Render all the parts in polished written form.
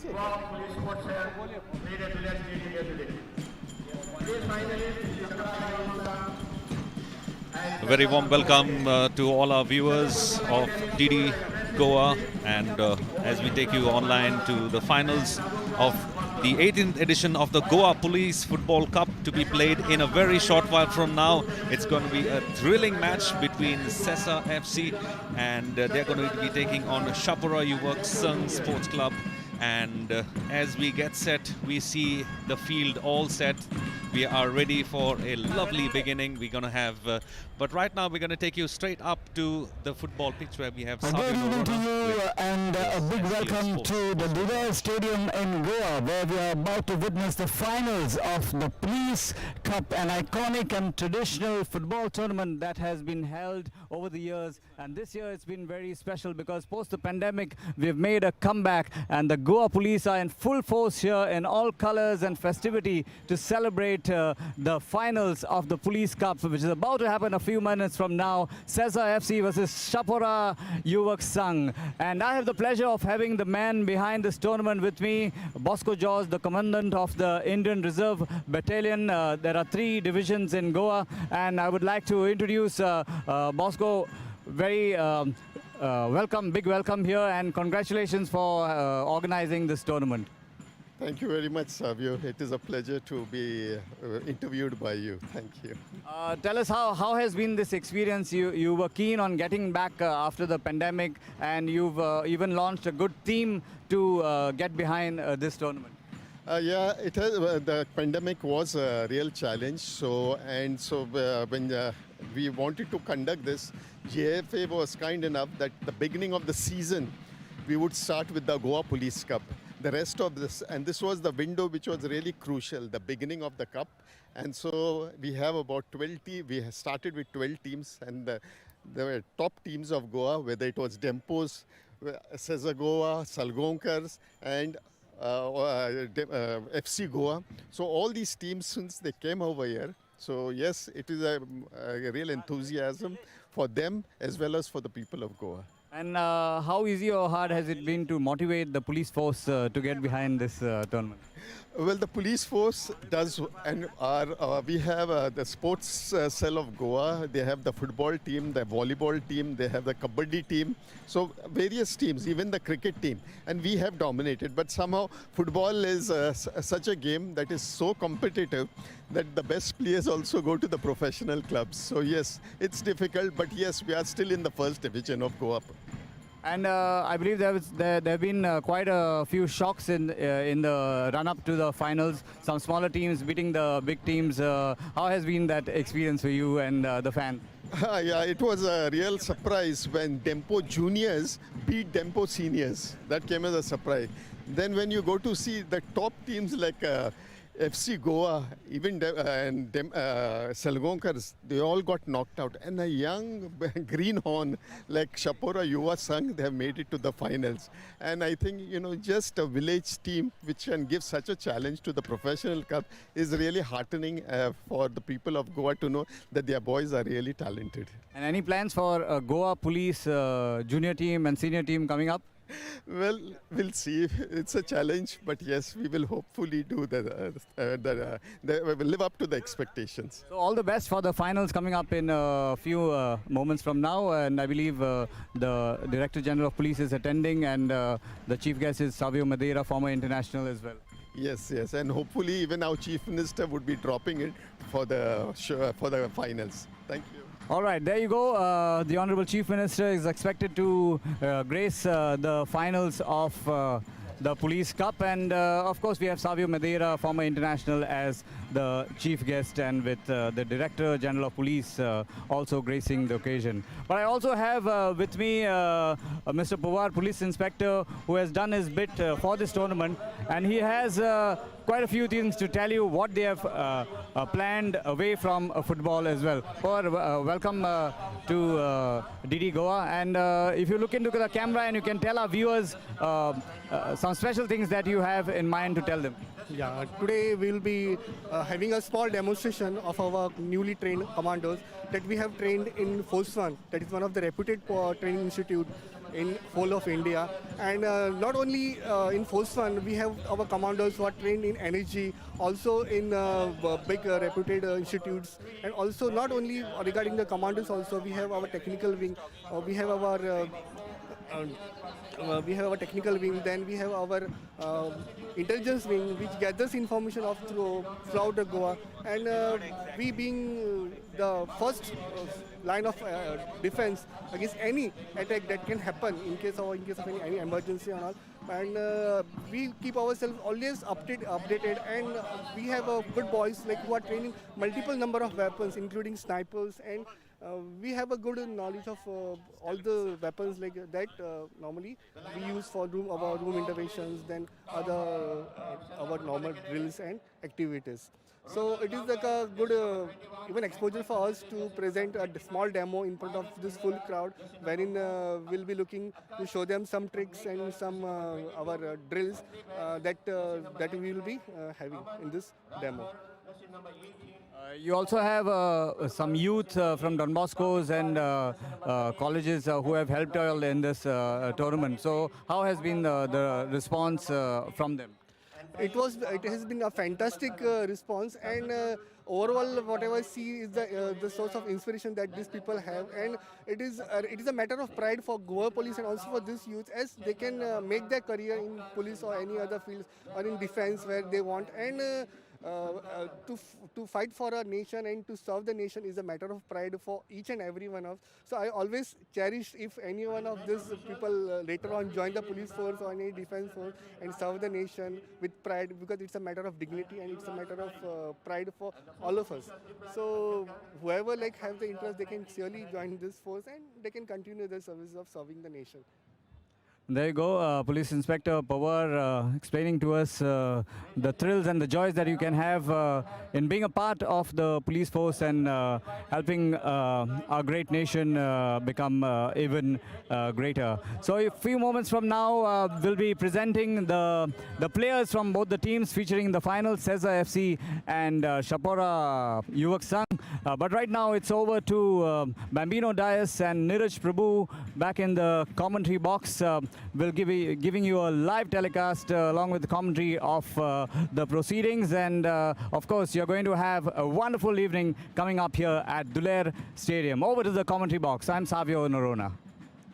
Goa Police Sports have made a brilliant meeting here today. Today's finalist is A very warm welcome to all our viewers of DD Goa, and as we take you online to the finals of the 18th edition of the Goa Police Football Cup, to be played in a very short while from now. It's going to be a thrilling match between Sesa FC and they're going to be taking on Chapora YS Sports Club. And as we get set, we see the field all set. We are ready for a lovely beginning. We're going to have, but right now we're going to take you straight up to the football pitch where we have Savio de Good evening to you Noronha and a big welcome to the Niraj Stadium in Goa, where we are about to witness the finals of the Police Cup, an iconic and traditional football tournament that has been held over the years. And this year it's been very special because post the pandemic we've made a comeback, and the Goa Police are in full force here in all colors and festivity to celebrate the finals of the Police Cup, which is about to happen a few minutes from now. Sesa FC versus Chapora YS. And I have the pleasure of having the man behind this tournament with me, Bosco George, the commandant of the Indian Reserve Battalion. There are 3 divisions in Goa, and I would like to introduce Bosco. Very welcome, big welcome here, and congratulations for organizing this tournament. Thank you very much, Savio. It is a pleasure to be interviewed by you. Thank you. Tell us how has been this experience? You were keen on getting back after the pandemic, and you've even launched a good team to get behind this tournament. Yeah, it has. The pandemic was a real challenge. So when we wanted to conduct this, JFA was kind enough that the beginning of the season we would start with the Goa Police Cup. The rest of this, and this was the window which was really crucial, the beginning of the cup. And so we have about 12 teams. We started with 12 teams, and there were top teams of Goa, whether it was Dempos, Sesa Goa, Salgonkars, and FC Goa. So all these teams, since they came over here, so yes, it is a real enthusiasm for them as well as for the people of Goa. And how easy or hard has it been to motivate the police force to get behind this tournament? Well, the police force does, and we have the sports cell of Goa. They have the football team, the volleyball team, they have the kabaddi team. So various teams, even the cricket team. And we have dominated. But somehow football is such a game that is so competitive that the best players also go to the professional clubs. So yes, it's difficult, but yes, we are still in the first division of Goa. And I believe there have been quite a few shocks in the run-up to the finals. Some smaller teams beating the big teams. How has been that experience for you and the fans? Yeah, it was a real surprise when Dempo Juniors beat Dempo Seniors. That came as a surprise. Then when you go to see the top teams like FC Goa, even Salgonkars, they all got knocked out. And a young greenhorn like Chapora YS, they have made it to the finals. And I think, just a village team which can give such a challenge to the professional cup is really heartening for the people of Goa to know that their boys are really talented. And any plans for Goa Police junior team and senior team coming up? Well, we'll see. It's a challenge, but yes, we will hopefully do we'll live up to the expectations. So all the best for the finals coming up in a few moments from now, and I believe the Director General of Police is attending, and the chief guest is Savio Madeira, former international as well. Yes, and hopefully even our Chief Minister would be dropping it for the finals. Thank you. All right, there you go. The Honorable Chief Minister is expected to grace the finals of the Police Cup, and of course we have Savio Madeira, former international, as the chief guest, and with the Director General of Police also gracing the occasion. But I also have with me Mr. Pawar, Police Inspector, who has done his bit for this tournament, and he has quite a few things to tell you what they have planned away from football as well. Pawar, welcome to DD Goa, and if you look into the camera and you can tell our viewers some special things that you have in mind to tell them. Yeah, today we'll be having a small demonstration of our newly trained commandos that we have trained in Force 1. That is one of the reputed training institute in whole of India. And not only in force one, we have our commanders who are trained in energy, also in big reputed institutes, and also not only regarding the commanders, also we have our technical wing, uh, technical wing, then we have our intelligence wing, which gathers information of throughout the Goa, and we being the first line of defense against any attack that can happen in case of any emergency and all. And we keep ourselves always updated, and we have good boys like who are training multiple number of weapons, including snipers, and we have a good knowledge of all the weapons like that normally we use for our room interventions, then other our normal drills and activities. So it is like a good even exposure for us to present a small demo in front of this full crowd, wherein we'll be looking to show them some tricks and some our drills that we will be having in this demo. You also have some youth from Don Bosco's and colleges who have helped all in this tournament. So how has been the response from them? It has been a fantastic response, and overall whatever I see is the source of inspiration that these people have, and it is a matter of pride for Goa police and also for this youth, as they can make their career in police or any other fields or in defense where they want, and to fight for our nation and to serve the nation is a matter of pride for each and every one of. So I always cherish if any one of these people later on join the police force or any defense force and serve the nation with pride, because it's a matter of dignity and it's a matter of pride for all of us. So whoever like have the interest, they can surely join this force and they can continue the service of serving the nation. There you go, Police Inspector Pawar explaining to us the thrills and the joys that you can have in being a part of the police force and helping our great nation become even greater. So a few moments from now, we'll be presenting the players from both the teams featuring the final, Sesa FC and Chapora YS. But right now it's over to Bambino Dias and Niraj Prabhu back in the commentary box. We'll giving you a live telecast along with the commentary of the proceedings, and of course you're going to have a wonderful evening coming up here at Duler Stadium. Over to the commentary box. I'm Savio de Noronha.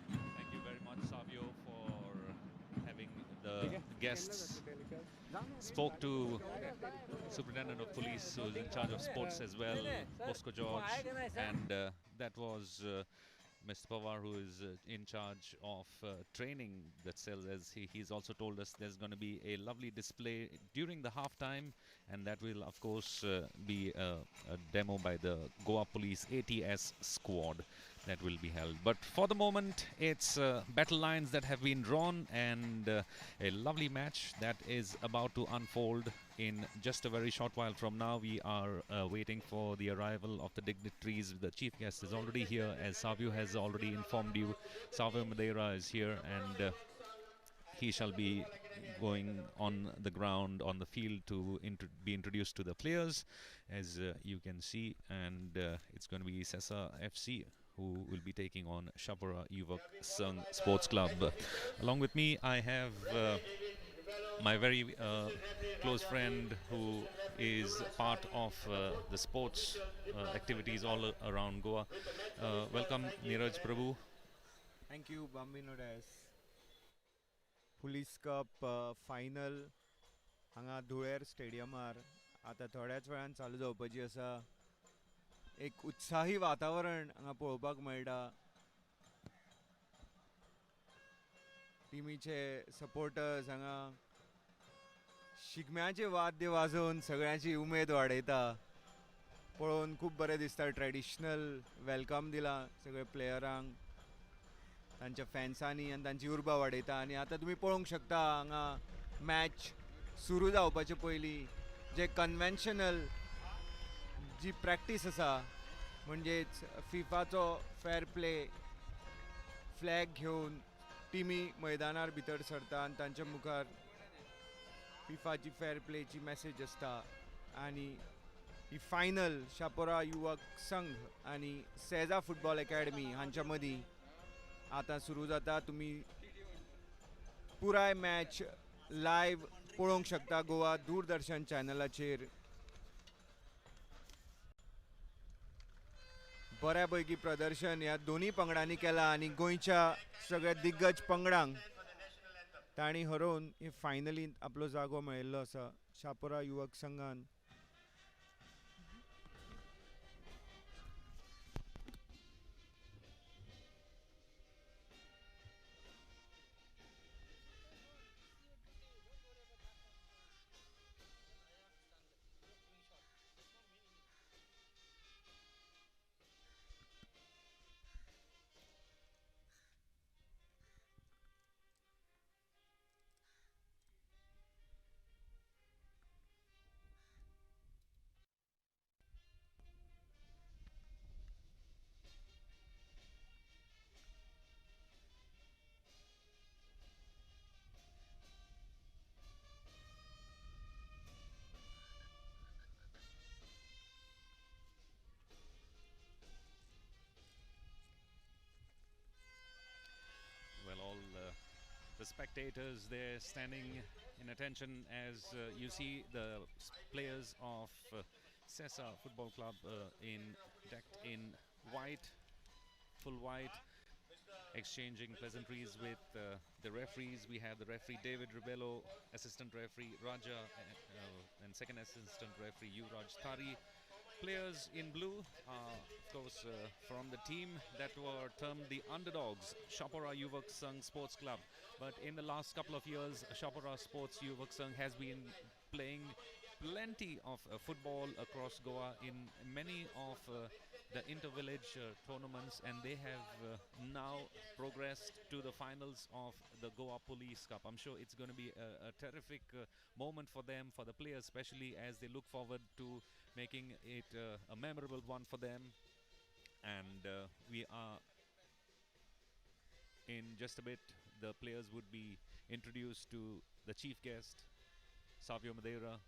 Thank you very much, Savio, for having the guests. Spoke to Superintendent of Police, who is in charge of sports as well, Bosco George, and that was Mr. Pawar, who is in charge of training that cells. As he's also told us there's going to be a lovely display during the halftime, and that will of course be a demo by the Goa Police ATS squad that will be held. But for the moment, it's battle lines that have been drawn, and a lovely match that is about to unfold in just a very short while from now. We are waiting for the arrival of the dignitaries. The chief guest is already here, as Savio has already informed you. Savio Madeira is here, and he shall be going on the ground, on the field, to be introduced to the players, as you can see, and it's going to be Sesa FC who will be taking on Chapora YS Sports Club. Along with me, I have my very close friend who is part of the sports activities all around Goa. Welcome, Niraj Prabhu. Thank you, Bambino. Police Cup final हांगा धुळेर स्टेडियमार आता थोड्याच वेळान चालू जावपाची आसा. एक उत्साही वातावरण हांगा पळोवपाक मेळटा. टिमीचे सपोर्टर्स हांगा शिगम्याचे वाद्य वाजोवन सगळ्यांची उमेद वाडयता. पळोवन खूब बरें दिसता. ट्रेडिशनल वेलकम दिला सगळे प्लेयरांक, तांच्या फॅन्सांनी, आनी तांची उर्बा वाडयता. आनी आतां तुमी पळोवंक शकता हांगा मॅच सुरू जावपाचे पयलीं जे कन्वेन्शनल जी प्रॅक्टीस आसा, म्हणजेच फिफाचो फेर प्ले, फ्लॅग घेवन टिमी मैदानार भितर सरता आनी तांच्या मुखार फिफाची फेर प्लेची मॅसेज आसता. आनी ही फायनल शापोरा युवक संघ आनी सेजा फुटबॉल अकॅडमी हांच्या मदीं आतां सुरू जाता. तुमी पुराय मॅच लायव्ह पळोवंक शकता गोवा दूरदर्शन चॅनलाचेर. बऱ्यापैकी प्रदर्शन ह्या दोन्ही पंगडांनी केला आनी गोंयच्या सगळ्या दिग्गज पंगडांक तांणी हरोवन हे फायनलींत आपलो जागो मेळयल्लो आसा. शापोरा युवक संघान Well, all the spectators there standing in attention as you see the players of Sesa Football Club decked in white, full white, exchanging pleasantries with the referees. We have the referee David Ribello, assistant referee Raja, and second assistant referee Yuvraj Thari. Players in blue are, of course, from the team that were termed the underdogs, Chapora Yuvak Sangh Sports Club. But in the last couple of years, Chapora Sports Yuvak Sangh has been playing plenty of football across Goa in many of the inter-village tournaments, and they have now progressed to the finals of the Goa Police Cup. I'm sure it's going to be a terrific moment for them, for the players especially, as they look forward to making it a memorable one for them. And we are in just a bit, the players would be introduced to the chief guest, Savio Madeira,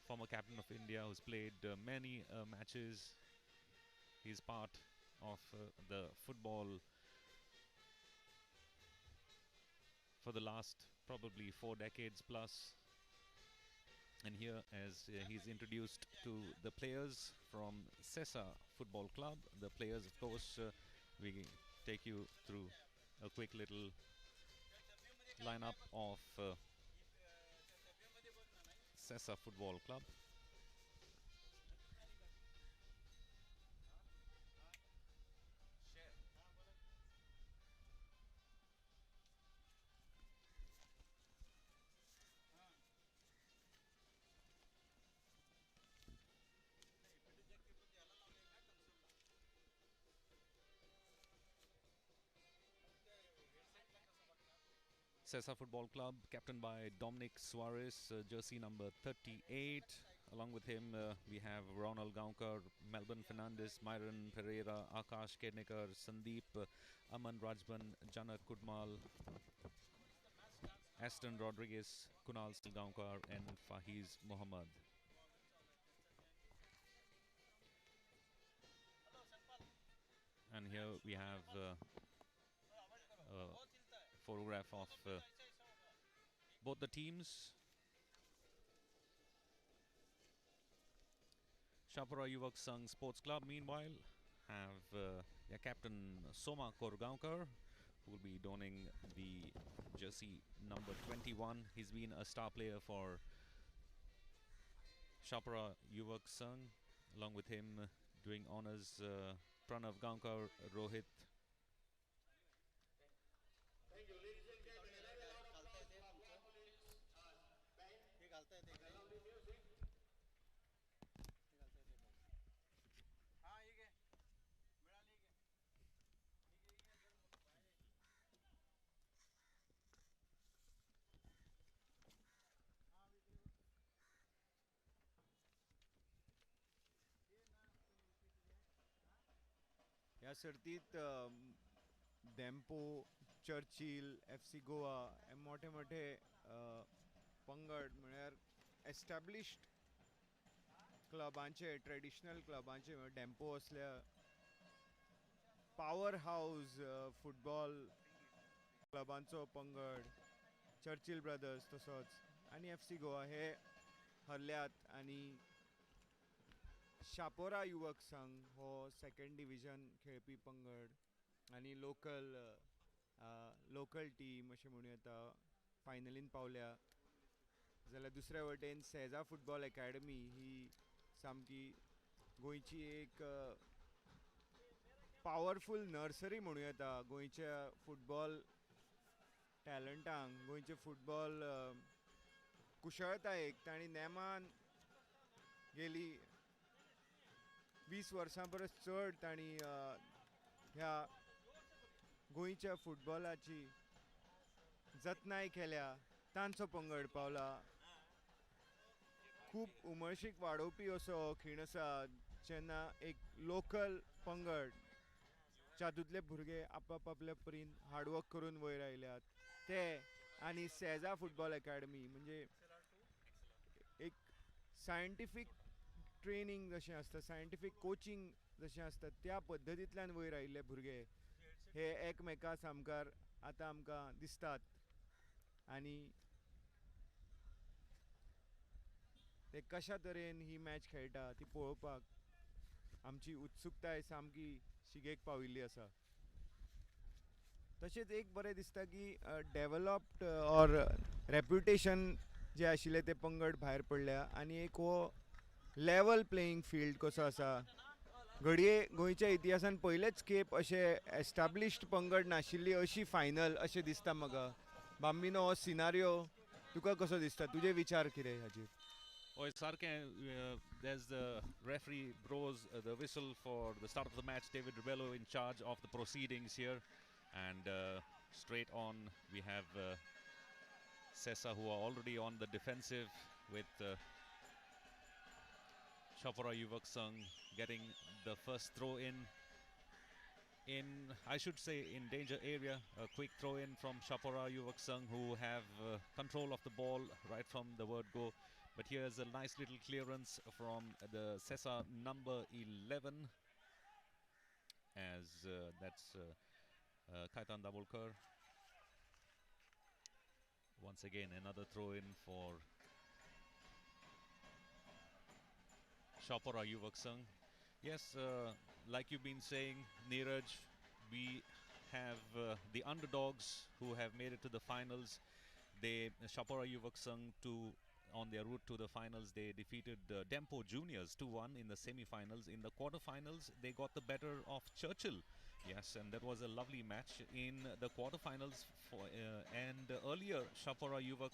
former captain of India, who's played many matches. He's part of the football for the last probably 4 decades plus. And here, as he's introduced to the players from Sesa Football Club, the players, of course, we take you through a quick little lineup of Sesa Football Club. Sesa Football Club, captained by Dominic Suarez, jersey number 38. Along with him, we have Ronald Gaunkar, Melbourne Fernandes, Myron Pereira, Akash Kednekar, Sandeep, Aman Rajban, Janak Kudmal, Aston Rodriguez, Kunal Gaunkar, and Fahiz Mohammad. And here we have a photograph of both the teams. Chapora Yuvak Sangh Sports Club, meanwhile, have their captain Soma Korgaonkar, who will be donning the jersey number 21. He's been a star player for Chapora Yuvak Sangh. Along with him, doing honors, Pranav Gaunkar, Rohit. ह्या सर्तींत Dempo, Churchill, FC Goa हे मोठे मोठे पंगड म्हळ्यार established क्लबांचे, traditional क्लबांचे, Dempo असल्या power house football क्लबांचो पंगड Churchill brothers तसोच आनी FC गोवा हे हरल्यात आनी शापोरा युवक संघ हो सेकंड डिविजन खेळपी पंगड आनी लोकल टीम अशें म्हणूं येता फायनलीन पावल्या. जाल्यार दुसऱ्या वटेन सेजा फुटबॉल अकॅडमी ही सामकी गोंयची एक पॉवरफूल नर्सरी म्हणूं येता गोंयच्या फुटबॉल टॅलंटांक, गोंयचे फुटबॉल कुशळटायेक तांणी नेमान गेली 20 वर्सां परस चड तांणी ह्या गोंयच्या फुटबॉलाची जतनाय केल्या. तांचो पंगड पावला. खूब उमळशीक वाडोवपी असो खीण आसा जेन्ना एक लोकल पंगड जातूंतले भुरगे आपल्या परीन हार्डवर्क करून वयर आयल्यात ते आनी सेजा फुटबॉल अकॅडमी म्हणजे एक सायंटिफीक ट्रेनिंग जशें आसता सायंटिफीक कोचिंग जशें आसता त्या पद्दतींतल्यान वयर आयिल्ले भुरगे हे एकमेका सामकार आतां आमकां दिसतात आनी ते कशा तरेन ही मॅच खेळटा ती पळोवपाक आमची उत्सुकताय सामकी शिगेक पाविल्ली आसा. तशेंच एक बरें दिसता की डेवलप्ड ऑर रेप्युटेशन जे आशिल्ले ते पंगड भायर पडल्या आनी एक हो लेवल प्लेईंग फील्ड कसो आसा. घडये गोंयच्या इतिहासान पयलेच खेप अशे एस्टाब्लिश्ड पंगड नाशिल्ली अशी फायनल अशें दिसता म्हाका. बांबिनो हो सिनारियो तुका कसो दिसता, तुजे विचार कितें हाचेर? Oh, it's Sarke. There's the referee blows the whistle for the start of the match. David Rebello in charge of the proceedings here. And straight on we have Sesa, who are already on the defensive with Chapora Yuvak Sangh getting the first throw in, I should say, in danger area. A quick throw in from Chapora Yuvak Sangh, who have control of the ball right from the word go. But here's a nice little clearance from the Sesa number 11, as that's Kaitan Dabulkar. Once again, another throw in for Chapora Yuvak Sangh. Yes, like you've been saying, Niraj, we have the underdogs who have made it to the finals. Chapora Yuvak Sangh on their route to the finals, they defeated Dempo Juniors 2-1 in the semi-finals. In the quarter-finals, they got the better of Churchill. Yes, and that was a lovely match in the quarter-finals. And earlier, Chapora Yuvak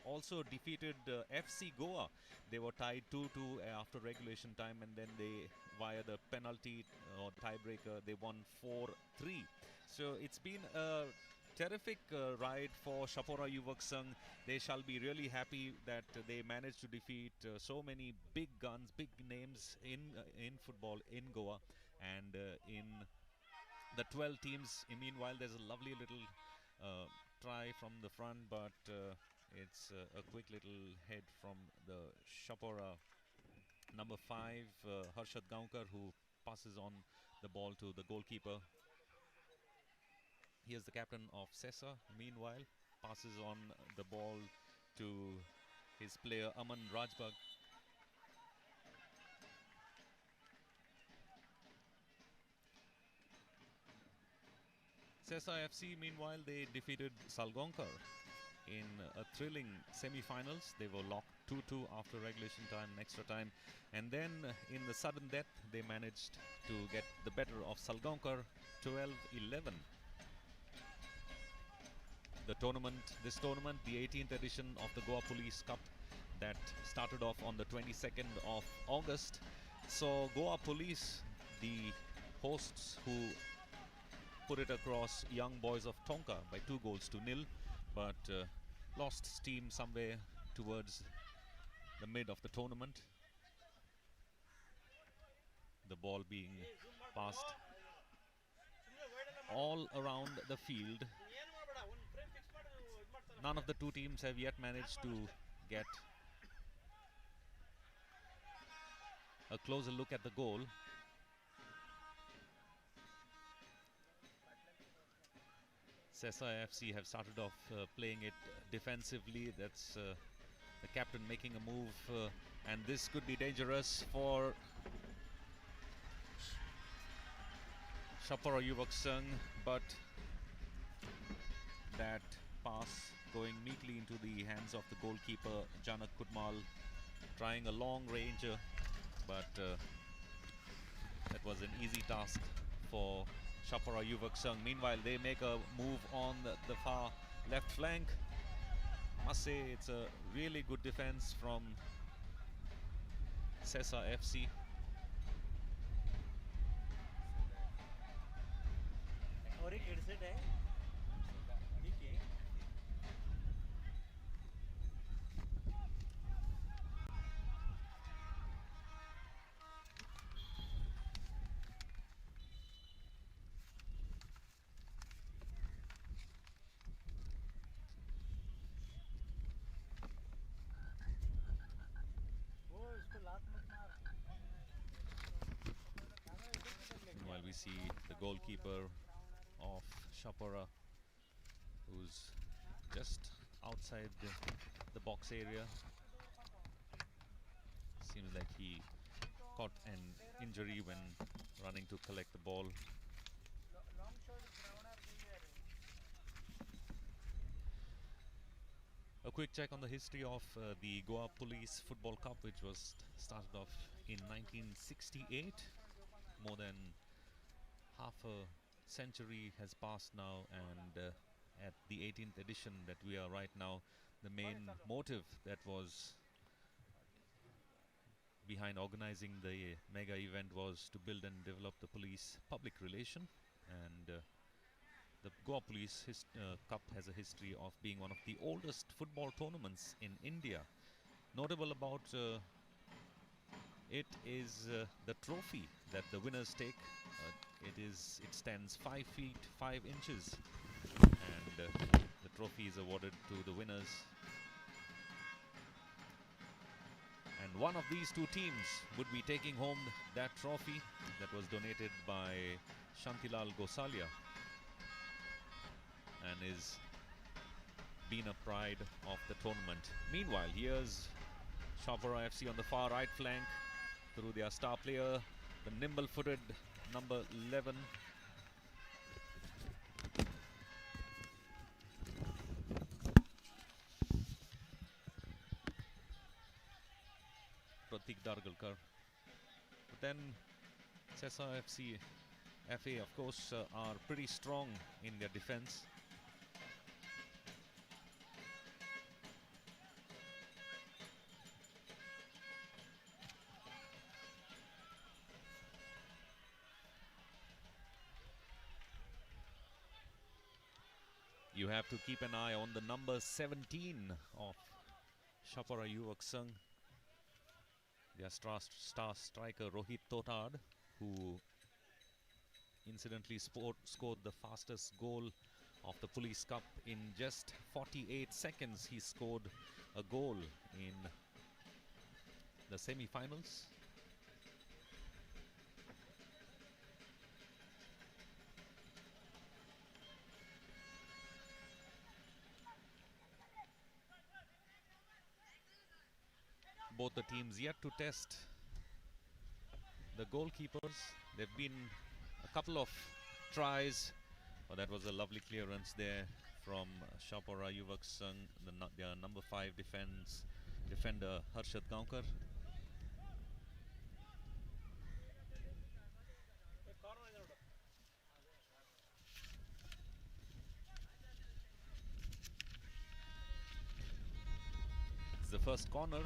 also defeated FC Goa. They were tied 2-2 after regulation time, and then they, via the penalty or tiebreaker, they won 4-3. So it's been a terrific ride for Chapora Yuvak Sangh. They shall be really happy that they managed to defeat so many big guns, big names in football in Goa. And in the 12 teams, meanwhile, there's a lovely little try from the front, but it's a quick little head from the Chapora number 5, Harshad Gaunkar, who passes on the ball to the goalkeeper. Here's the captain of Sesa, meanwhile, passes on the ball to his player Aman Rajbag. Sesa FC, meanwhile, they defeated Salgonkar in a thrilling semi-finals. They were locked 2-2 after regulation time and extra time. And then in the sudden death, they managed to get the better of Salgonkar 12-11. This tournament, the 18th edition of the Goa Police Cup, that started off on the 22nd of August. So Goa Police, the hosts who put it across Young Boys of Tonka by 2-0, but lost steam somewhere towards the mid of the tournament. The ball being passed all around the field. None of the two teams have yet managed to get a closer look at the goal. Sesa FC have started off playing it defensively. That's the captain making a move, and this could be dangerous for Chapora Sangh, but that pass going neatly into the hands of the goalkeeper Janak Kudmal, trying a long ranger, but that was an easy task for Chapora Sangh. Meanwhile, they make a move on the far left flank. Must say it's a really good defense from Sesa FC. Meanwhile, we see the goalkeeper of Chapora, who's just outside the box area. Seems like he caught an injury when running to collect the ball. A quick check on the history of the Goa Police Football Cup, which was started off in 1968. More than half a century has passed now, and at the 18th edition that we are right now, the main motive that was behind organizing the mega event was to build and develop the police public relation, and the Goa Police Cup has a history of being one of the oldest football tournaments in India. Notable about it is the trophy that the winners take. It stands 5 feet 5 inches, and the trophy is awarded to the winners. And one of these two teams would be taking home that trophy that was donated by Shantilal Gosalia, and is been a pride of the tournament. Meanwhile, here's Chapora FC on the far right flank through their star player, the nimble-footed number 11. Pratik Dargalkar. But then Sesa FC FA, of course, are pretty strong in their defense. You have to keep an eye on the number 17 of Chapora Sangh, their star striker Rohit Totad, who incidentally scored the fastest goal of the Police Cup. In just 48 seconds, he scored a goal in the semi-finals. Both the teams yet to test the goalkeepers. There have been a couple of tries. Oh, that was a lovely clearance there from Chapora Sangh, their number 5 defender Harshad Gaonkar. It's the first corner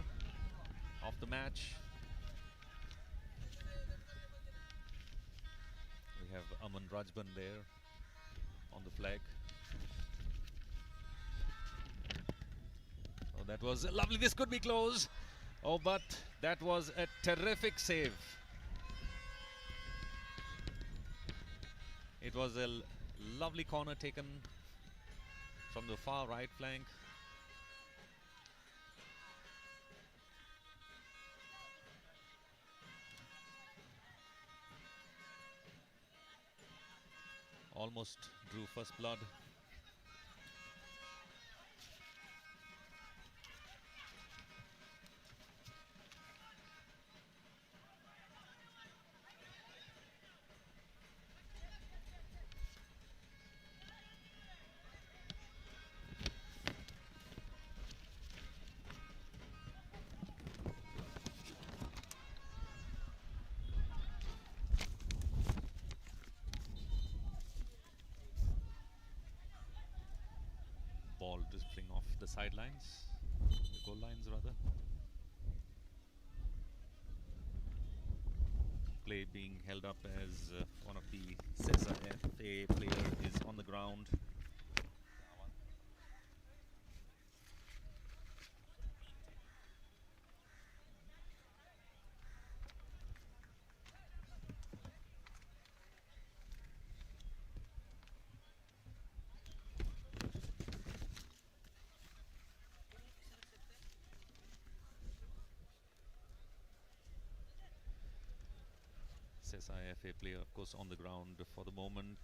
of the match. We have Aman Rajban there on the flag. Oh, that was lovely. This could be close. Oh, but that was a terrific save. It was a lovely corner taken from the far right flank. Almost drew first blood. ball drifting off the sidelines, the goal lines rather. Play being held up as one of the Sesa FA player is on the ground. Sesa FA player, of course, on the ground for the moment.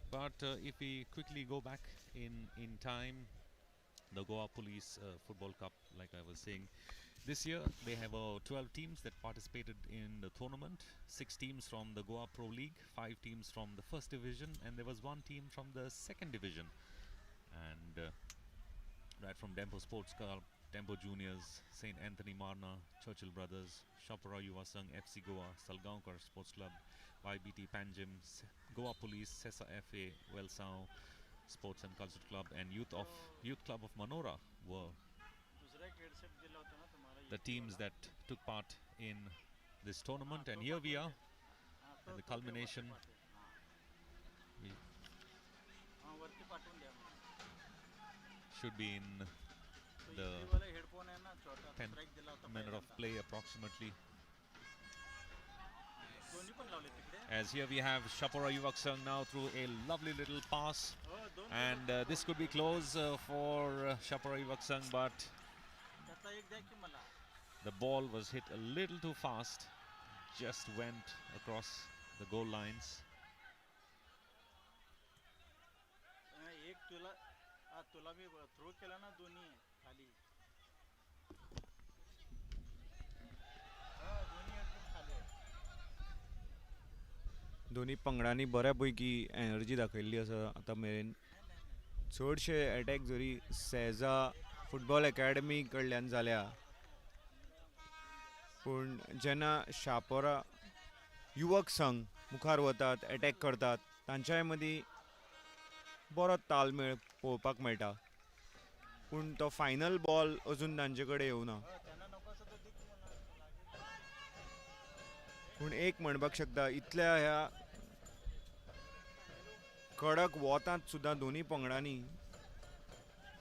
But if we quickly go back in time, the Goa Police Football Cup, like I was saying, this year they have 12 teams that participated in the tournament. 6 teams from the Goa Pro League, 5 teams from the first division, and there was 1 team from the second division. And right from Dempo Sports Club, Tempo Juniors, St. Anthony Marna, Churchill Brothers, Chapora YS, FC Goa, Salgaonkar Sports Club, YBT Panjim, Goa Police, Sesa FA, Welsao Sports and Culture Club, and Youth Club of Manora were the teams that took part in this tournament. And here we are at the culmination. We should be in the 10th minute of play approximately. As here we have Chapora YS now through a lovely little pass, and this could be close for Chapora YS, but the ball was hit a little too fast, just went across the goal lines. दोन्ही पंगडांनी बऱ्यापैकी energy दाखयल्ली आसा आतां मेरेन. चडशे attack जरी सेजा football academy कडल्यान जाल्या, पूण जेन्ना शापोरा युवक संघ मुखार वतात, अटॅक करतात, तांच्याय मदीं बरो तालमेळ पळोवपाक मेळटा. पूण तो फायनल बॉल अजून तांचे कडेन येवना. पूण एक म्हणपाक शकता, इतल्या ह्या कडक वोतांत सुद्दां दोन्ही पंगडांनी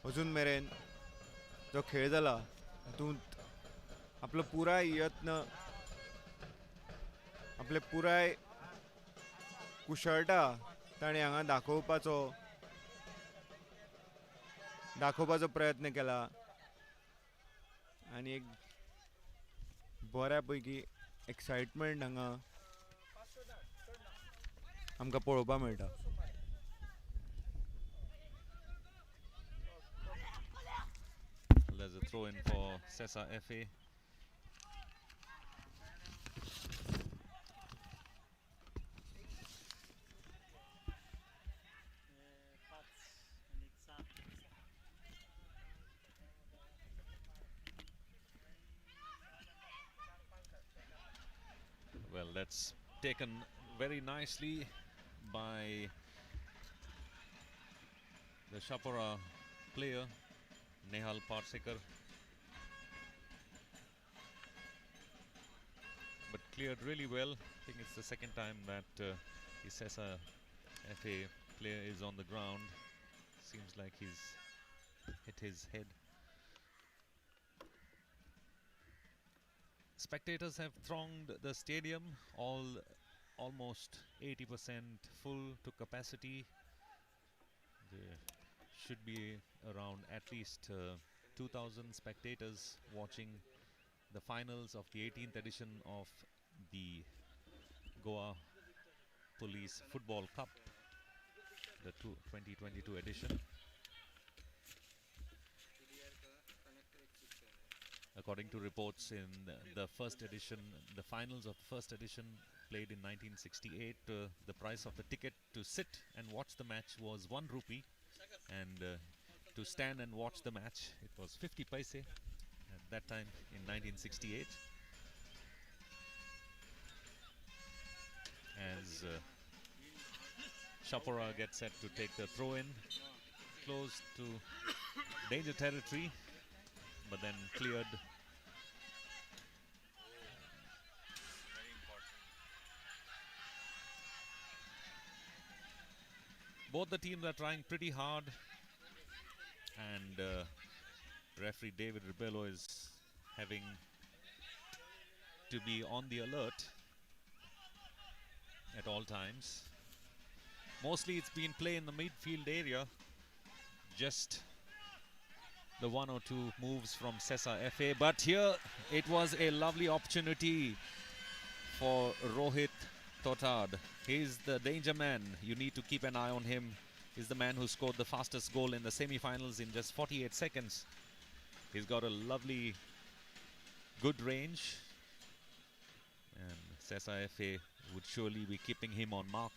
अजून मेरेन जो खेळ जाला तातूंत आपलो पुराय यत्न, आपले पुराय कुशळटा ताणें हांगा दाखोवपाचो प्रयत्न केला, आनी एक बऱ्यापैकी एक्सायटमेंट हांगा आमकां पळोवपाक मेळटा. There's a throw in for Sesa FA. Well, that's taken very nicely by the Chapora player, Nehal Parsekar, but cleared really well. I think it's the second time that the Sesa FA player is on the ground. Seems like he's hit his head. Spectators have thronged the stadium, almost 80% full to capacity. There should be around at least 2,000 spectators watching the finals of the 18th edition of the Goa Police Football Cup, the 2022 edition. According to reports, in the first edition, the finals of the first edition played in 1968, the price of the ticket to sit and watch the match was 1 rupee, and to stand and watch the match it was 50 paise at that time in 1968. As Chapora gets set to take the throw in, close to danger territory, but then cleared. Both the teams are trying pretty hard, and referee David Rebello is having to be on the alert at all times. Mostly it's been play in the midfield area, just the one or two moves from Sesa FA, but here it was a lovely opportunity for Rohit Totad. He's the danger man. You need to keep an eye on him. He's the man who scored the fastest goal in the semi-finals in just 48 seconds. He's got a lovely, good range, and Sesa FA would surely be keeping him on mark.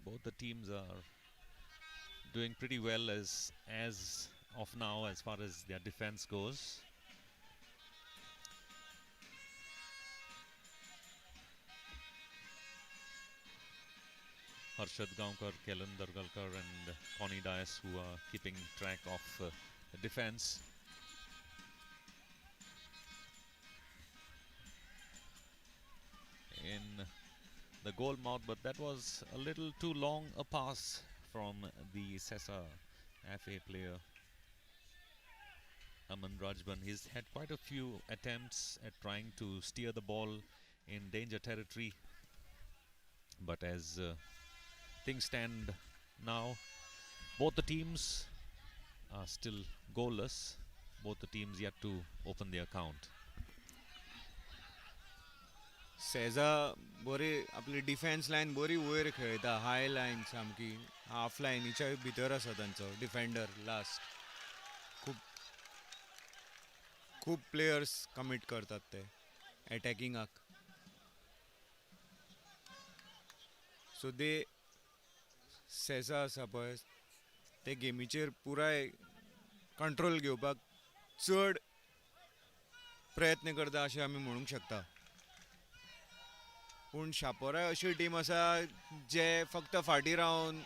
Both the teams are doing pretty well as of now as far as their defense goes. Harshad Gaonkar, Kellen Dargalkar and Connie Dias, who are keeping track of the defense. In the goal mouth, but that was a little too long a pass from the Sesa FA player Aman Rajban. He's had quite a few attempts at trying to steer the ball in danger territory, but as things stand now, both the teams are still goalless. Both the teams yet to open their account. सेजा बरी आपली defence lion बरी वयर खेळटा, हाय lion सामकी half लायनीच्या भितर आसा तांचो defender last. खूब प्लेयर्स कमीट करतात ते अटॅकिंगाक. सो दे सेजा आसा पळय ते गेमीचेर पुराय कंट्रोल घेवपाक चड प्रयत्न करता अशें आमी म्हणूंक शकता. पूण शापोरा अशी टीम आसा जे फक्त फाटीं रावन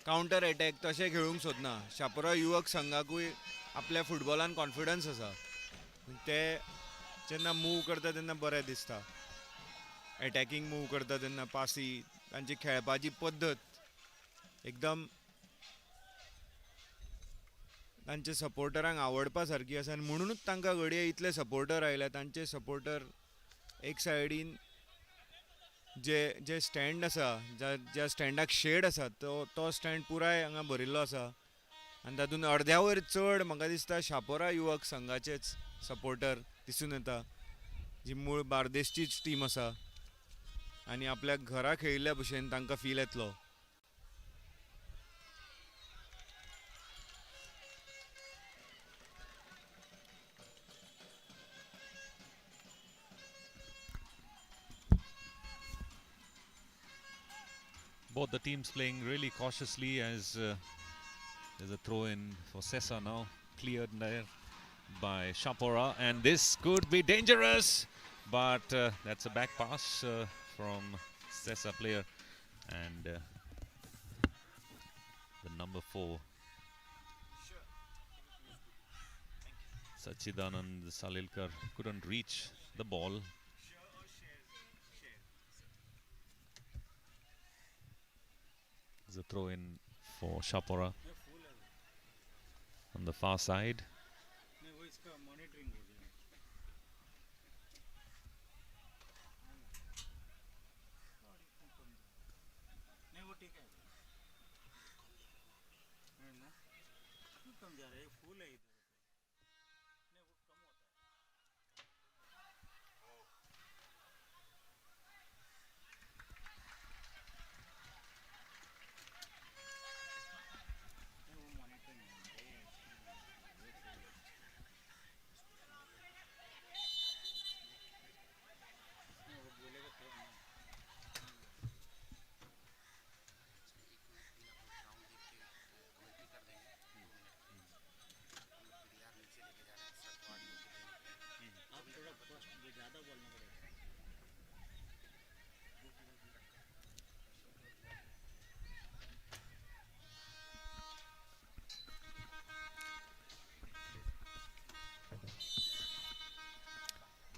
कावंटर अटॅक तशें खेळूंक सोदना. शापोरा युवक संघाकूय आपल्या फुटबॉलान कॉन्फिडन्स आसा. ते जेन्ना मूव करता तेन्ना बरें दिसता. अटॅकिंग मूव करता तेन्ना पासी तांची खेळपाची पद्दत एकदम तांचे सपोर्टरांक आवडपा सारकी आसा, आनी म्हणूनच तांकां घडये इतले सपोर्टर आयले. तांचे सपोर्टर एक सायडीन जे स्टँड आसा, ज्या स्टँडाक शेड आसा तो स्टँड पुराय हांगा भरिल्लो आसा, आनी तातूंत अर्द्या वयर चड म्हाका दिसता शापोरा युवक संघाचेच सपोर्टर दिसून येता, जी मूळ बार्देसचीच टीम आसा आनी आपल्या घरा खेळिल्ल्या भशेन तांकां फील येतलो. Both the teams playing really cautiously as there's a throw in for Sesa now, cleared there by Chapora, and this could be dangerous, but that's a back pass from Sesa player, and the number 4 Sachidanand Salilkar couldn't reach the ball. The throw in for Chapora on the far side.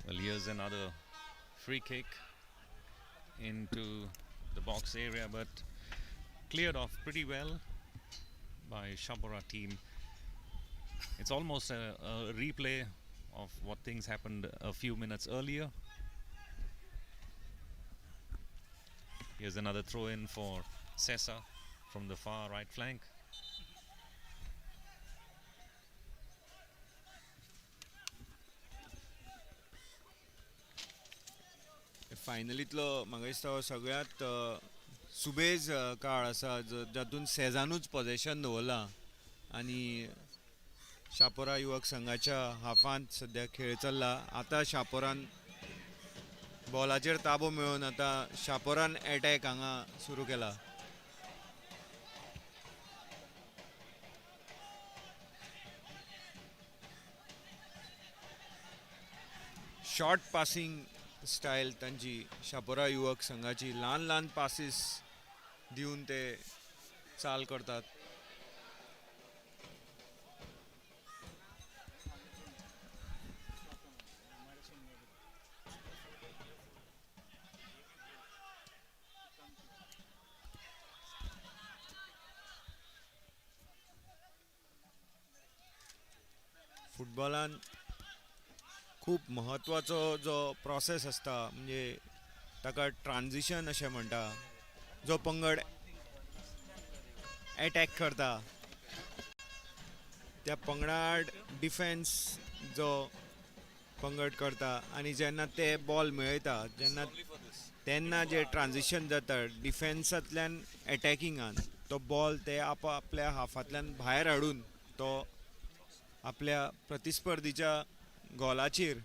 Well, here's another free kick into the box area, but cleared off pretty well by Chapora team. It's almost a replay of what things happened a few minutes earlier. Here's another throw in for Sesa from the far right flank. फायनलीतलो म्हाका दिसता हो सगळ्यात सुबेज काळ आसा जातून सेजानूच possession दवरला आनी शापोरा युवक संघाच्या हाफांत सद्या खेळ चल्ला. आतां शापोरान बॉलाचेर ताबो मेळोवन आतां शापोरान एटॅक हांगा सुरू केला. शॉर्ट पासिंग स्टायल तांची शापोरा युवक संघाची ल्हान ल्हान पासीस दिवन ते चाल करतात. फुटबॉलान खूब महत्वाचो जो प्रोसेस आसता म्हणजे ताका ट्रान्झिशन अशें म्हणटा. जो पंगड एटॅक करता त्या पंगडाड डिफेन्स जो पंगड करता आनी जेन्ना ते बॉल मेळयता तेन्ना जे ट्रान्झिशन जाता डिफेन्सांतल्यान एटॅकिंगान तो बॉल ते आपल्या हाफांतल्यान भायर हाडून तो आपल्या प्रतिस्पर्धीच्या गोलाचेर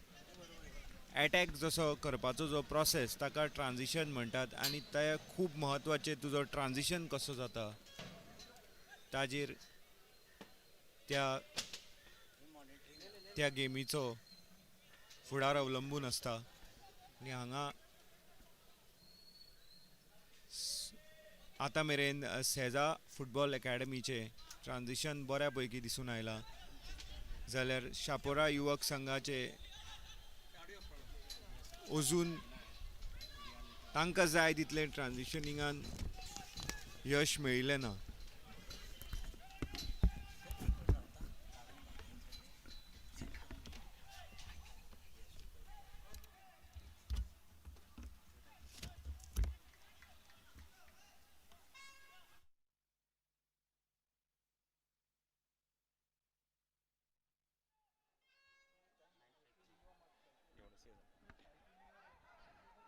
एटॅक जसो करपाचो जो प्रोसेस ताका ट्रान्झिशन म्हणटात आनी ते खूब महत्वाचे. तुजो ट्रान्झिशन कसो जाता ताजेर त्या गेमीचो फुडार अवलंबून आसता. आनी हांगा आतां मेरेन सेजा फुटबॉल अकॅडमीचे ट्रान्झिशन बऱ्या पैकी दिसून आयलां. जाल्यार शापोरा युवक संघाचे अजून तांकां जाय तितलें ट्रान्झिशनिंगान यश मेळिल्लें ना.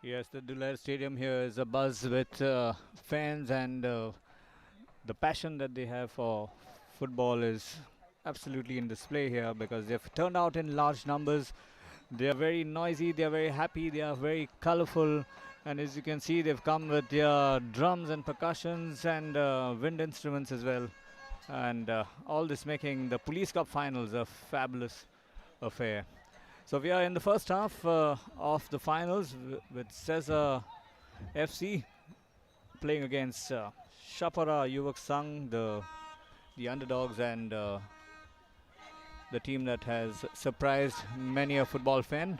Yes, the Dulair Stadium here is abuzz with fans, and the passion that they have for football is absolutely in display here because they've turned out in large numbers. They are very noisy, they are very happy, they are very colorful, and as you can see, they've come with their drums and percussions and wind instruments as well. And all this making the Police Cup finals a fabulous affair. So we are in the first half of the finals with Sesa FC playing against Chapora Yuvak Sangh, the underdogs, and the team that has surprised many a football fan.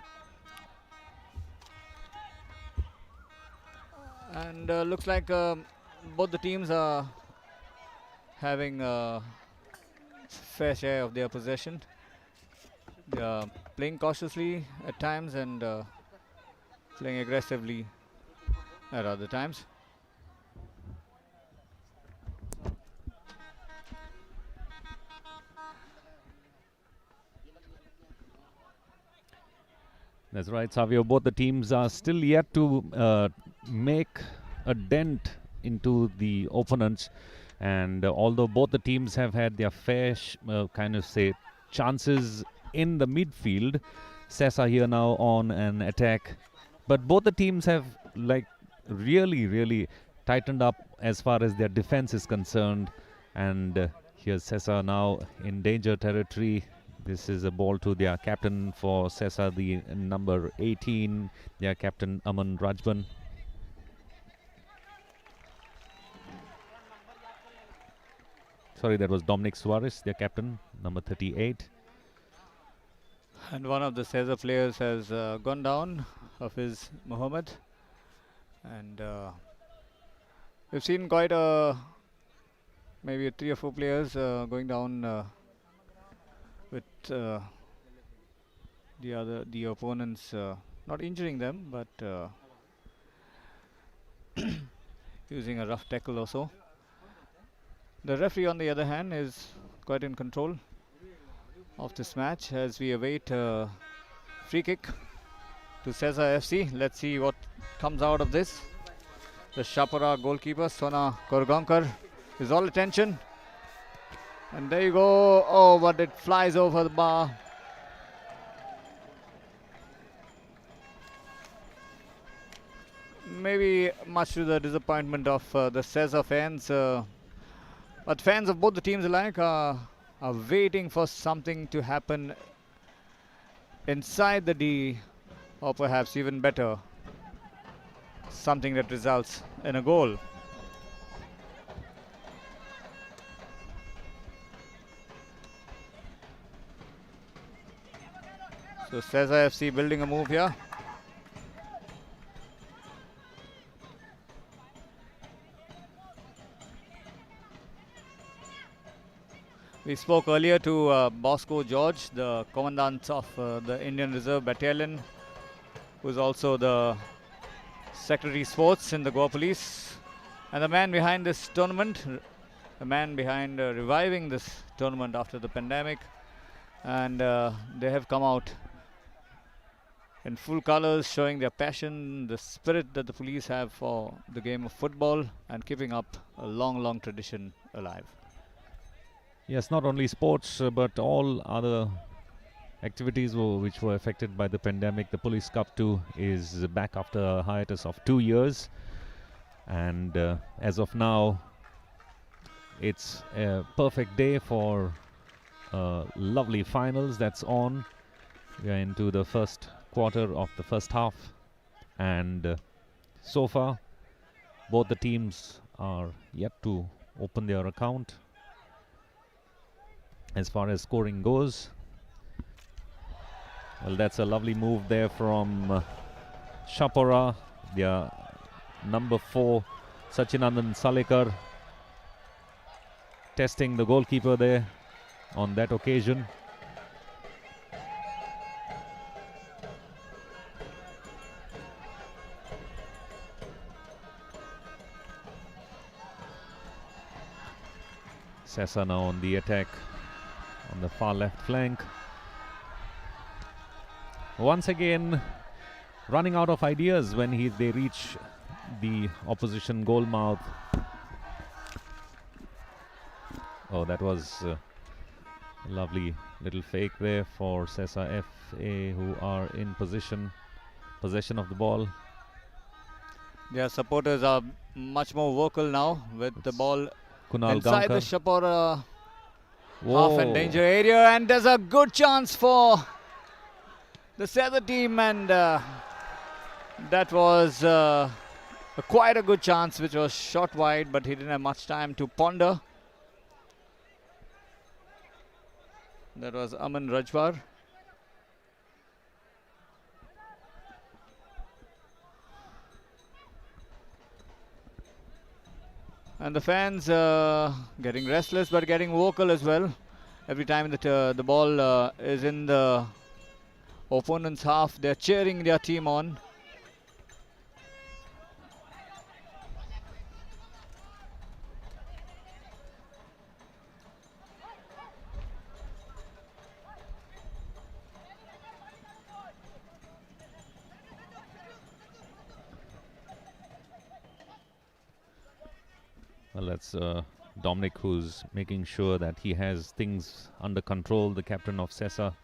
And looks like both the teams are having a fair share of their possession. They are playing cautiously at times and playing aggressively at other times. That's right, Savio. Both the teams are still yet to make a dent into the opponents, and although both the teams have had their fair chances in the midfield, Sesa here now on an attack, but both the teams have really tightened up as far as their defense is concerned. And here's Sesa now in danger territory. This is a ball to their captain for Sesa, the number 18, their captain Aman Rajban. Sorry, that was Dominic Suarez, their captain, number 38. And one of the Sesa players has gone down, Hafiz Mohammed. And we've seen quite maybe 3 or 4 players going down with the opponents, not injuring them, but using a rough tackle or so. The referee, on the other hand, is quite in control of this match as we await free kick to Sesa FC. Let's see what comes out of this. The Chapora goalkeeper Sona Korgankar is all attention. And there you go. Oh, but it flies over the bar. Maybe much to the disappointment of the Sesa fans. But fans of both the teams alike are waiting for something to happen inside the D, or perhaps even better, something that results in a goal. So Sesa FC building a move here. We spoke earlier to Bosco George, the commandant of the Indian Reserve Battalion, who is also the Secretary Sports in the Goa Police, and the man behind this tournament, the man behind reviving this tournament after the pandemic. And they have come out in full colors, showing their passion, the spirit that the police have for the game of football, and keeping up a long tradition alive. Yes, not only sports, but all other activities which were affected by the pandemic. The Police Cup 2 is back after a hiatus of 2 years. And as of now, it's a perfect day for lovely finals that's on. We are into the first quarter of the first half. And so far, both the teams are yet to open their account as far as scoring goes. Well, that's a lovely move there from Chapora, their number 4, Sachinandan Salekar, testing the goalkeeper there on that occasion. Sesa now on the attack on the far left flank. Once again running out of ideas when they reach the opposition goal mouth. Oh, that was a lovely little fake there for Sesa FA, who are in possession of the ball. Their supporters are much more vocal now with the ball Kunal inside Gaonkar. the Chapora Whoa. half and danger area, and there's a good chance for the Sesa team, and that was quite a good chance, which was shot wide, but he didn't have much time to ponder. That was Aman Rajwar. And the fans getting restless but getting vocal as well. Every time that the ball is in the opponent's half, they're cheering their team on. Well, that's Dominic, who's making sure that he has things under control, the captain of Sesa.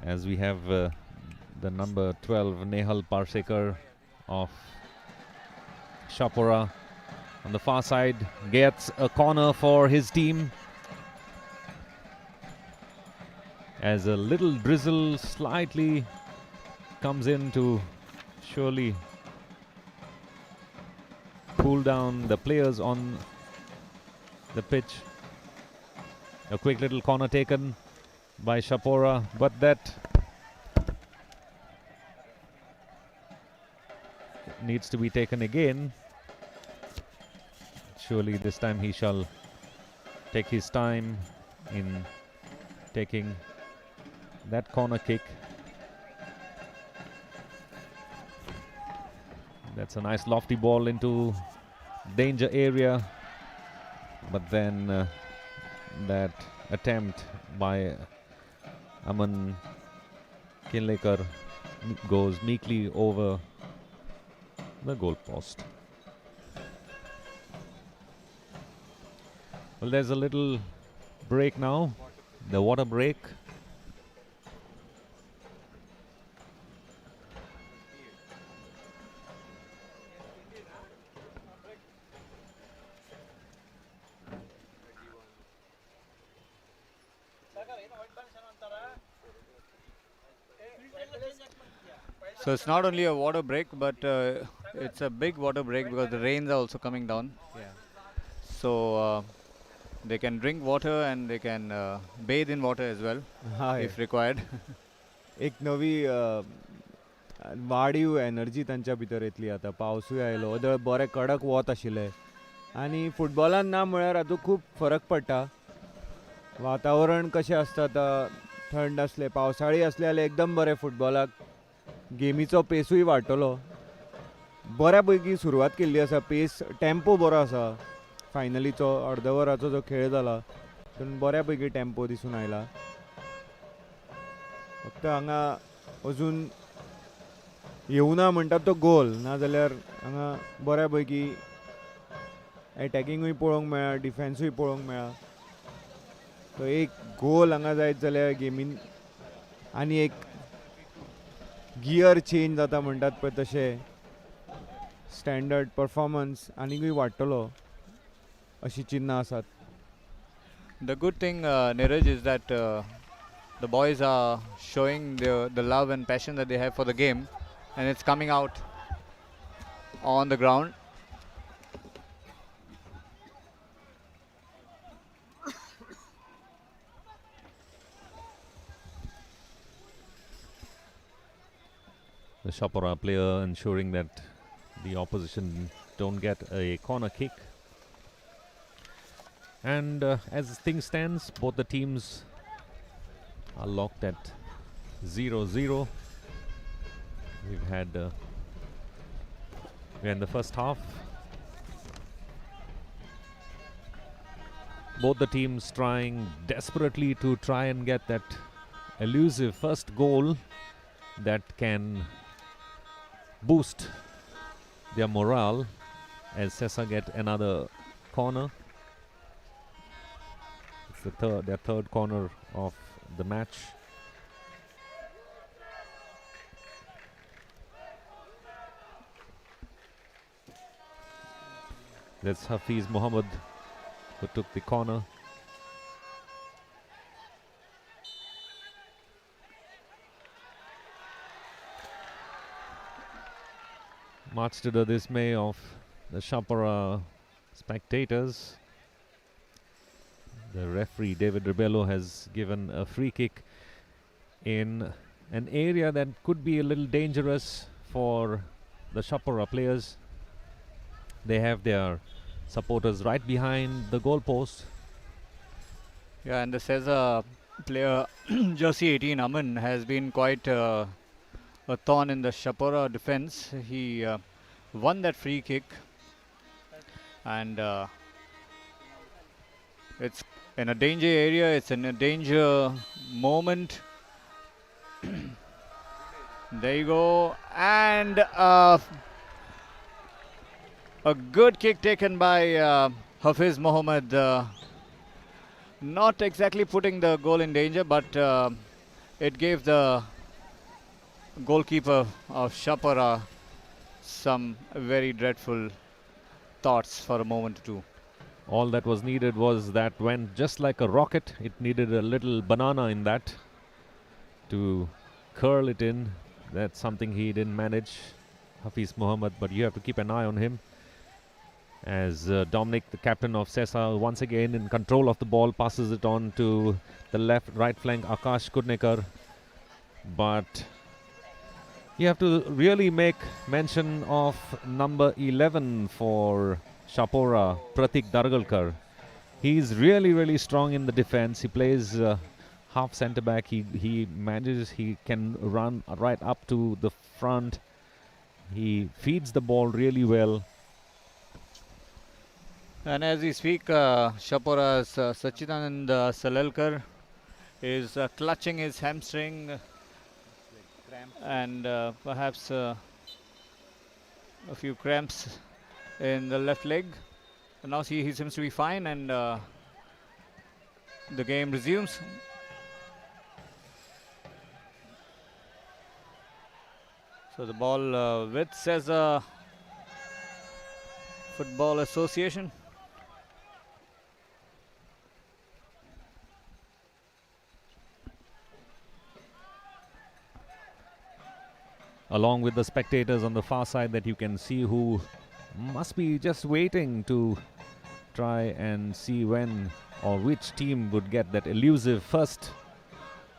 As we have the number 12, Nehal Parsekar of Chapora on the far side, gets a corner for his team. As a little drizzle slightly comes in to surely cool down the players on the pitch. A quick little corner taken by Chapora, but that needs to be taken again. Surely this time he shall take his time in taking that corner kick. That's a nice lofty ball into danger area, but then that attempt by Aman Kinlekar goes meekly over the goal post. Well, there's a little break now, the water break. So it's not only a water break, but it's a big water break because the rains are also coming down. Yeah. So they can drink water and they can bathe in water as well if required. एक नवी वाडीव energy तांच्या भितर येतली आतां. पावसूय आयलो, वदळ बरें कडक वत आशिल्लें आनी फुटबॉलान ना म्हळ्यार हातूंत खूब फरक पडटा. वातावरण कशें आसता आतां, थंड आसलें, पावसाळी आसलें जाल्यार एकदम बरें फुटबॉलाक. गेमीचो पेसूय वाडटलो. बऱ्या पैकी सुरवात केल्ली आसा, पेस टेम्पो बरो आसा. फायनलीचो अर्दवराचो जो खेळ जाला तातूंत बऱ्या पैकी टेम्पो दिसून आयला. फक्त हांगा अजून येवना म्हणटात तो गोल, नाजाल्यार हांगा बऱ्या पैकी एटॅकिंगूय पळोवंक मेळ्ळा, डिफेन्सूय पळोवंक मेळ्ळा. तो एक गोल हांगा जायत जाल्यार गेमीन आनी एक गियर चेंज जाता म्हणटात पळय तशें स्टँडर्ड परफॉर्मन्स आनीकूय वाडटलो अशी चिन्हां आसात. The good thing, Niraj, is that the boys are showing the love and passion that they have for the game, and it's coming out on the ground. The Chapora player ensuring that the opposition don't get a corner kick. And as things stands, both the teams are locked at 0-0. We're in the first half. Both the teams trying desperately to try and get that elusive first goal that can boost their morale as Sesa get another corner. It's their third corner of the match. That's Hafiz Mohammed who took the corner. Much to the dismay of the Chapora spectators, the referee David Rebello has given a free kick in an area that could be a little dangerous for the Chapora players. They have their supporters right behind the goalpost. Yeah, and the Sesa player, jersey 18, Aman, has been quite a thorn in the Chapora defense. He won that free kick, and it's in a danger area, it's in a danger moment. There you go, and a good kick taken by Hafiz Mohammed. Not exactly putting the goal in danger, but it gave the goalkeeper of Chapora some very dreadful thoughts for a moment or two. All that was needed was that went just like a rocket. It needed a little banana in that to curl it in. That's something he didn't manage, Hafiz Mohammed, but you have to keep an eye on him. as Dominic, the captain of Sesa, once again in control of the ball, passes it on to the right flank, Akash Kudnekar. But you have to really make mention of number 11 for Chapora, Pratik Dargalkar. He's really strong in the defense. He plays half centre back. He manages, he can run right up to the front. He feeds the ball really well. And as we speak, Chapora's Sachidanand Salalkar is clutching his hamstring and perhaps a few cramps in the left leg. And now he seems to be fine, and the game resumes. So the ball with Sesa Football Association. Along with the spectators on the far side, that you can see, who must be just waiting to try and see when or which team would get that elusive first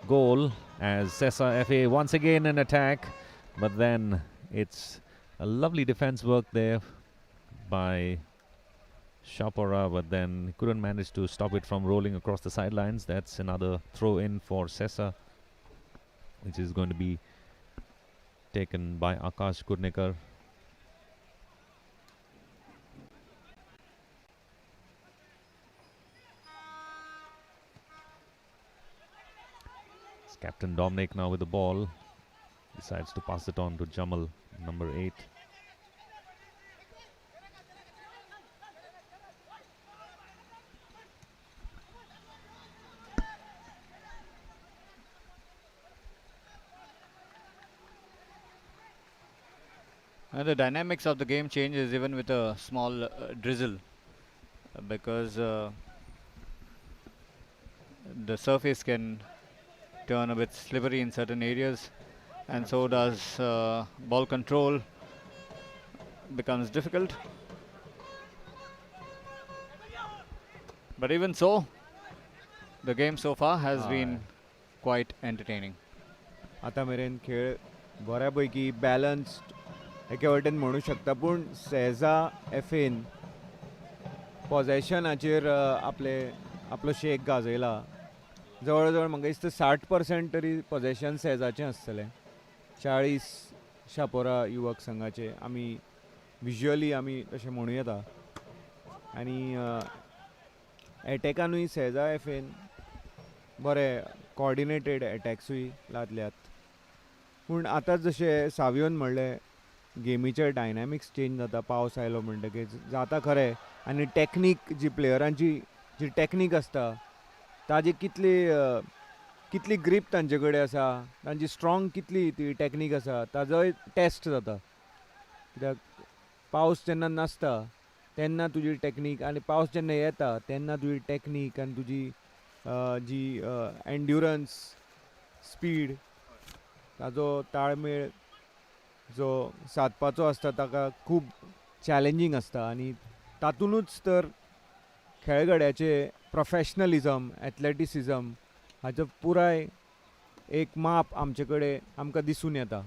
goal, as Sesa FA once again in attack, but then it's a lovely defense work there by Chapora, but then couldn't manage to stop it from rolling across the sidelines. That's another throw in for Sesa, which is going to be taken by Akash Kudnekar. It's Captain Dominic now with the ball. Decides to pass it on to Jamal, number 8. And the dynamics of the game changes even with a small drizzle, because the surface can turn a bit slippery in certain areas, and so does ball control becomes difficult. But even so, the game so far has been quite entertaining. आता मेरेन खेळ बऱ्यापैकी balanced एके वटेन म्हणू शकता, पूण सेजा एफेन पोझेशनाचेर आपलो shake गाजयला. जवळ जवळ म्हाका दिसता 60% तरी पोझेशन सेजाचें आसतलें, 40 शापोरा युवक संघाचे. आमी विज्युअली आमी तशें म्हणू येता. आनी एटॅकानूय सेजा एफेन बरे कॉर्डिनेटेड एटॅक्सूय लादल्यात. पूण आतां जशें सावियोन म्हणलें, गेमीचे डायनॅमिक्स चेंज जाता पावस आयलो म्हणटकीच, जाता खरें. आनी टॅक्नीक जी प्लेयरांची जी टॅक्नीक आसता, ताजी कितली ग्रीप तांचे कडेन आसा, तांची स्ट्रॉंग कितली ती टॅक्नीक आसा, ताजोय टेस्ट जाता. कित्याक पावस जेन्ना नासता तेन्ना तुजी टॅक्नीक, आनी पावस जेन्ना येता तेन्ना तुजी टॅक्नीक आनी तुजी जी एन्ड्युरन्स, स्पीड, ताजो ताळमेळ जो सादपाचो आसता ताका खूब चॅलेंजींग आसता. आनी तातूंतूच तर खेळगड्याचे प्रोफेशनलिजम, एथलेटिसिजम हाचो पुराय एक माप आमचे कडेन आमकां दिसून येता.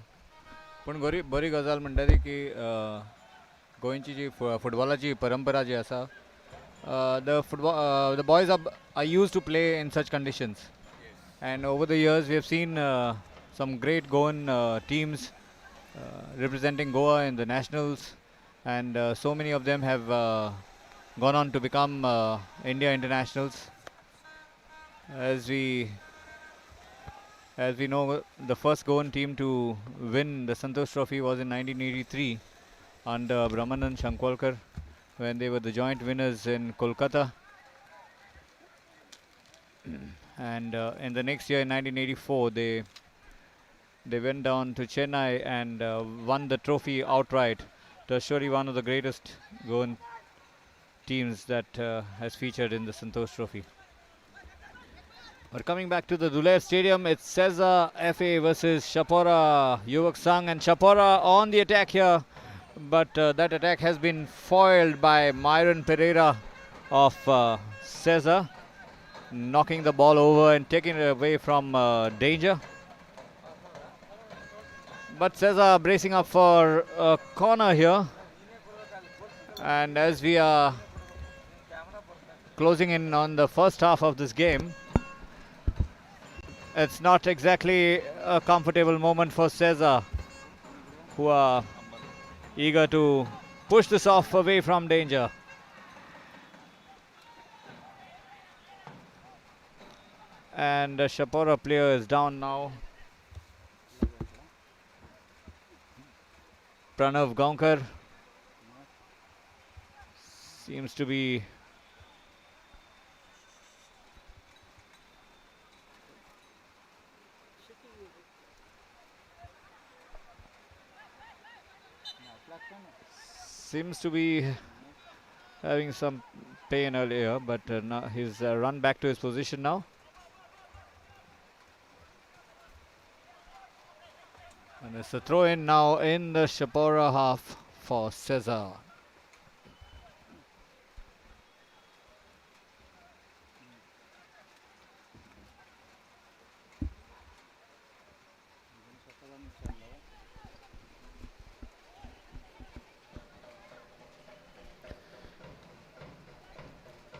पण बरी गजाल म्हणटा ती की गोंयची जी फुटबॉलाची परंपरा जी आसा, the boys are used to play in such conditions, and over the years we have seen some great Goan teams representing Goa in the nationals, and so many of them have gone on to become India internationals. As we know, the first Goan team to win the Santosh Trophy was in 1983 under Brahmanand Shankwalkar, when they were the joint winners in Kolkata. And in the next year, in 1984, they went down to Chennai and won the trophy outright. It was surely one of the greatest Goan teams that has featured in the Santosh Trophy. But coming back to the Dhule Stadium, it's Sesa FA versus Chapora Yuvak Sangh, and Chapora on the attack here but that attack has been foiled by Myron Pereira of Sesa, knocking the ball over and taking it away from danger. But Sesa bracing up for a corner here, and as we are closing in on the first half of this game, it's not exactly a comfortable moment for Sesa, who are eager to push this off away from danger. And the Chapora player is down now. Pranav Gaonkar seems to be having some pain earlier, but now he's run back to his position now. And it's a throw in now in the Chapora half for Sesa.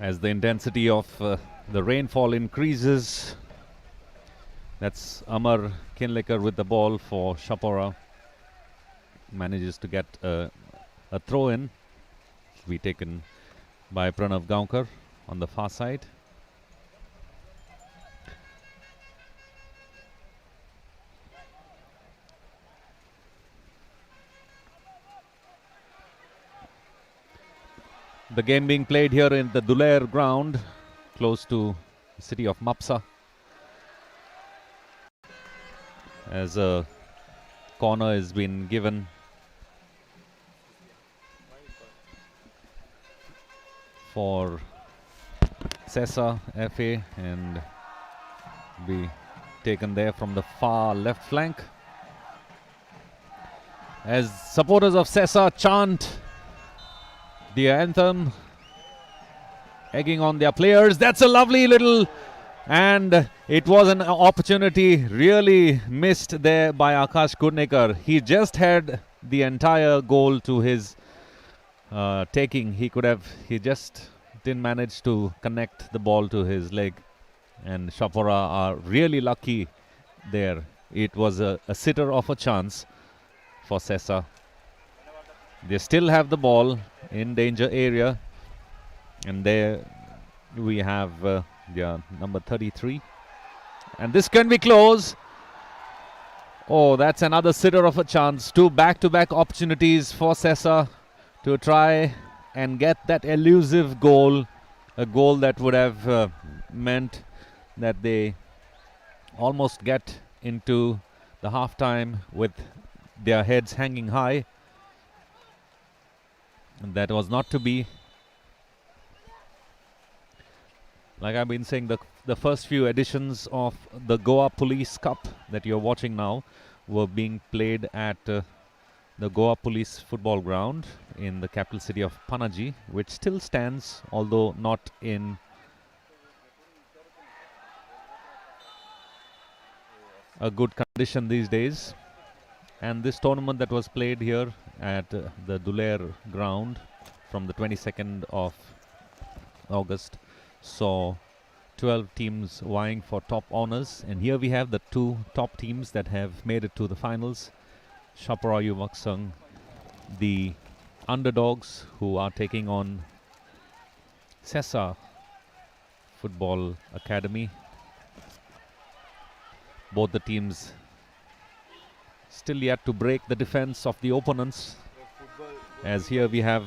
As the intensity of the rainfall increases, that's Amar Kinlekar with the ball for Chapora. Manages to get a throw in. To be taken by Pranav Gaonkar on the far side. The game being played here in the Dulair ground, close to the city of Mapsa. As a corner has been given for Sesa FA and be taken there from the far left flank. As supporters of Sesa chant the anthem, egging on their players. That's a lovely little, and it was an opportunity really missed there by Akash Kurnikar. He just had the entire goal to his taking. He just didn't manage to connect the ball to his leg, and Chapora are really lucky there. It was a sitter of a chance for Sesa. They still have the ball in danger area, and there we have number 33, and this can be close. Oh, that's another sitter of a chance. Two back-to-back opportunities for Sesa to try and get that elusive goal, a goal that would have meant that they almost get into the halftime with their heads hanging high. And that was not to be. Like I've been saying, the first few editions of the Goa Police Cup that you're watching now were being played at the Goa Police football ground in the capital city of Panaji, which still stands, although not in a good condition these days. And this tournament that was played here at the Dulair ground from the 22nd of August saw 12 teams vying for top honors, and here we have the two top teams that have made it to the finals. Chapora Yumak Sangh, the underdogs, who are taking on Sesa Football Academy. Both the teams still yet to break the defense of the opponents, as here we have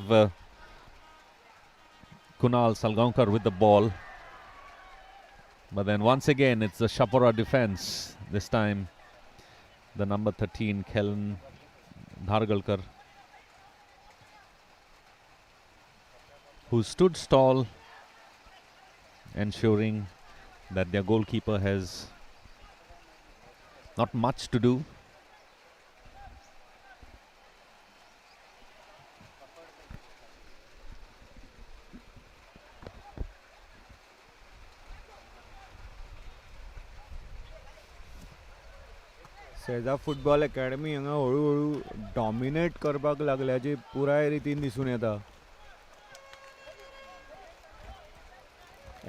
Kunal Salgaonkar with the ball, but then once again it's the Chapora defense. This time the number 13 Kellen Dhargalkar, who stood tall, ensuring that their goalkeeper has not much to do. Sesa football academy हांगा हळूहळू dominate करपाक लागल्याची पुराय रितीन दिसून येता.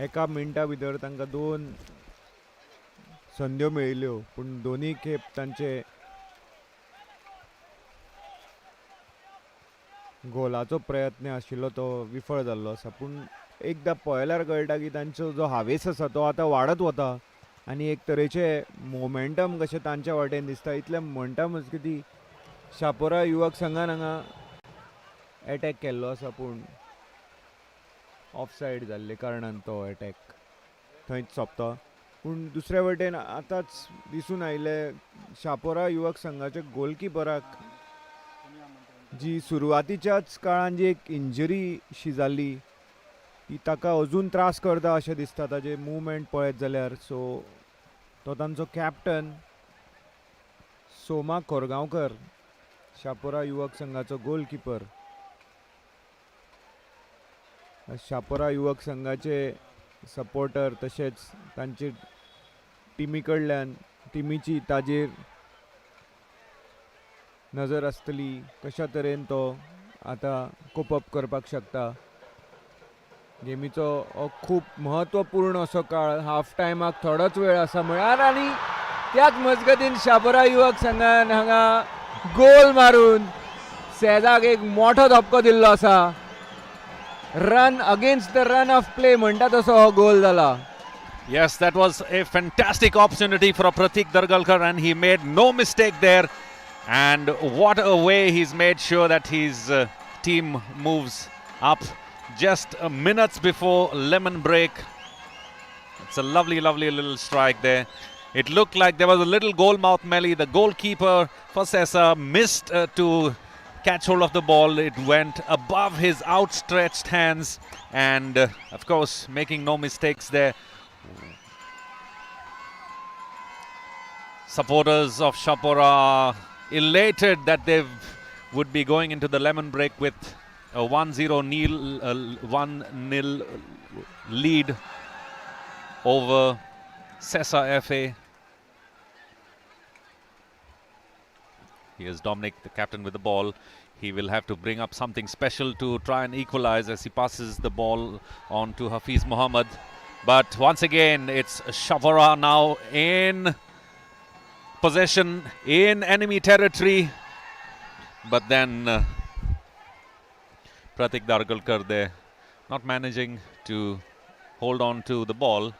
एका मिनटा भितर तांकां 2 संद्यो मेळिल्ल्यो पूण दोनूय खेप तांचे गोलाचो प्रयत्न आशिल्लो तो विफळ जाल्लो आसा. पूण एकदां पळयल्यार कळटा की तांचो जो हावेस आसा तो आतां वाडत वता आनी एक तरेचे मोमेंटम कशें तांच्या वाटेन दिसता. इतलें म्हणटा की ती शापोरा युवक संघान हांगा एटॅक केल्लो आसा पूण ऑफ सायड जाल्ले कारणान तो अटॅक थंयच सोंपता. पूण दुसऱ्या वटेन आतांच दिसून आयले शापोरा युवक संघाच्या गोलकिपराक जी सुरवातीच्याच काळान जी एक इंजरी शी जाल्ली ती ताका अजून त्रास करता अशें दिसता ताजे मुवमेंट पळयत जाल्यार. सो तो तांचो कॅप्टन सोमा कोरगांवकर शापोरा युवक संघाचो गोलकिपर. शापोरा युवक संघाचे सपोर्टर तशेंच तांचे टिमी कडल्यान टिमीची ताजेर नजर आसतली कशा तरेन तो आतां कोप अप करपाक शकता. गेमीचो हो खूब म्हत्वपूर्ण असो काळ. हाफ टायमाक थोडोच वेळ आसा म्हळ्यार आनी त्याच मजगतीन शापोरा युवक संघान हांगा गोल मारून सेजाक एक मोठो धपको दिल्लो आसा. Run against the run of play म्हणटा तसो हो गोल जाला. Yes, that was a fantastic opportunity for Pratik Dargalkar and he made no mistake there. And what a way he's made sure that his team moves up just minutes before lemon break. It's a lovely, lovely little strike there. It looked like there was a little goal mouth melee. The goalkeeper for Sesa missed to catch hold of the ball. It went above his outstretched hands and of course making no mistakes there. Supporters of Chapora elated that they would be going into the lemon break with a 1-0 lead over Sesa FA. Here's Dominic, the captain, with the ball. He will have to bring up something special to try and equalize as he passes the ball on to Hafiz Mohammed. But once again, it's Chapora now in possession in enemy territory. But then Pratik Dargalkar there not managing to hold on to the ball.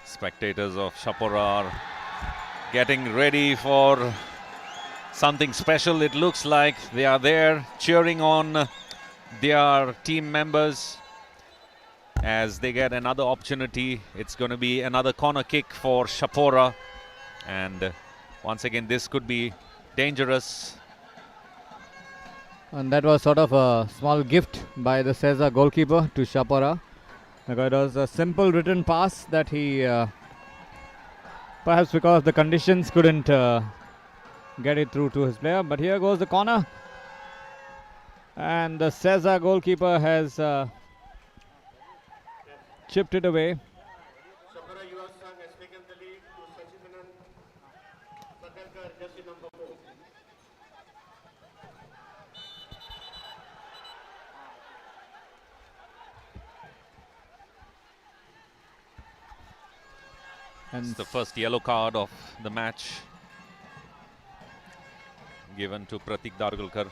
Spectators of Chapora are getting ready for something special. It looks like they are there cheering on their team members as they get another opportunity. It's going to be another corner kick for Chapora, and once again this could be dangerous. And that was sort of a small gift by the Sesa goalkeeper to Chapora. It was a simple written pass that he perhaps because the conditions couldn't get it through to his player. But here goes the corner, and the Sesa goalkeeper has chipped it away. Chapora Yuva Sangh has taken the lead to Sachidanand Sakarkar, jersey number 4. And it's the first yellow card of the match given to Pratik Dargalkar.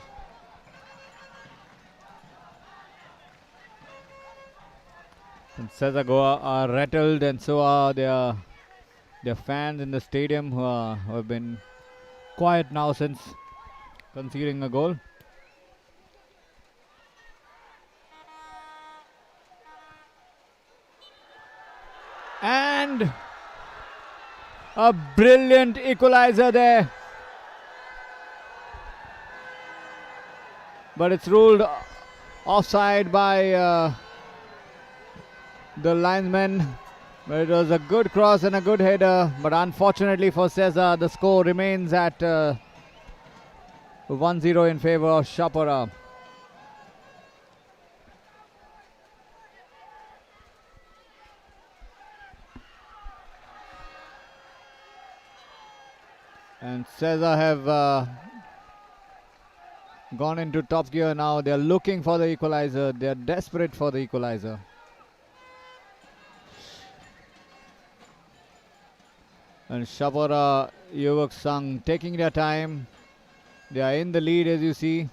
And Sesa Goa are rattled, and so are their fans in the stadium who have been quiet now since conceding a goal. And a brilliant equalizer there. But it's ruled offside by the linesman. But it was a good cross and a good header. But unfortunately for Sesa, the score remains at 1-0 in favor of Chapora. And Sesa have gone into top gear now. They are looking for the equalizer. They are desperate for the equalizer. And Chapora Yuvak Sangh taking their time. They are in the lead, as you see.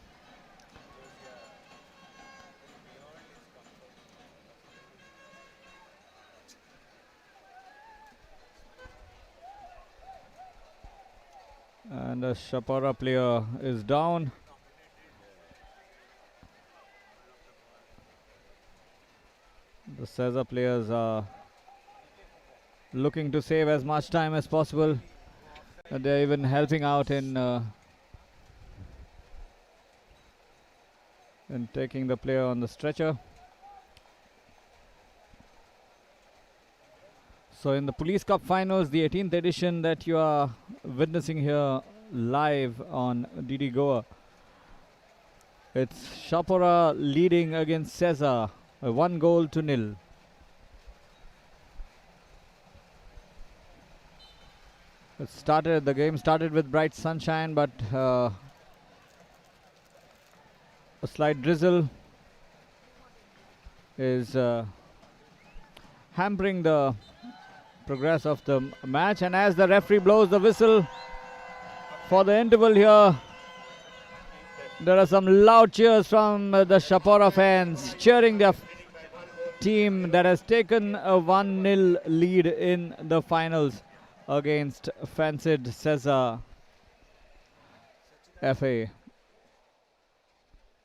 And the Chapora player is down. The Sesa players are looking to save as much time as possible. And they're even helping out in taking the player on the stretcher. So in the Police Cup Finals, the 18th edition that you are witnessing here live on DD Goa, it's Chapora leading against Sesa, 1-0. The game started with bright sunshine, but a slight drizzle is hampering the progress of the match. And as the referee blows the whistle for the interval here, there are some loud cheers from the Chapora fans cheering their team that has taken a 1-0 lead in the finals against fancied Sesa FA.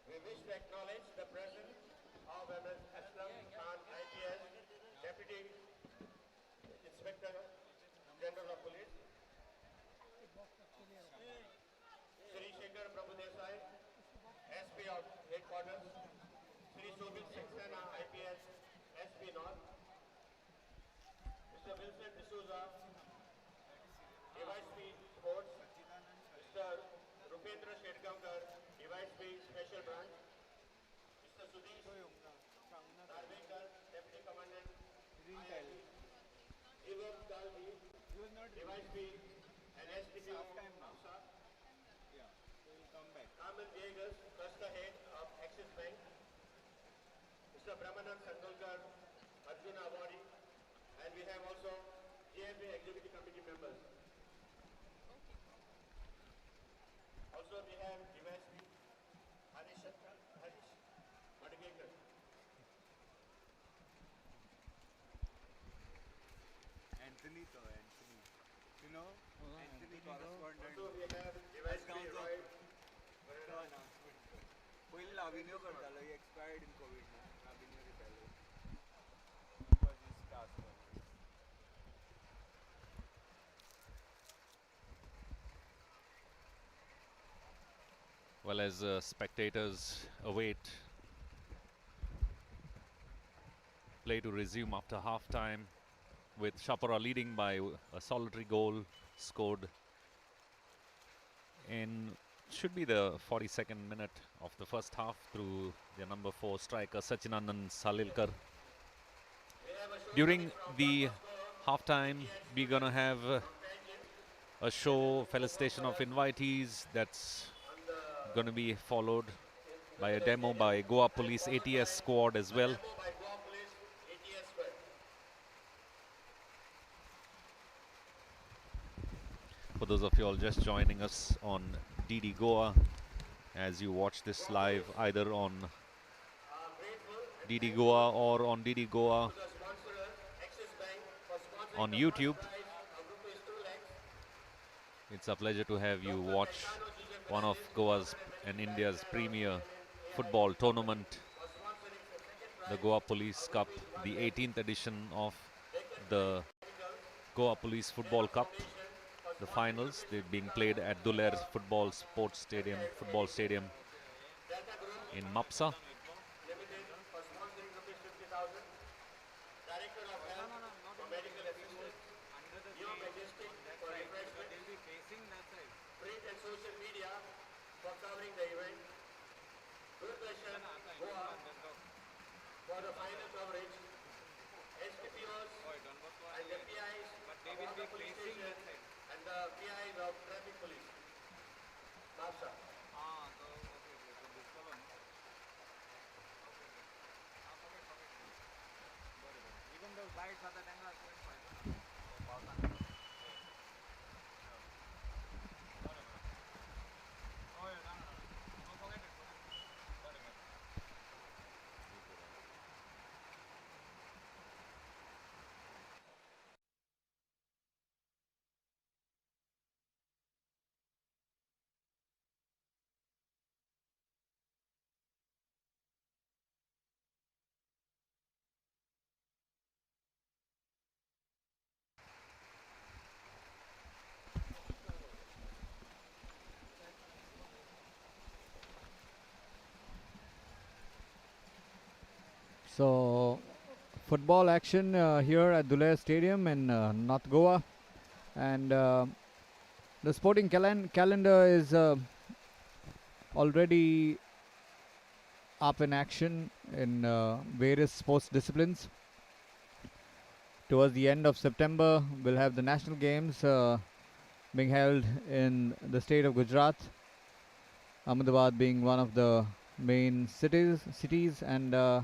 We wish to acknowledge the presence of MS Aslam Khan, IPS, Deputy Inspector General of Police, Sri Shekhar Prabhu Desai, SP of Headquarters, Sri Shobit Saxena, IPS, SP North, Mr. Wilson D'Souza, Device P Sports, Mr. Rupendra Shetgamkar, Device P Special Branch, Mr. Sudesh Narvekar, Deputy Commandant, IIT, Ivan Dalvi, Device P and SPP Musa, Kamal Jagas, Cluster Head of Axis Bank, Mr. Brahmanand Sandolkar, Arjuna Awadi, and we have also GFA Executive Committee members. Also we have Device P, Harish Madhukar. Anthony. You know? Anthony correspondent. Also we have Device P, Roy. पहिले अभिनय करतालो he expired in COVID ना अभिनय केलो because his task Well, as spectators await play to resume after half-time, with Chapora leading by a solitary goal scored in should be the 42nd minute of the first half through their number 4 striker Sachinandan Salilkar. During the half-time, we're gonna have a show, felicitation of invitees, that's gonna be followed by a demo by Goa Police ATS squad as well. For those of you all just joining us on DD Goa, as you watch this live either on DD Goa or on DD Goa on YouTube, it's a pleasure to have you watch one of Goa's and India's premier football tournament, the Goa Police Cup, the 18th edition of the Goa Police Football Cup. The finals, they're being played at Duler Football Stadium in Mapsa. sponsoring the event. Doorbashar, Goa, for the final coverage. SPPOs and the PIs of the police station and the PIs of traffic police. Mapsa. So, football action here at Dulea Stadium in North Goa, and the sporting calendar is already up in action in various sports disciplines. Towards the end of September, we'll have the national games being held in the state of Gujarat, Ahmedabad being one of the main cities, and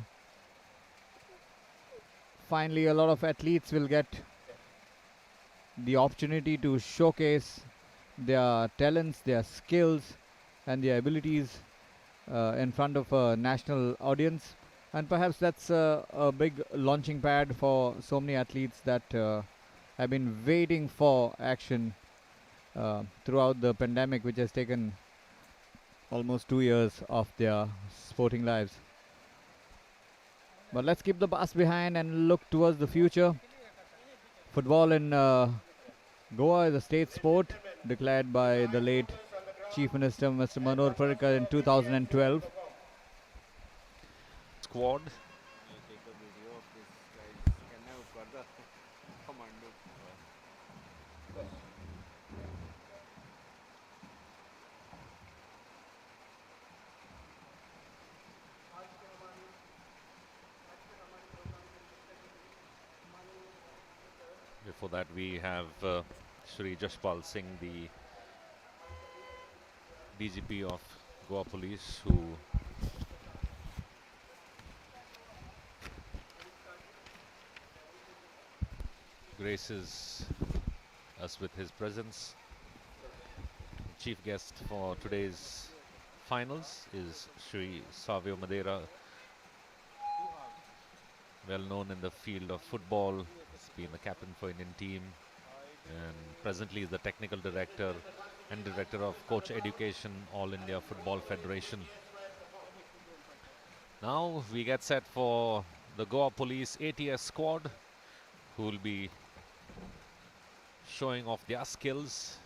finally a lot of athletes will get the opportunity to showcase their talents, their skills and their abilities in front of a national audience, and perhaps that's a big launching pad for so many athletes that have been waiting for action throughout the pandemic, which has taken almost 2 years of their sporting lives. But let's keep the past behind and look towards the future. Football in Goa is a state sport declared by the late Chief Minister Mr. Manor Parrikar in 2012. Squad. Before that, we have Shri Jashpal Singh, the DGP of Goa Police, who graces us with his presence. Chief guest for today's finals is Shri Savio Madeira, well known in the field of football. He's been a captain for Indian team and presently is the technical director and director of coach education, All India Football Federation. Now we get set for the Goa Police ATS squad, who will be showing off their skills.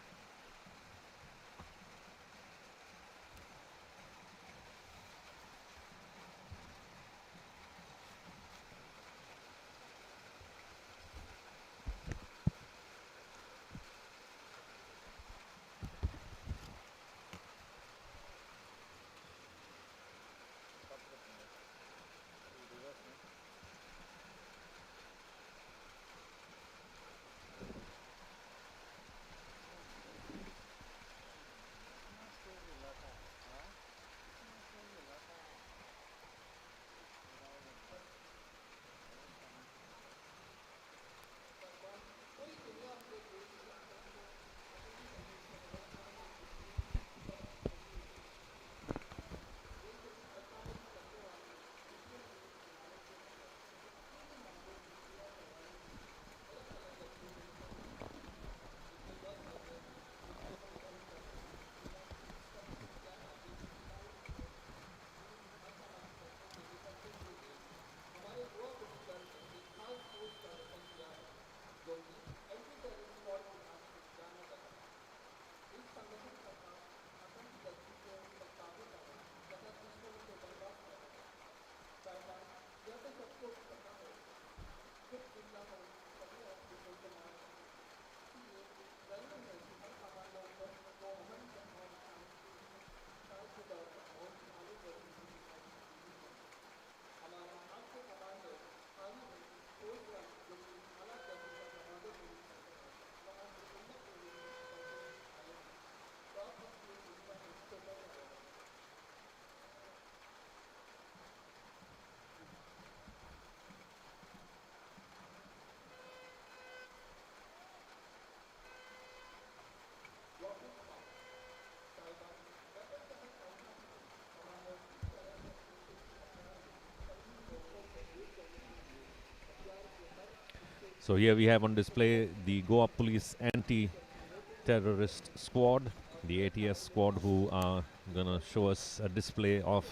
So here we have on display the Goa Police Anti-Terrorist Squad, the ATS squad, who are going to show us a display of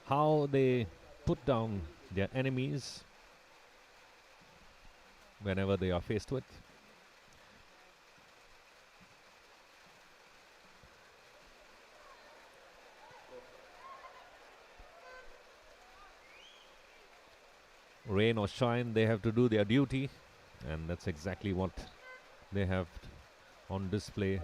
how they put down their enemies whenever they are faced with. Rain or shine, they have to do their duty, and that's exactly what they have on display.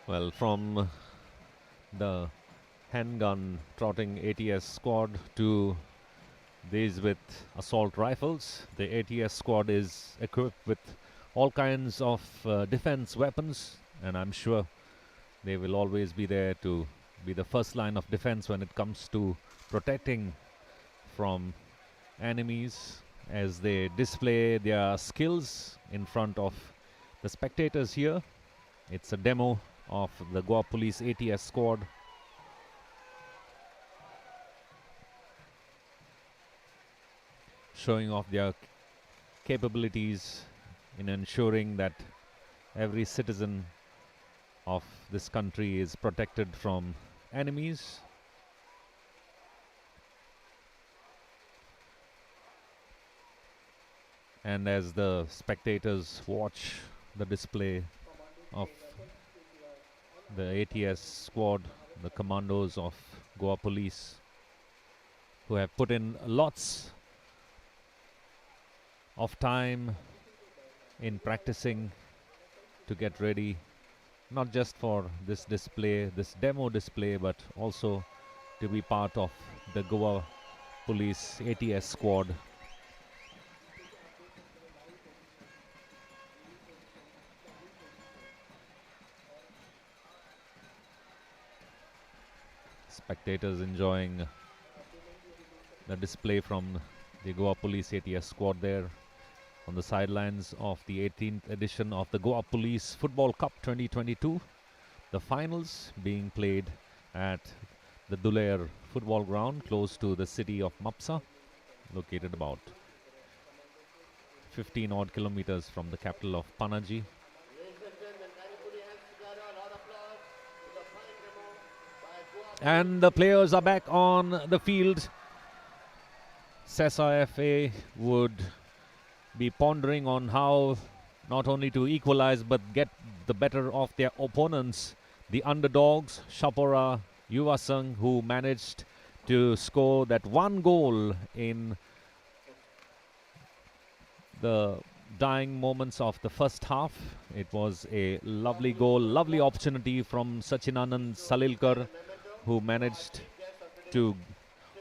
Well, from the handgun trotting ATS squad to these with assault rifles, the ATS squad is equipped with all kinds of defense weapons, and I'm sure they will always be there to be the first line of defense when it comes to protecting from enemies as they display their skills in front of the spectators here. It's a demo of the Goa Police ATS squad. Showing off their capabilities in ensuring that every citizen of this country is protected from enemies. And as the spectators watch the display of the ATS squad, the commandos of Goa Police, who have put in lots of time in practicing to get ready, not just for this display, this demo display, but also to be part of the Goa Police ATS squad. Spectators enjoying the display from the Goa Police ATS squad there on the sidelines of the 18th edition of the Goa Police Football Cup 2022. The finals being played at the Dulair football ground close to the city of Mapsa, located about 15 odd kilometers from the capital of Panaji. And the players are back on the field. Sesa FA would be pondering on how not only to equalize but get the better of their opponents, the underdogs, Chapora Yuvasang, who managed to score that one goal in the dying moments of the first half. It was a lovely goal, lovely opportunity from Sachinanand Salilkar, who managed to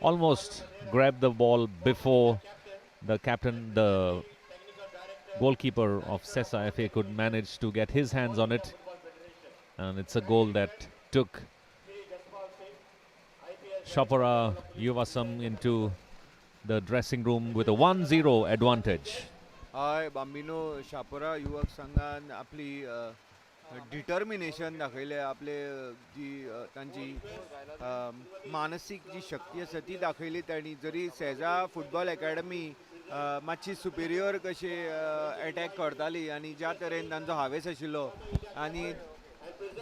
almost grab the ball before the captain, the goalkeeper of Sesa FA, could manage to get his hands on it. And it's a goal that took Chapora Yuvasam into the dressing room with a 1-0 advantage. हय बांबिनो शापोरा युवक संघान आपली determination दाखयले, आपले जी तांची मानसीक जी शक्ती आसा ती दाखयली तांणी. जरी सेजा फुटबॉल अकॅडमी मातशी सुपिरियर कशी अटॅक करताली आनी ज्या तरेन तांचो हावेस आशिल्लो, आनी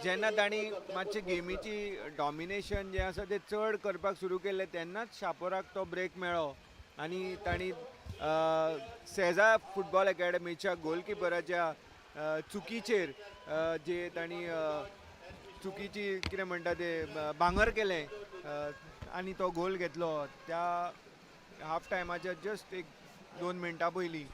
जेन्ना तांणी मातशे गेमीची डॉमिनेशन जें आसा तें चड करपाक सुरू केलें तेन्नाच शापोराक तो ब्रेक मेळ्ळो आनी तांणी सेजा फुटबॉल अकॅडमीच्या गोलकिपराच्या चुकीचेर जे तांणी चुकीची कितें म्हणटा ते भांगर केलें आनी तो गोल घेतलो. त्या हाफ टायमाच्या जस्ट 1-2 मिनटां पयलीं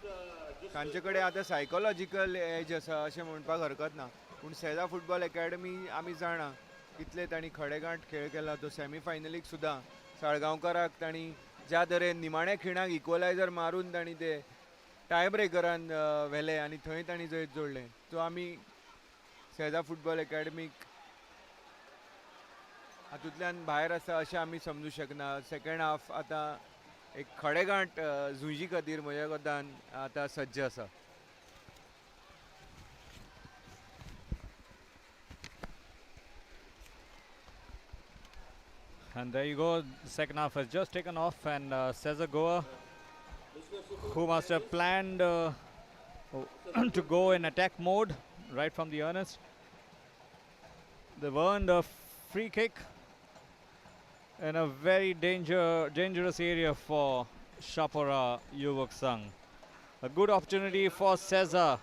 तांचे कडेन आतां सायकोलॉजिकल एज आसा अशें म्हणपाक हरकत ना. पूण सेजा फुटबॉल अकॅडमी आमी जाणा कितले तांणी खडेगांठ खेळ केला. तो सॅमी फायनलीक सुद्दां साळगांवकाराक तांणी ज्या तरेन निमाण्या खिणाक इक्वलायझर मारून तांणी ते टाय ब्रेकरान व्हेले आनी थंय तांणी जैत जोडलें. सो आमी सेजा फुटबॉल अकॅडमीक हातूंतल्यान भायर आसा अशें आमी समजूं शकना. सेकंड हाफ आतां एक खडेगांठ झुजी खातीर म्हज्या कोतान आतां सज्ज आसा. And there you go, the second half has just taken off, and Sesa Goa, who must have planned to go in attack mode right from the earnest. They've earned a free kick in a very dangerous area for Chapora Yuvak Sangh. A good opportunity for Sesa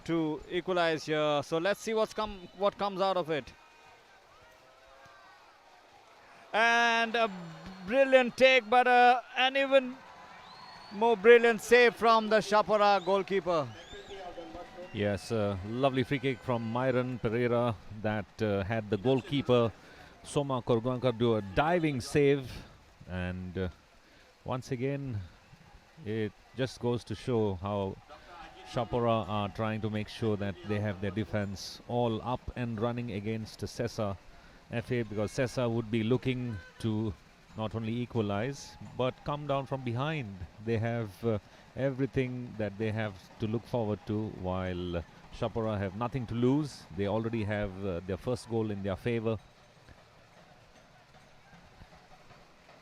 to equalize here. So let's see what comes out of it. And a brilliant take, but an even more brilliant save from the Chapora goalkeeper. Yes, lovely free kick from Myron Pereira that had the goalkeeper Soma Korgankar do a diving save. And once again, it just goes to show how Chapora are trying to make sure that they have their defense all up and running against Sesa FA, because Sesa would be looking to not only equalize but come down from behind. They have everything that they have to look forward to, while Chapora have nothing to lose. They already have their first goal in their favor,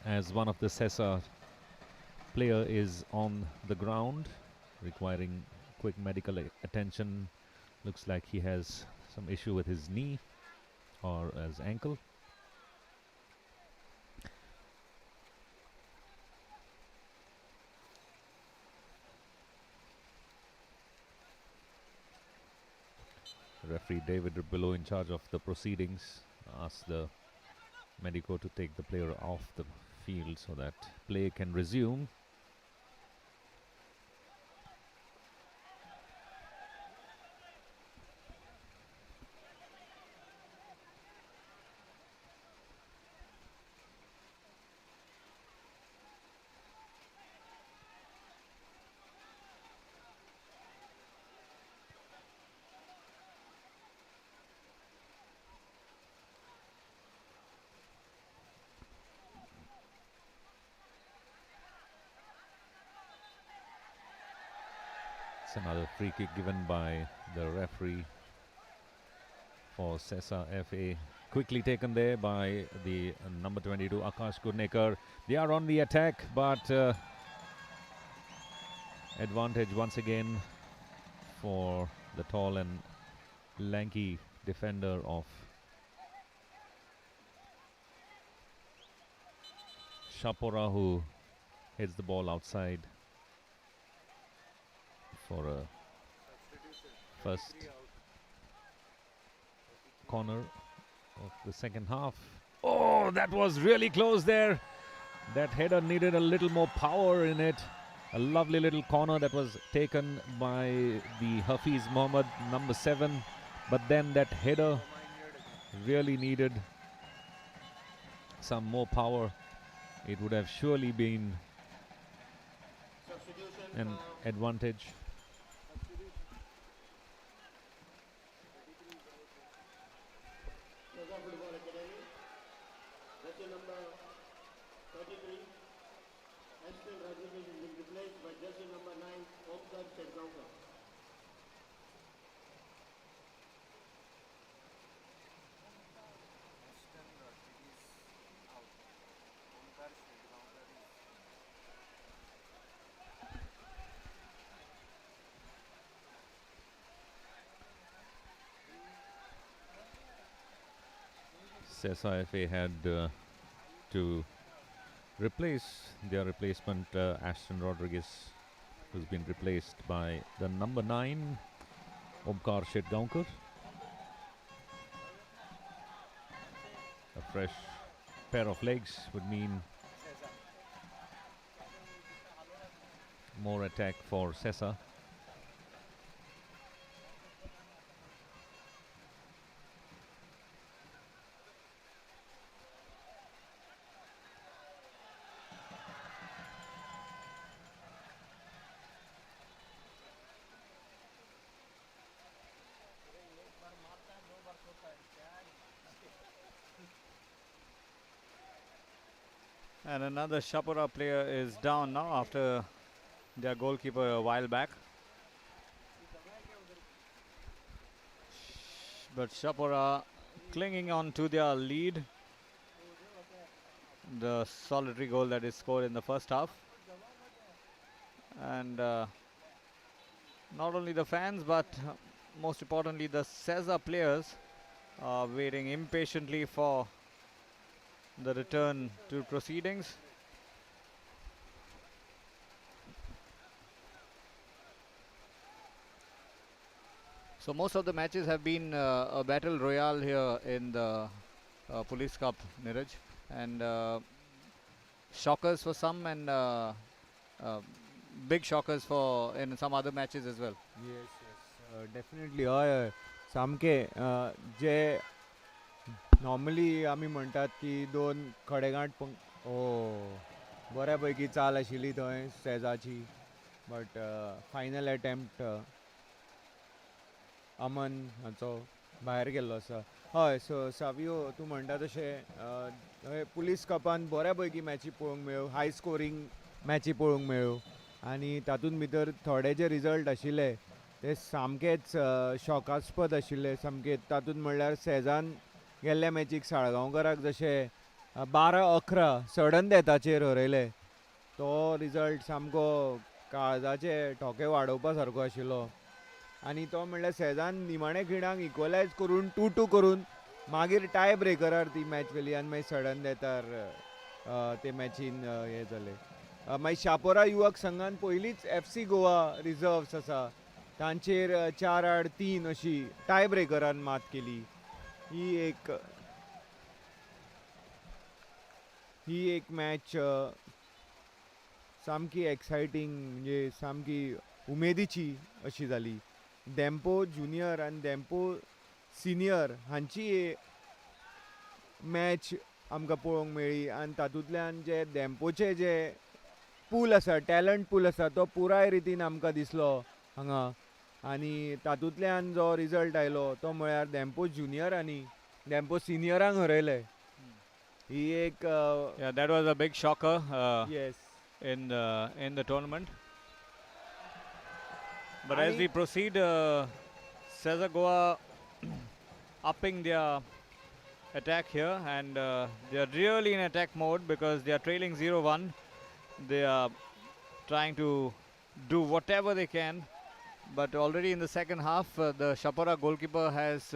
as one of the Sesa player is on the ground requiring quick medical attention. Looks like he has some issue with his knee or his ankle. Referee David below, in charge of the proceedings, asked the medico to take the player off the field so that play can resume. That's another free kick given by the referee for Sesa FA. Quickly taken there by the number 22 Akash Kurnekar. They are on the attack, but advantage once again for the tall and lanky defender of Chapora, who hits the ball outside for a first corner of the second half. Oh, that was really close there. That header needed a little more power in it. A lovely little corner that was taken by the Hafiz Mohammed, number 7. But then that header really needed some more power. It would have surely been an advantage. Sesa FA had to replace their replacement, Ashton Rodriguez, who's been replaced by the number 9, Omkar Shetgaonkar. A fresh pair of legs would mean more attack for Sesa. And another Chapora player is down now after their goalkeeper a while back. But Chapora clinging on to their lead. The solitary goal that is scored in the first half. And not only the fans, but most importantly the Sesa players are waiting impatiently for the return to proceedings. So most of the matches have been a battle royale here in the Police Cup, Niraj, and shockers for some and big shockers for in some other matches as well. Yes, definitely. सामके जे normally आमी म्हणटात की दोन खडेगांठ बऱ्यापैकी चाल आशिल्ली थंय सेजाची, but final attempt अमन हाचो भायर गेल्लो आसा. हय, सो सावियो तूं म्हणटा तशें पुलीस कपान बऱ्यापैकी मॅची पळोवंक मेळ्ळ्यो, हाय स्कोरींग मॅची पळोवंक मेळ्ळ्यो, आनी तातूंत भितर थोडे जे रिजल्ट आशिल्ले ते सामकेच शॉकास्पद आशिल्ले. सामके तातूंत म्हणल्यार सेजान गेल्ल्या मॅचीक साळगांवकाराक जशे 12-11 सडन डेथाचेर हरयले, तो रिजल्ट सामको काळजाचे ठोके वाडोवपा सारको आशिल्लो. आनी तो म्हणल्यार सेजान निमाणे खिणाक इक्वलायज करून 2-2 करून मागीर टाय ब्रेकरार ती मॅच गेली आनी मागीर सडन डेथार ते मॅचीन हे जाले. मागीर शापोरा युवक संघान पयलींच FC गोवा रिजर्व्स आसा तांचेर 4-3 अशी टाय ब्रेकरान मात केली. ही एक मॅच सामकी एक्सायटींग, म्हणजे सामकी उमेदीची अशी जाली. डेम्पो ज्युनियर आनी डेम्पो सिनियर हांची मॅच आमकां पळोवंक मेळ्ळी आनी तातूंतल्यान जे डेम्पोचे जे पूल आसा, टॅलंट पूल आसा, तो पुराय रितीन आमकां दिसलो हांगा. आनी तातूंतल्यान जो रिजल्ट आयलो तो म्हळ्यार डेम्पो ज्युनियर आनी डेम्पो सिनियरांक हरयले. ही एक that was a big shocker yes in the tournament. But as we proceed, Sesa Goa upping their attack here, and they are really in attack mode because they are trailing 0-1. They are trying to do whatever they can, but already in the second half, the Chapora goalkeeper has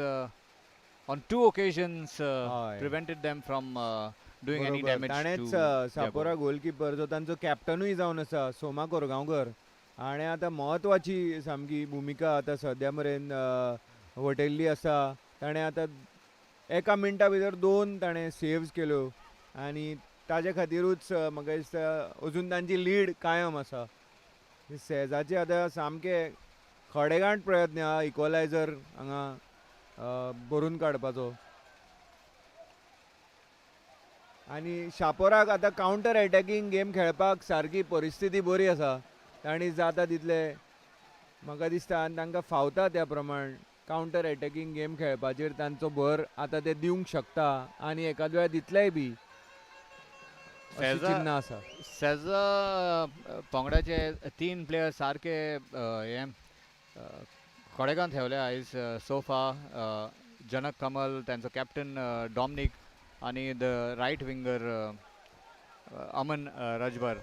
on 2 occasions prevented them from doing any damage to Chapora goalkeeper जो तांचो कॅप्टनूय जावन आसा सोमा कोरगांवकर आणि आता महत्वाची सामकी भूमिका आता सद्या मेरेन वटयल्ली आसा. ताणें आता एका मिनटा भितर 2 ताणें सेव्स केल्यो आनी ताजे खातीरूच म्हाका दिसता अजून तांची लीड कायम आसा. सेजाचे आतां सामके खडेगांठ प्रयत्न हा इक्वलायझर हांगा भरून काडपाचो आनी शापोराक आतां कावंटर एटॅकींग गेम खेळपाक सारकी परिस्थिती बरी आसा. तांणी जाता तितले म्हाका दिसता आनी तांकां फावता त्या प्रमाण कावंटर एटॅकींग गेम खेळपाचेर तांचो भर आतां ते दिवंक शकता आनी एकाद वेळार दितलेय बी चिन्ह आसा. सेजा पंगडाचे 3 प्लेयर सारके हे खडेगांत ठेवले आयज सोफा जनक कमल तांचो कॅप्टन डॉमिनिक आणि द राईट विंगर अमन रजबर.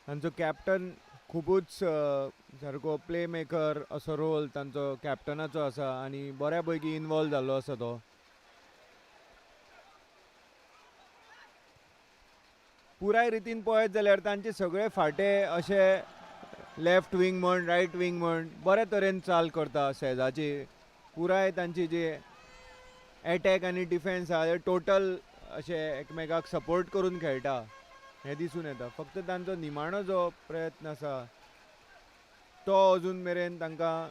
तांचो कॅप्टन खूबच सारको प्ले मेकर असो रोल तांचो कॅप्टनाचो आसा आनी बऱ्या पैकी इनवॉल्व जाल्लो आसा तो. पुराय रितीन पळयत जाल्यार तांचे सगळे फाटे अशे लेफ्ट विंग म्हण रायट विंग म्हण बरे तरेन चाल करता सेजाची. पुराय तांची जे एटॅक आनी डिफेन्स आहा ते टोटल अशे एकमेकाक सपोर्ट करून खेळटा हें दिसून येता. फक्त तांचो निमाणो जो प्रयत्न आसा तो अजून मेरेन तांकां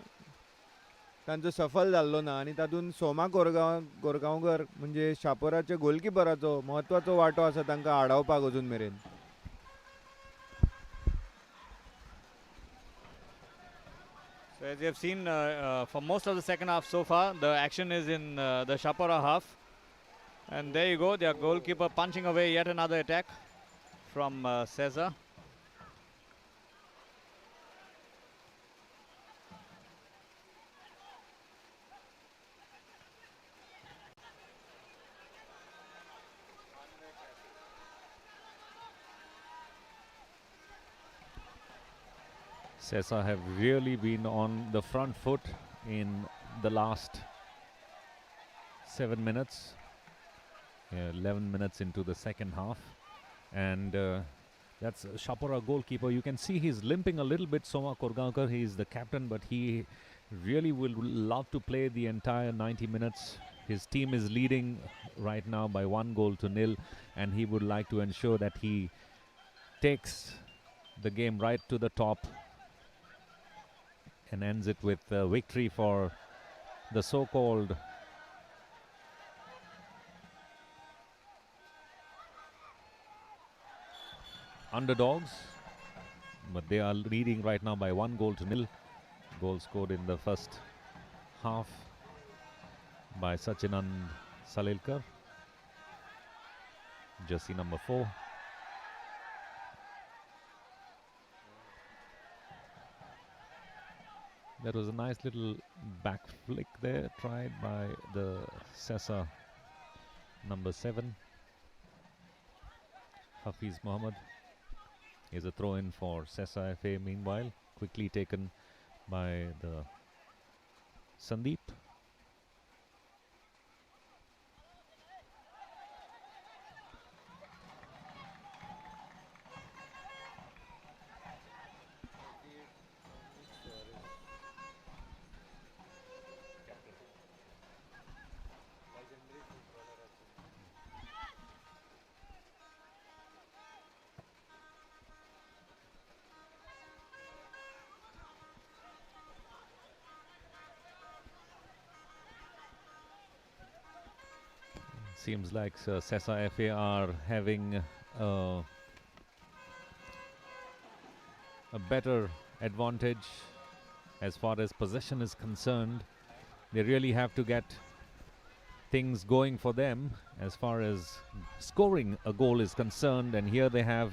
तांचो सफल जाल्लो ना आनी तातूंत सोमा कोरगांवकर म्हणजे शापोराचे गोलकिपराचो म्हत्वाचो वांटो आसा तांकां आडावपाक अजून मेरेन. So as you have seen for most of the second half so far, the action is in the Chapora half, and there you go, their goalkeeper punching away yet another attack from Sesa. Sesa have really been on the front foot in the last 7 minutes, 11 minutes into the second half, and that's Chapora goalkeeper. You can see he's limping a little bit. Soma Korgaonkar, he is the captain, but he really will love to play the entire 90 minutes. His team is leading right now by 1-0, and he would like to ensure that he takes the game right to the top and ends it with victory for the so-called underdogs, but they are leading right now by 1-0. Goal scored in the first half by Sachinand Salilkar, jersey number 4. That was a nice little back flick there, tried by the Sesa number 7, Hafiz Mohammed. Is a throw-in for Sesa FA meanwhile, quickly taken by the Sandeep. Seems like Sesa FA are having a better advantage as far as possession is concerned. They really have to get things going for them as far as scoring a goal is concerned. And here they have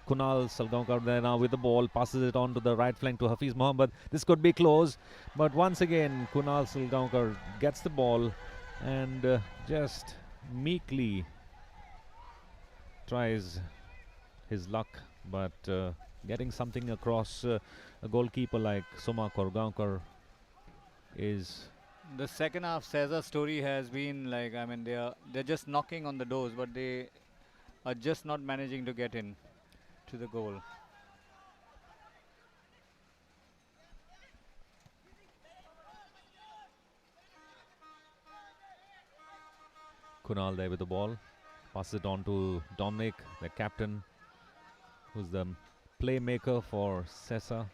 Kunal Salgaonkar there now with the ball, passes it on to the right flank to Hafiz Mohammed. This could be close, but once again Kunal Salgaonkar gets the ball and just meekly tries his luck, but getting something across a goalkeeper like Soma Korgaonkar is... The second half Sesa story has been like, I mean, they're just knocking on the doors, but they are just not managing to get in to the goal. Kunal there with the ball, passes it on to Dominic, the captain, who's the playmaker for Sesa.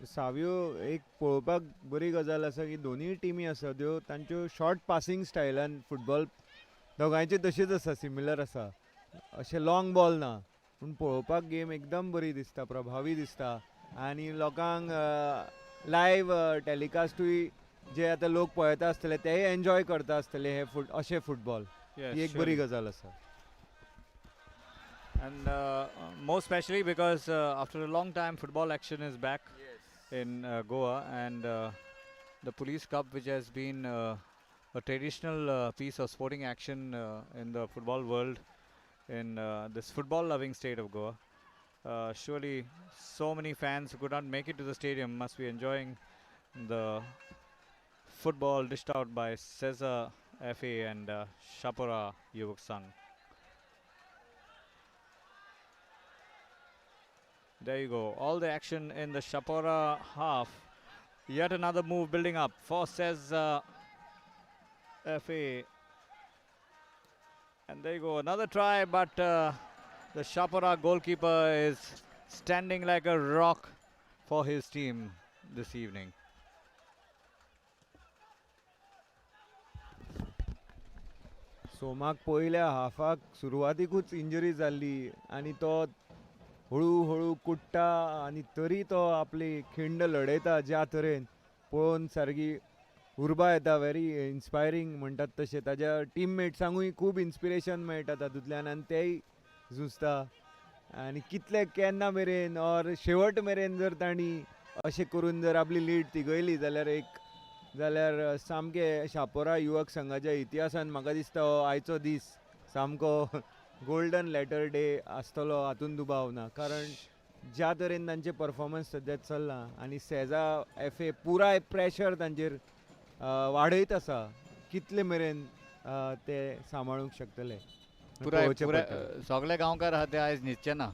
Savio एक पळोवपाक बरी गजाल आसा की दोनूय टिमी आसा त्यो तांच्यो शॉर्ट पासिंग स्टायलान फुटबॉल दोगांयचे तशीच आसा, सिमिलर आसा. अशें लॉंग बॉल ना, पूण पळोवपाक गेम एकदम बरी दिसता, प्रभावी दिसता. आनी लोकांक लायव्ह टॅलिकास्टूय जे आतां लोक पळयता आसतले तेय एन्जॉय करता आसतले हे अशें फुटबॉल. ही एक बरी गजाल आसा. And more especially because after a long time football action is back in Goa, and the Police Cup, which has been a traditional piece of sporting action in the football world in this football loving state of Goa. Surely so many fans who could not make it to the stadium must be enjoying the football dished out by Sesa FA and Chapora YS. There you go, all the action in the Chapora half. Yet another move building up for Sesa FA. And there you go, another try, but the Chapora goalkeeper is standing like a rock for his team this evening. सोमाक पयल्या हाफाक सुरवातीकूच injury जाल्ली आनी तो हळू कुट्टा आनी तरी तो आपली खिंड लडयता ज्या तरेन पळोवन सारकी उर्बा येता. व्हेरी इन्स्पायरींग म्हणटात तशें. ताज्या टीममेट्सांकूय खूब इन्स्पिरेशन मेळटा तातूंतल्यान आनी तेय झुजता. आनी कितले केन्ना मेरेन ऑर शेवट मेरेन जर तांणी अशें करून जर आपली लीड तिगयली जाल्यार सामकें शापोरा युवक संघाच्या इतिहासान म्हाका दिसता हो आयचो दीस सामको गोल्डन लेटर डे आसतलो हातून दुबाव ना. कारण ज्या तरेन तांचे परफॉर्मन्स सद्या चल्ला आनी सेजा FA पुराय प्रेशर तांचेर वाडयत आसा. कितले मेरेन ते सांबाळूंक शकतले सगळे गांवकार आहा ते आयज न्हिदचे ना.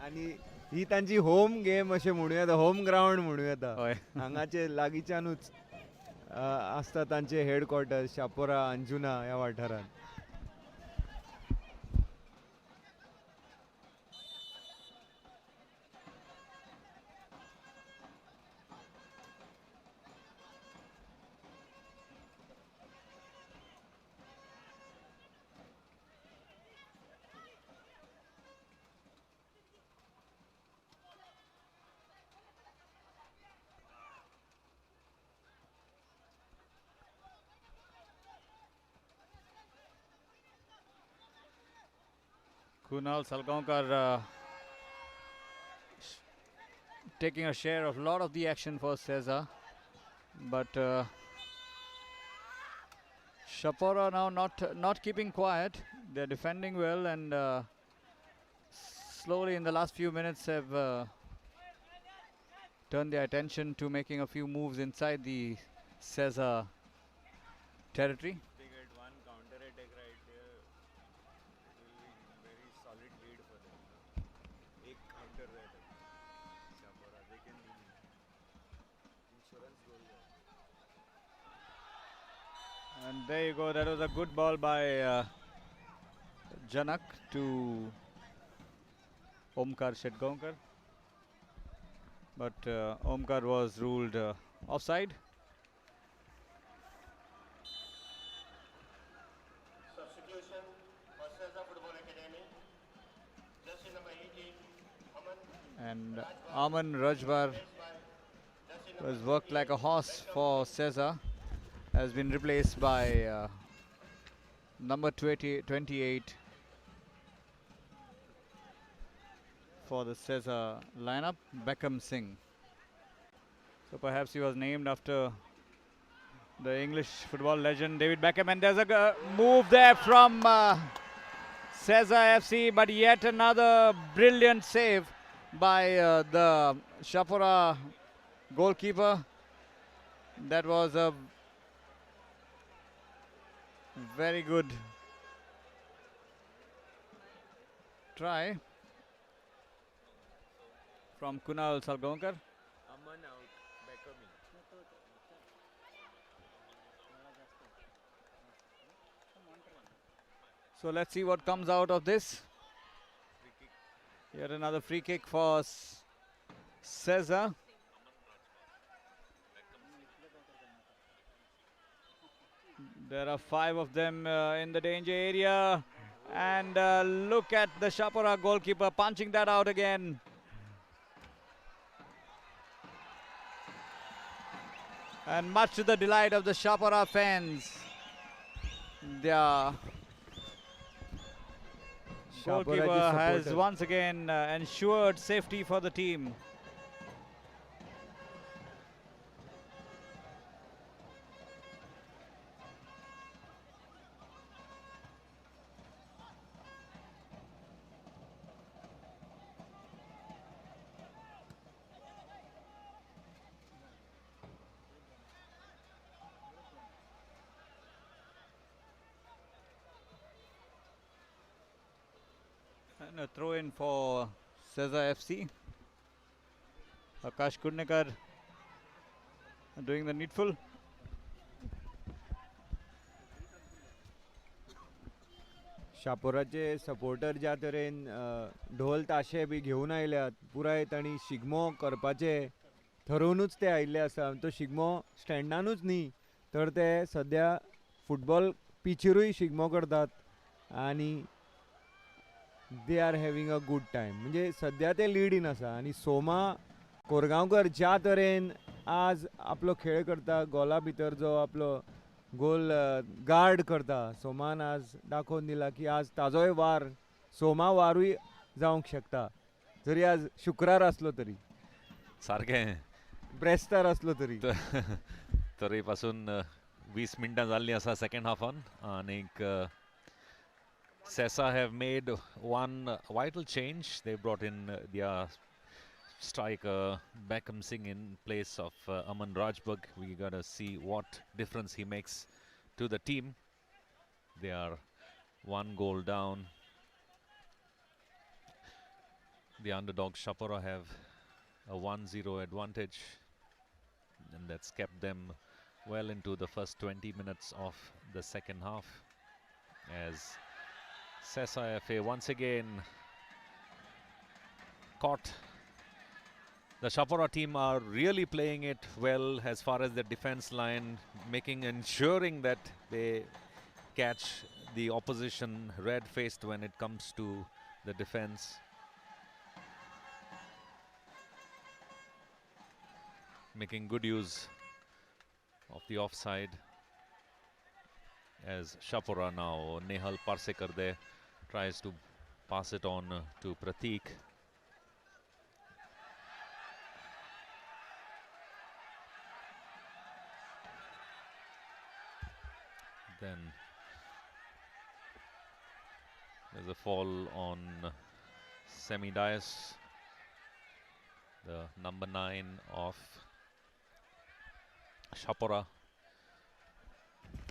आनी ही तांची होम गेम अशें म्हणूं येता, होम ग्रावंड म्हणूं येता. हांगाचे लागींच्यानूच आसता तांचे हेडक्वॉर्टर्स शापोरा अंजुना ह्या वाठारांत. Kunal Salgaonkar taking a share of a lot of the action for Sesa, but Chapora now not keeping quiet. They're defending well, and slowly in the last few minutes have turned their attention to making a few moves inside the Sesa territory. And there you go, that was a good ball by Janak to Omkar Shetgaonkar. But Omkar was ruled offside. Substitution for Sesa Football Academy. Jersey number 18, Aman. And Aman Rajbar Was worked like a horse for Sesa. Has been replaced by number 28 for the Sesa lineup, Beckham Singh. So perhaps he was named after the English football legend David Beckham. And there's a move there from Sesa FC, but yet another brilliant save by the Chapora goalkeeper. That was a very good try from Kunal Salgaonkar. So let's see what comes out of this. Yet another free kick for Sesa. There are 5 of them in the danger area. And look at the Chapora goalkeeper punching that out again. And much to the delight of the Chapora fans, their goalkeeper has once again ensured safety for the team. And a throw in for Sesa FC. Akash Kudnekar doing the needful. शापोराचे supporter ज्या तरेन ढोल ताशे B घेवन आयल्यात, पुराय तांणी शिगमो करपाचे ठरोवनूच ते आयिल्ले आसा. तो शिगमो स्टँडानूच न्ही तर ते सद्या फुटबॉल पिचेरूय शिगमो करतात आनी they are having a good time. म्हणजे सद्या ते लिडीन आसा आनी सोमा कोरगांवकर ज्या तरेन आज आपलो खेळ करता, गोला भितर जो आपलो गोल गार्ड करता, सोमान आज दाखोवन दिला की आज ताजोय वार, सोमा वारूय जावंक शकता, जरी आज शुक्रार आसलो तरी, सारकें ब्रेस्तार आसलो तरी. तरी पासून 20 मिनटां जाल्लीं आसा सेकंड हाफान आनीक Sesa have made one vital change. They brought in their striker Beckham Singh in place of Aman Rajbag. We gotta see what difference he makes to the team. They are 1 goal down. The underdog Chapora have a 1-0 advantage, and that's kept them well into the first 20 minutes of the second half, as Sesa FA once again caught. The Chapora team are really playing it well as far as the defense line, ensuring that they catch the opposition red-faced when it comes to the defense. Making good use of the offside, as Chapora now, Nehal Parsekar there tries to pass it on to Prateek. Then there's a fall on Semi Dias, the number 9 of Chapora.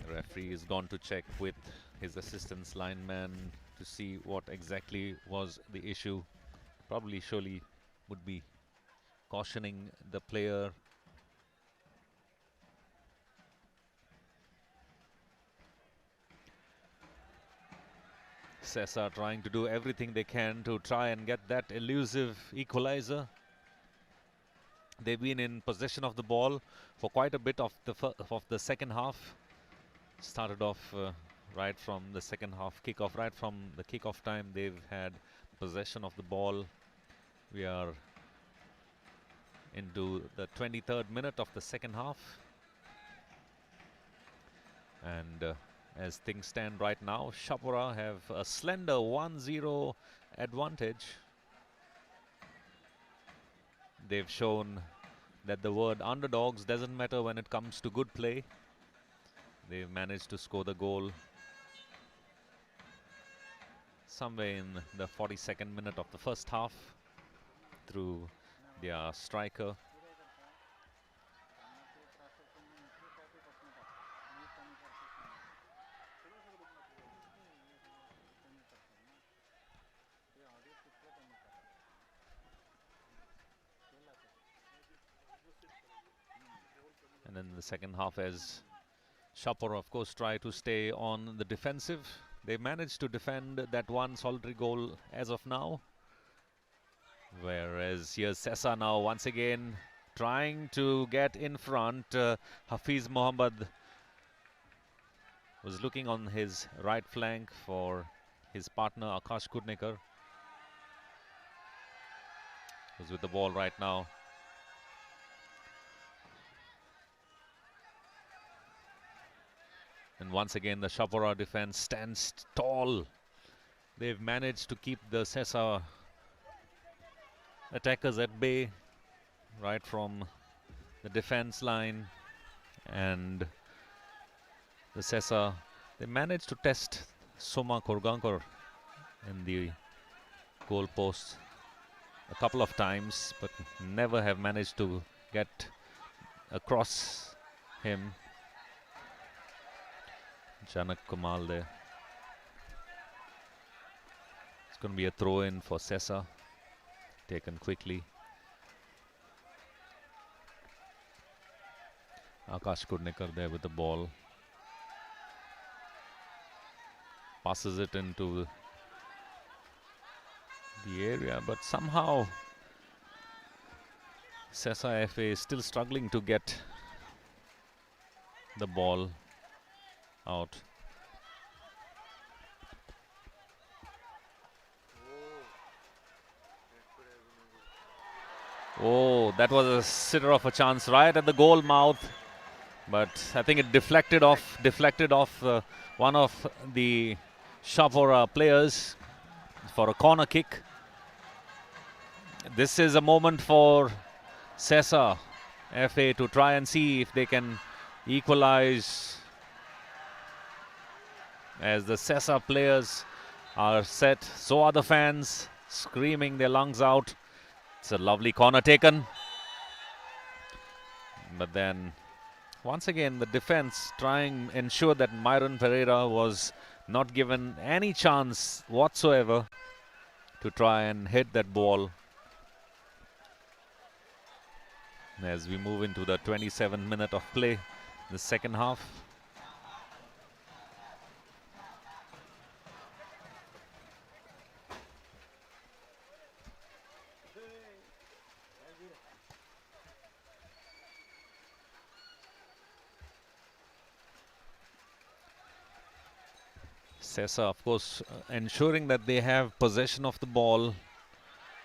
The referee is gone to check with his assistance lineman to see what exactly was the issue. Probably surely would be cautioning the player. Sesa trying to do everything they can to try and get that elusive equalizer. They've been in possession of the ball for quite a bit of the second half. Started off right from the second half kickoff, right from the kickoff time. They've had possession of the ball. We are into the 23rd minute of the second half. And as things stand right now, Chapora have a slender 1-0 advantage. They've shown that the word underdogs doesn't matter when it comes to good play. They've managed to score the goal somewhere in the 42nd minute of the first half through their striker. And then the second half, as Chapora of course try to stay on the defensive. They managed to defend that one solitary goal as of now. Whereas here's Sesa now once again trying to get in front. Hafiz Mohammed was looking on his right flank for his partner Akash Kudnikar, who's with the ball right now. And once again the Chapora defense stands tall. They've managed to keep the Sesa attackers at bay right from the defense line, and the Sesa, they managed to test Soma Korgankar in the goal post a couple of times, but never have managed to get across him. Janak Kumal there. It's going to be a throw in for Sesa, taken quickly. Akash Kudnikar there with the ball. Passes it into the area, but somehow Sesa FA is still struggling to get the ball out. Oh, that was a sitter of a chance right at the goal mouth, but I think it deflected off one of the Chapora players for a corner kick. This is a moment for Sesa FA to try and see if they can equalize, as the Sesa players are set, so are the fans screaming their lungs out. It's a lovely corner taken, but then once again the defense trying to ensure that Myron Pereira was not given any chance whatsoever to try and hit that ball. As we move into the 27th minute of play, the second half. Sesa, of course, ensuring that they have possession of the ball.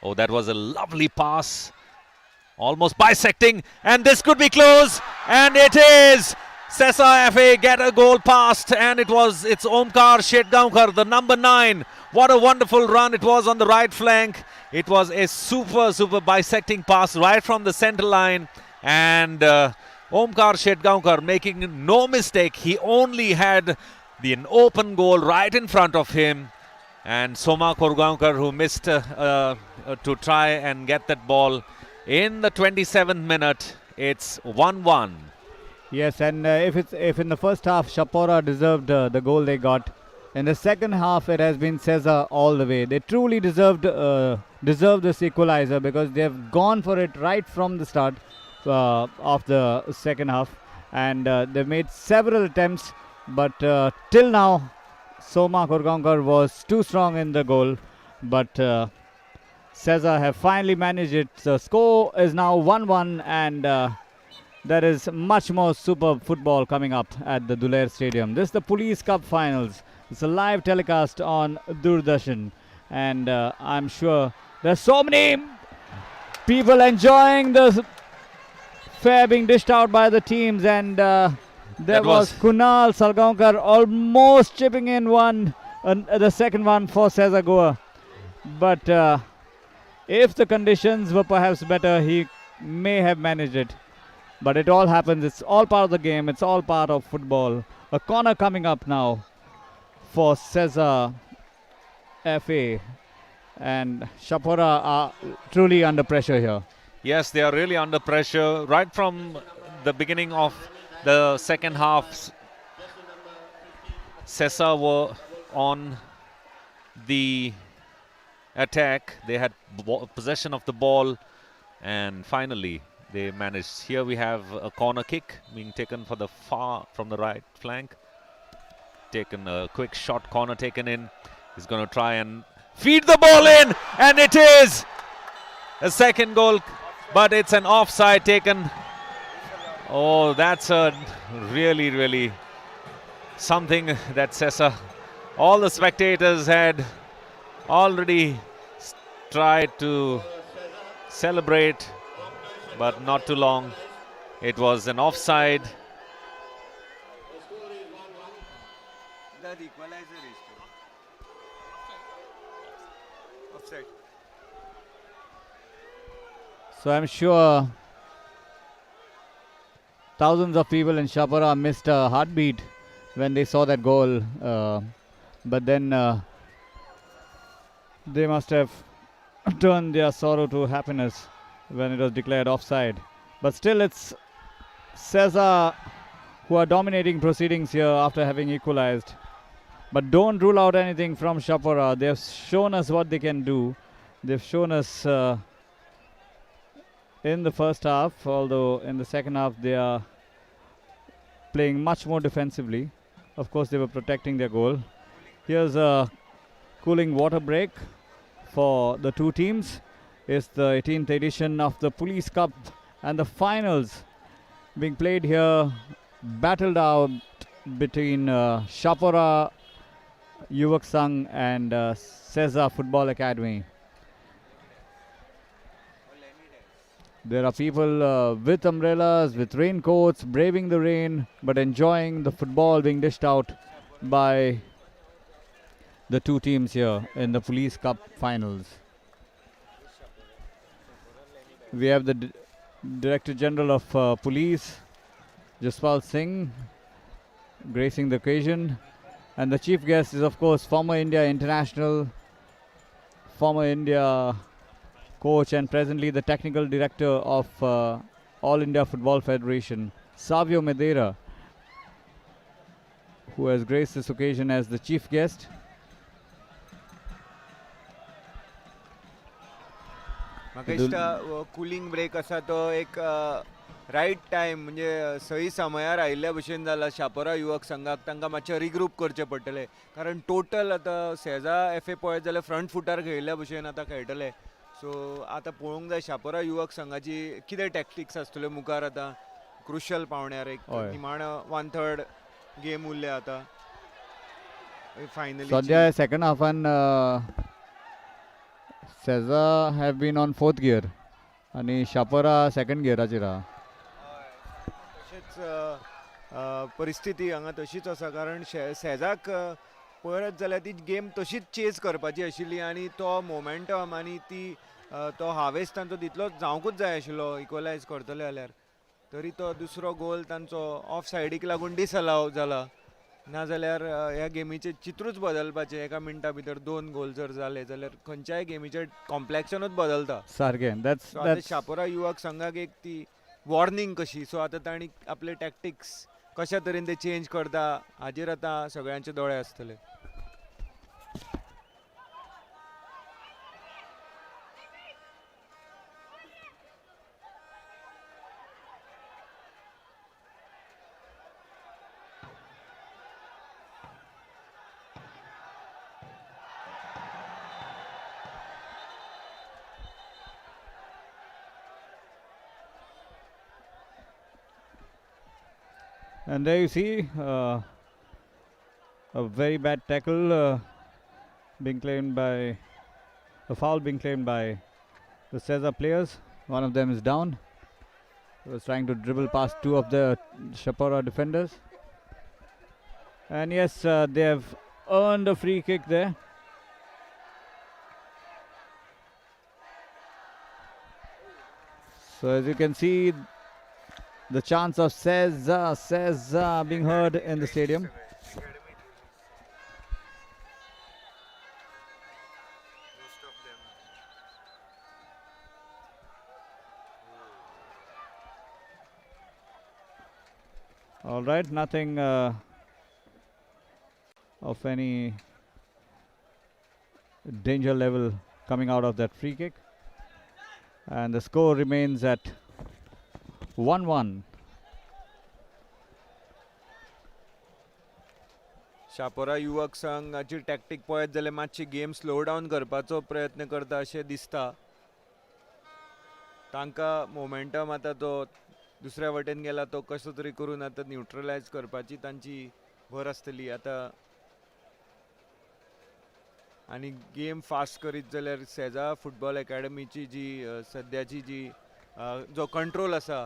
Oh, that was a lovely pass. Almost bisecting, and this could be close, and it is. Sesa FA get a goal past, and it's Omkar Shetgaonkar, the number 9. What a wonderful run it was on the right flank. It was a super bisecting pass right from the center line, and Omkar Shetgaonkar making no mistake. He only had an open goal right in front of him, and Soma Korgaonkar, who missed to try and get that ball. In the 27th minute, it's 1-1. Yes, and if in the first half Chapora deserved the goal they got, in the second half it has been Sesa all the way. They truly deserve this equalizer, because they have gone for it right from the start of the second half, and they've made several attempts, but till now Soma Korgaonkar was too strong in the goal, but Sesa have finally managed it. The score is now 1-1, and there is much more superb football coming up at the Dhulair Stadium. This is the Police Cup Finals. It's a live telecast on Doordarshan, and I'm sure there's so many People enjoying the fair being dished out by the teams, and there was Kunal Salgaonkar almost chipping in the second one for Sesa Goa. But if the conditions were perhaps better, he may have managed it. But it all happens. It's all part of the game. It's all part of football. A corner coming up now for Sesa FA. And Chapora are truly under pressure here. Yes, they are really under pressure. Right from the beginning of the second half, Sesa were on the attack. They had possession of the ball, and finally they managed. Here we have a corner kick being taken from the right flank. Taken a quick shot, corner taken in. He's going to try and feed the ball in, and it is a second goal, but it's an offside taken. Oh, that's a really something that Sesa, all the spectators had already tried to celebrate, but not too long. It was an offside. That equalizer is offside. So I'm sure thousands of people in Chapora missed a heartbeat when they saw that goal. But then they must have turned their sorrow to happiness when it was declared offside. But still, it's Sesa who are dominating proceedings here after having equalized. But don't rule out anything from Chapora. They've shown us what they can do. They've shown us in the first half, although in the second half they are playing much more defensively. Of course, they were protecting their goal. Here's a cooling water break for the two teams. It's the 18th edition of the Police Cup, and the finals being played here, battled out between Chapora Yuvak Sangh and Sesa Football Academy. There are people with umbrellas, with raincoats, braving the rain, but enjoying the football being dished out by the two teams here in the Police Cup finals. We have the Director General of Police, Jaspal Singh, gracing the occasion. And the chief guest is, of course, former India international, former India coach, and presently the technical director of All India Football Federation, Savio Madeira, who has graced this occasion as the chief guest. म्हाका दिसता cooling break आसा तो एक riot time म्हणजे सही समयार आयिल्ल्या भशेन जाला शापोरा युवक संघाक तांकां मातशें रिग्रूप करचें पडटलें कारण टोटल आतां सेजा एफ ए पळयत जाल्यार फ्रंट फुटार खेळिल्ल्या भशेन आतां खेळटले सो आतां पळोवंक जाय शापोरा युवक संघाची कितें टॅक्टिक्स आसतल्यो मुखार आतां क्रुशल पावण्यार एक निमाण 1/3 गेम उरले आतां फायनली सद्या सेकंड हाफान Sesa have been on 4th gear आणि Chapora 2nd gearaचेर आहा. तशेंच परिस्थिती हांगा तशीच आसा कारण सेजाक पळयत जाल्यार ती गेम तशीच चेज करपाची आशिल्ली आनी तो मोमेंटम आनी ती तो हावेस्ट तांचो तितलोच जावंकूच जाय आशिल्लो इक्वलायज करतले जाल्यार तरी तो दुसरो गोल तांचो ऑफ सायडीक लागून डिसअलाव जाला नाजाल्यार ह्या गेमीचें चित्रूच बदलपाचें एका मिनटा भितर 2 गोल जर जाले जाल्यार खंयच्याय गेमीचें कॉम्प्लेक्शनूच बदलता सारकें that's शापोरा युवक संघाक एक ती वॉर्निंग कशी सो आतां तांणी आपले टॅक्टिक्स कशा तरेन ते चेंज करता हाजेर आतां सगळ्यांचे दोळे आसतले. And there you see a very bad tackle being claimed by a foul being claimed by the Sesa players. One of them is down. He was trying to dribble past two of the Chapora defenders. And yes, they have earned a free kick there. So as you can see, the chants of Sesa being heard in the stadium. All right, nothing of any danger level coming out of that free kick. And the score remains at 1-1. Chapora युवक संघाची टॅक्टीक पळयत जाल्यार मातशी game slow down करपाचो प्रयत्न करता अशें दिसता. तांकां मोमेंटम आतां तो दुसऱ्या वटेन गेला तो कसो तरी करून आतां न्यूट्रलायज करपाची तांची भर आसतली आतां. आनी गेम फास्ट करीत जाल्यार सेजा फुटबॉल अकॅडमीची जी सद्याची जी जो कंट्रोल आसा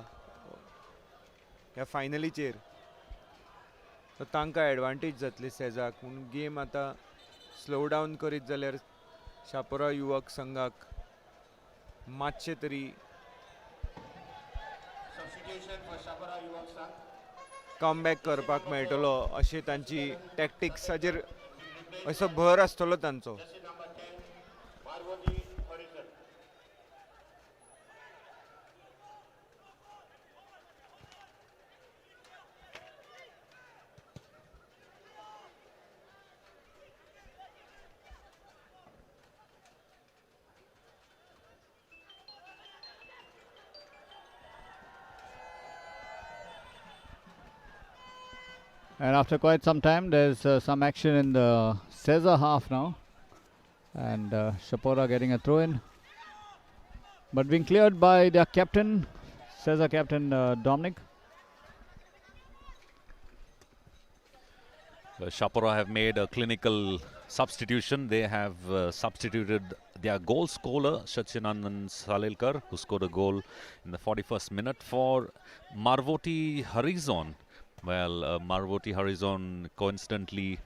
ह्या फायनलीचेर तो तांकां एडवांटेज जातली सेजाक. पूण गेम आतां स्लो डावन करीत जाल्यार शापोरा युवक संघाक मातशें तरी कमबॅक करपाक मेळटलो अशी तांची टॅक्टिक्स हाजेर असो भर आसतलो तांचो. And after quite some time, there's some action in the Sesa half now. And Chapora getting a throw in. But being cleared by their captain, Sesa captain Dominic. Chapora have made a clinical substitution. They have substituted their goal scorer, Sachinandan Salilkar, who scored a goal in the 41st minute, for Marvoti Harizon. Well, Marvoti Harizon coincidentally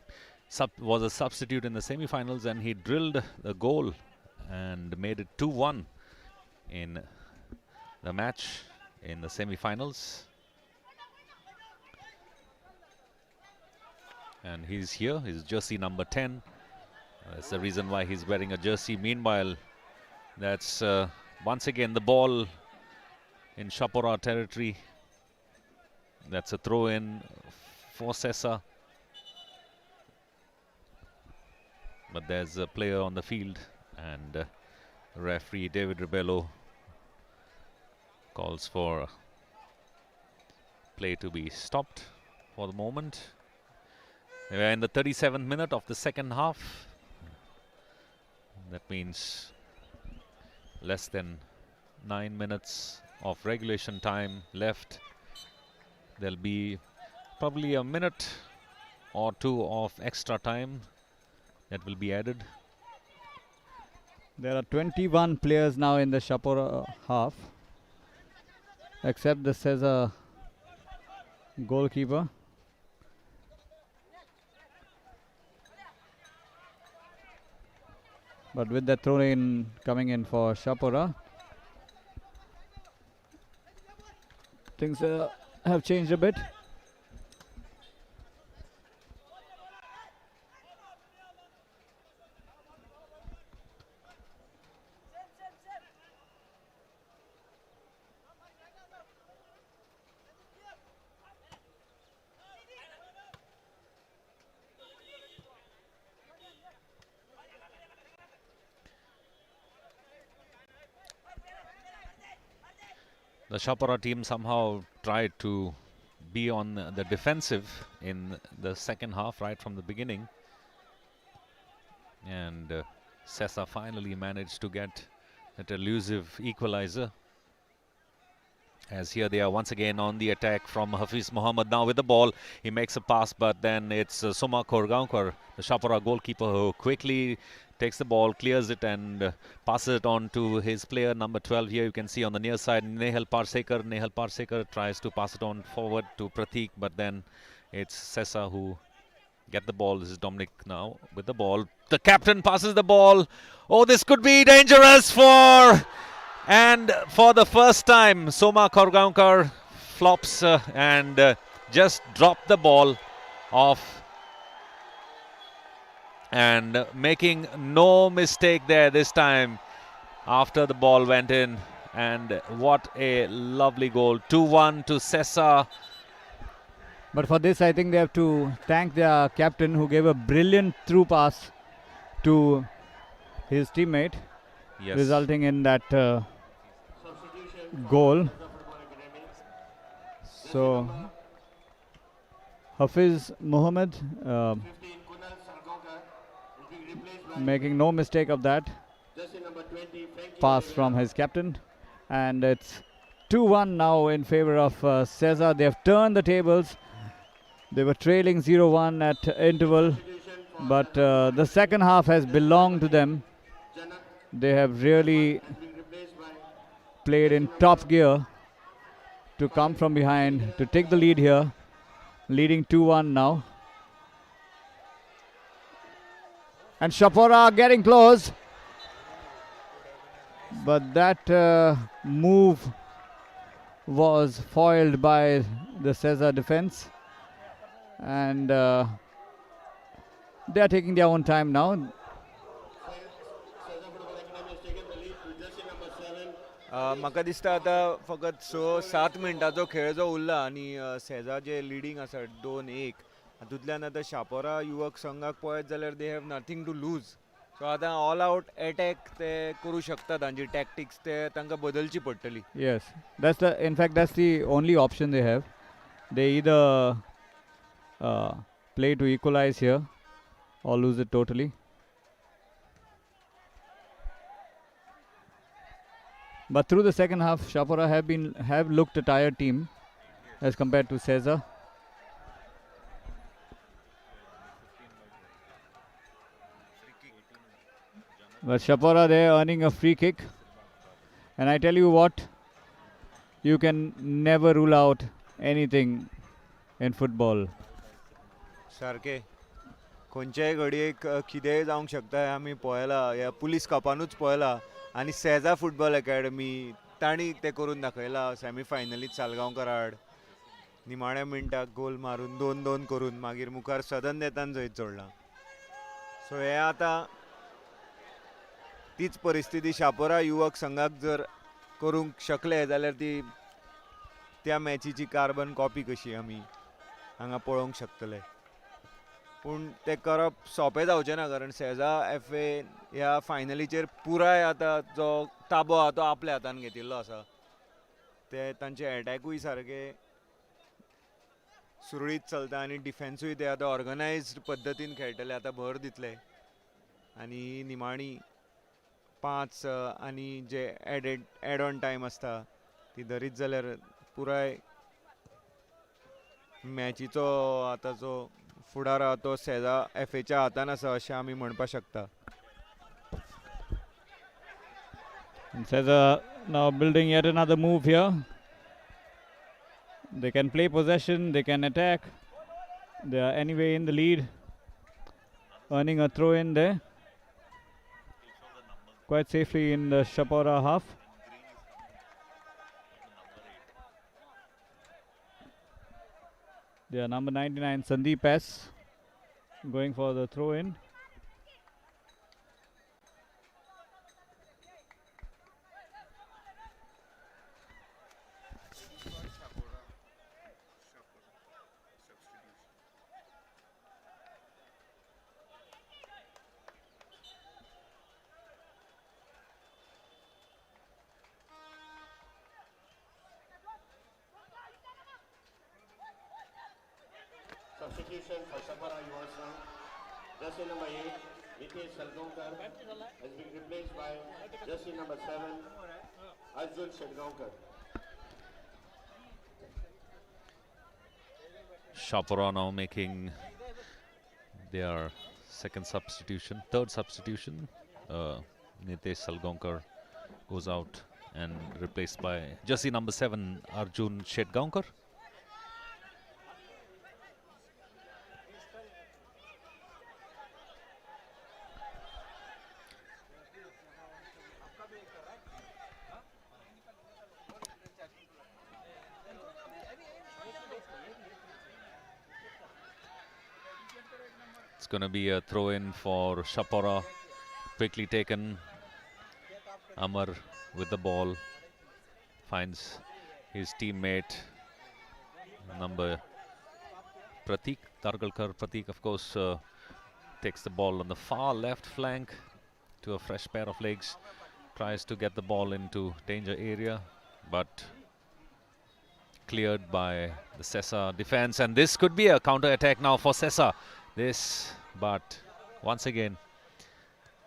was a substitute in the semi-finals, and he drilled the goal and made it 2-1 in the match in the semi-finals. And he's here, his jersey number 10. That's the reason why he's wearing a jersey. Meanwhile, that's once again the ball in Chapora territory. That's a throw in for Sesa. But there's a player on the field, and referee David Rebello calls for play to be stopped for the moment. We're in the 37th minute of the second half. That means less than 9 minutes of regulation time left. There'll be probably a minute or two of extra time that will be added. There are 21 players now in the Chapora half, except the Sesa goalkeeper. But with the throw in coming in for Chapora, things have changed a bit. The Chapora team somehow tried to be on the defensive in the second half right from the beginning, and Sesa finally managed to get that elusive equalizer. As here they are once again on the attack from Hafiz Mohammed now with the ball. He makes a pass, but then it's Soma Korgaonkar, the Chapora goalkeeper, who quickly takes the ball, clears it and passes it on to his player number 12. Here you can see on the near side Nehal Parsekar. Nehal Parsekar tries to pass it on forward to Pratik, but then it's Sesa who get the ball. This is Dominic now with the ball. The captain passes the ball. Oh, this could be dangerous for the first time Soma Korgaonkar flops and just dropped the ball off, and making no mistake there this time after the ball went in. And what a lovely goal. 2-1 to Sesa. But for this, I think they have to thank their captain, who gave a brilliant through pass to his teammate, Yes. resulting in that goal. So Hafiz Mohammed making no mistake of that pass from his captain, and it's 2-1 now in favor of Sesa. They have turned the tables. They were trailing 0-1 at interval, but the second half has belonged to them. They have really played in top gear to come from behind to take the lead here, leading 2-1 now. And Chapora getting close, but that move was foiled by the Sesa defense, and they are taking their own time now. म्हाका दिसता आतां फकत 6-7 मिनटाचो खेळ जो उरला आनी सेजा जे leading आसा 2-1, हातूंतल्यान आतां शापोरा युवक संघाक पळयत जाल्यार they have nothing to lose. So आतां ऑल आउट अटॅक ते करूं शकता. तांची टॅक्टिक्स ते तांकां बदलची पडटली. Yes, that's the only option they have. They either play to equalize here or lose it totally. But through the second half, Chapora have looked a tired team as compared to Sesa. But Chapora there earning a free kick, and I tell you what, you can never rule out anything in football. सारके खंयच्याय घडयेक कितेंय जावंक शकता. हें आमी पळयलां, ह्या police कपानूच पळयलां. आनी सेजा फुटबॉल अकॅडमी तांणी तें करून दाखयलां. सॅमी फायनलींत सालगांवकार आड निमाण्या मिनटाक गोल मारून 2-2 करून मागीर मुखार सदन येतान जैत जोडलां. सो हें आतां तीच परिस्थिती शापोरा युवक संघाक जर करूंक शकले जाल्यार ती त्या मॅचीची कार्बन कॉपी कशी आमी हांगा पळोवंक शकतले. पूण तें करप सोंपें जावचें ना, कारण सेजा FA ह्या फायनलीचेर पुराय आतां जो ताबो आहा तो आपल्या हातान घेतिल्लो आसा. ते तांचे अटॅकूय सारके सुरळीत चलता आनी डिफेन्सूय ते आतां ऑर्गनायज्ड पद्दतीन खेळटले. आतां भर दितले आनी निमाणी 5 आनी जे एड ऑन टायम आसता ती धरीत जाल्यार पुराय मॅचीचो आतां जो फुडार आहा तो सेजा FAच्या हातान आसा अशें आमी म्हणपाक शकता. And Sesa now building yet another move here. They can play possession, they can attack. They are anyway in the lead, earning a throw in there quite safely in the Chapora half. Their number 99 Sandeep S going for the throw in. Substitution for Chapora YS. Jersey number 8, Nitesh Salgaonkar has been replaced by jersey number 7, Arjun Shedgaonkar. Chapora now making their third substitution. Nitesh Salgaonkar goes out and replaced by jersey number 7, Arjun Shetgaonkar. It's going to be a throw in for Chapora. Quickly taken. Amar with the ball. Finds his teammate, number Pratik Targalkar. Pratik, of course, takes the ball on the far left flank to a fresh pair of legs. Tries to get the ball into danger area, but cleared by the Sesa defense. And this could be a counter attack now for Sesa. But once again,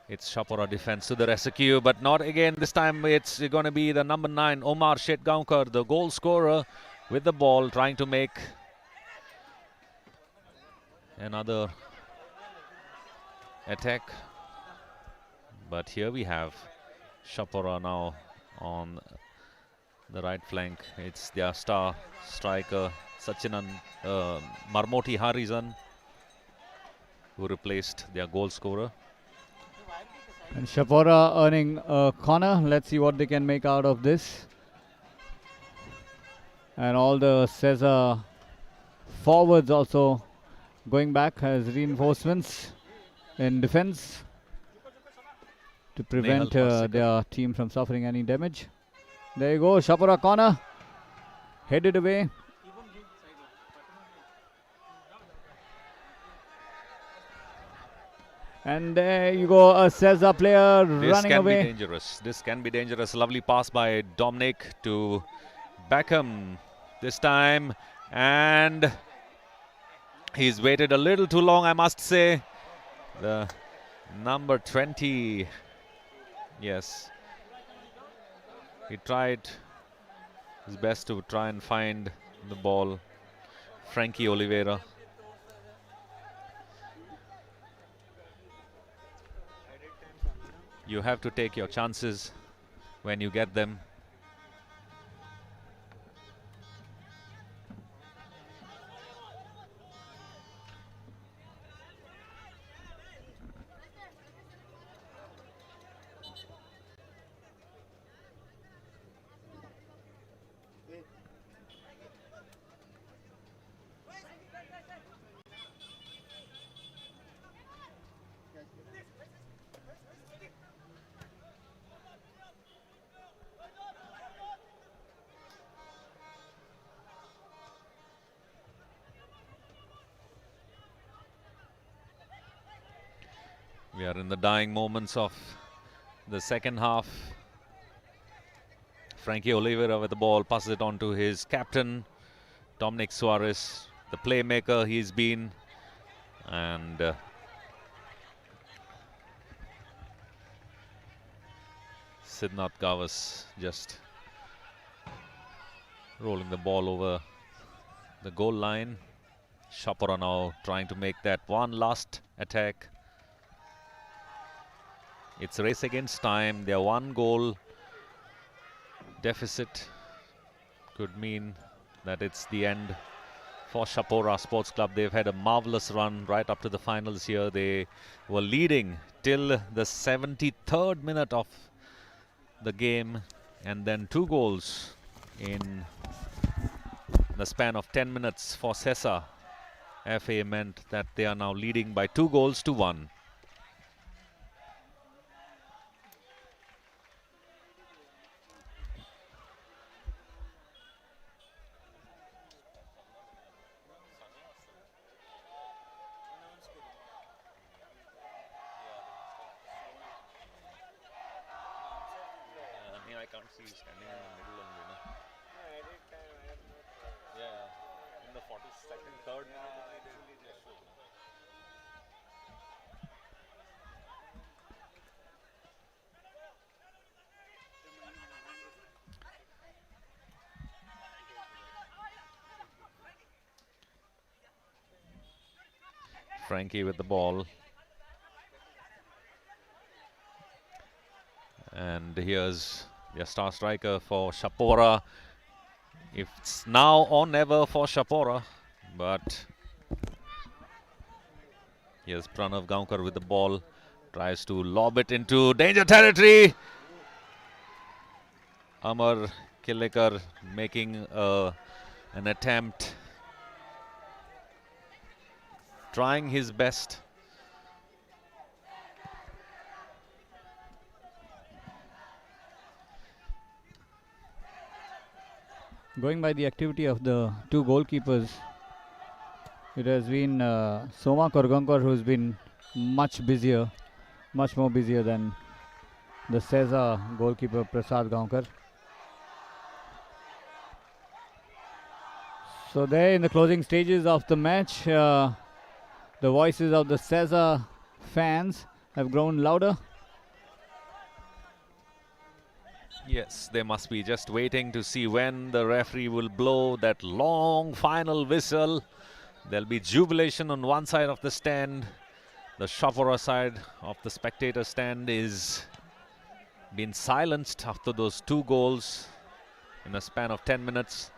it's Chapora defense to the rescue, but not again. This time it's going to be the number 9, Omar Shetgaonkar, the goal scorer, with the ball, trying to make another attack. But here we have Chapora now on the right flank. It's their star striker, Sachinan Marmoti Harizan, who replaced their goal scorer. And Chapora earning a corner. Let's see what they can make out of this. And all the Sesa forwards also going back as reinforcements in defense to prevent their team from suffering any damage. There you go, Chapora corner, headed away. And there you go, a Sesa player running away. This can be dangerous. Lovely pass by Dominic to Beckham this time. And he's waited a little too long, I must say. The number 20. Yes. He tried his best to try and find the ball. Frankie Oliveira. You have to take your chances when you get them. We are in the dying moments of the second half. Frankie Oliveira with the ball, passes it on to his captain, Dominic Suarez, the playmaker he's been. And Sidnath Gavas just rolling the ball over the goal line. Chapora now trying to make that one last attack. It's race against time. Their one goal deficit could mean that it's the end for Chapora Sports Club. They've had a marvelous run right up to the finals here. They were leading till the 73rd minute of the game, and then 2 goals in the span of 10 minutes for Sesa FA meant that they are now leading by 2 goals to 1. I can't see standing in the middle and in the 42nd, 3rd Frankie with the ball. And here's their star striker for Chapora. It's now or never for Chapora, but here's Pranav Gaonkar with the ball. Tries to lob it into danger territory. Amar Kilekar making an attempt, trying his best. Going by the activity of the two goalkeepers, it has been Soma Korgankar who's been much more busier than the Sesa goalkeeper Prasad Gaonkar. So there in the closing stages of the match, the voices of the Sesa fans have grown louder. Yes, they must be just waiting to see when the referee will blow that long final whistle. There'll be jubilation on one side of the stand. The Chapora side of the spectator stand is been silenced after those two goals in a span of 10 minutes.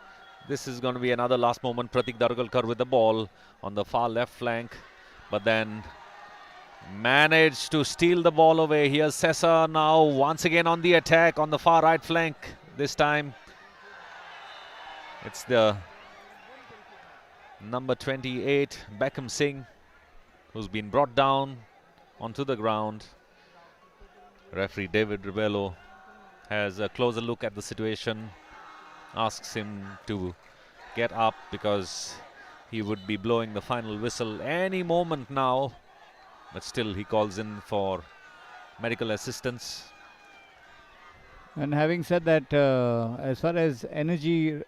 This is going to be another last moment. Pratik Dargalkar with the ball on the far left flank, but then managed to steal the ball away. Here's Sesa now once again on the attack on the far right flank. This time it's the number 28 Beckham Singh who's been brought down onto the ground. Referee David Rebello has a closer look at the situation, asks him to get up because he would be blowing the final whistle any moment now. But still he calls in for medical assistance. And having said that, as far as energy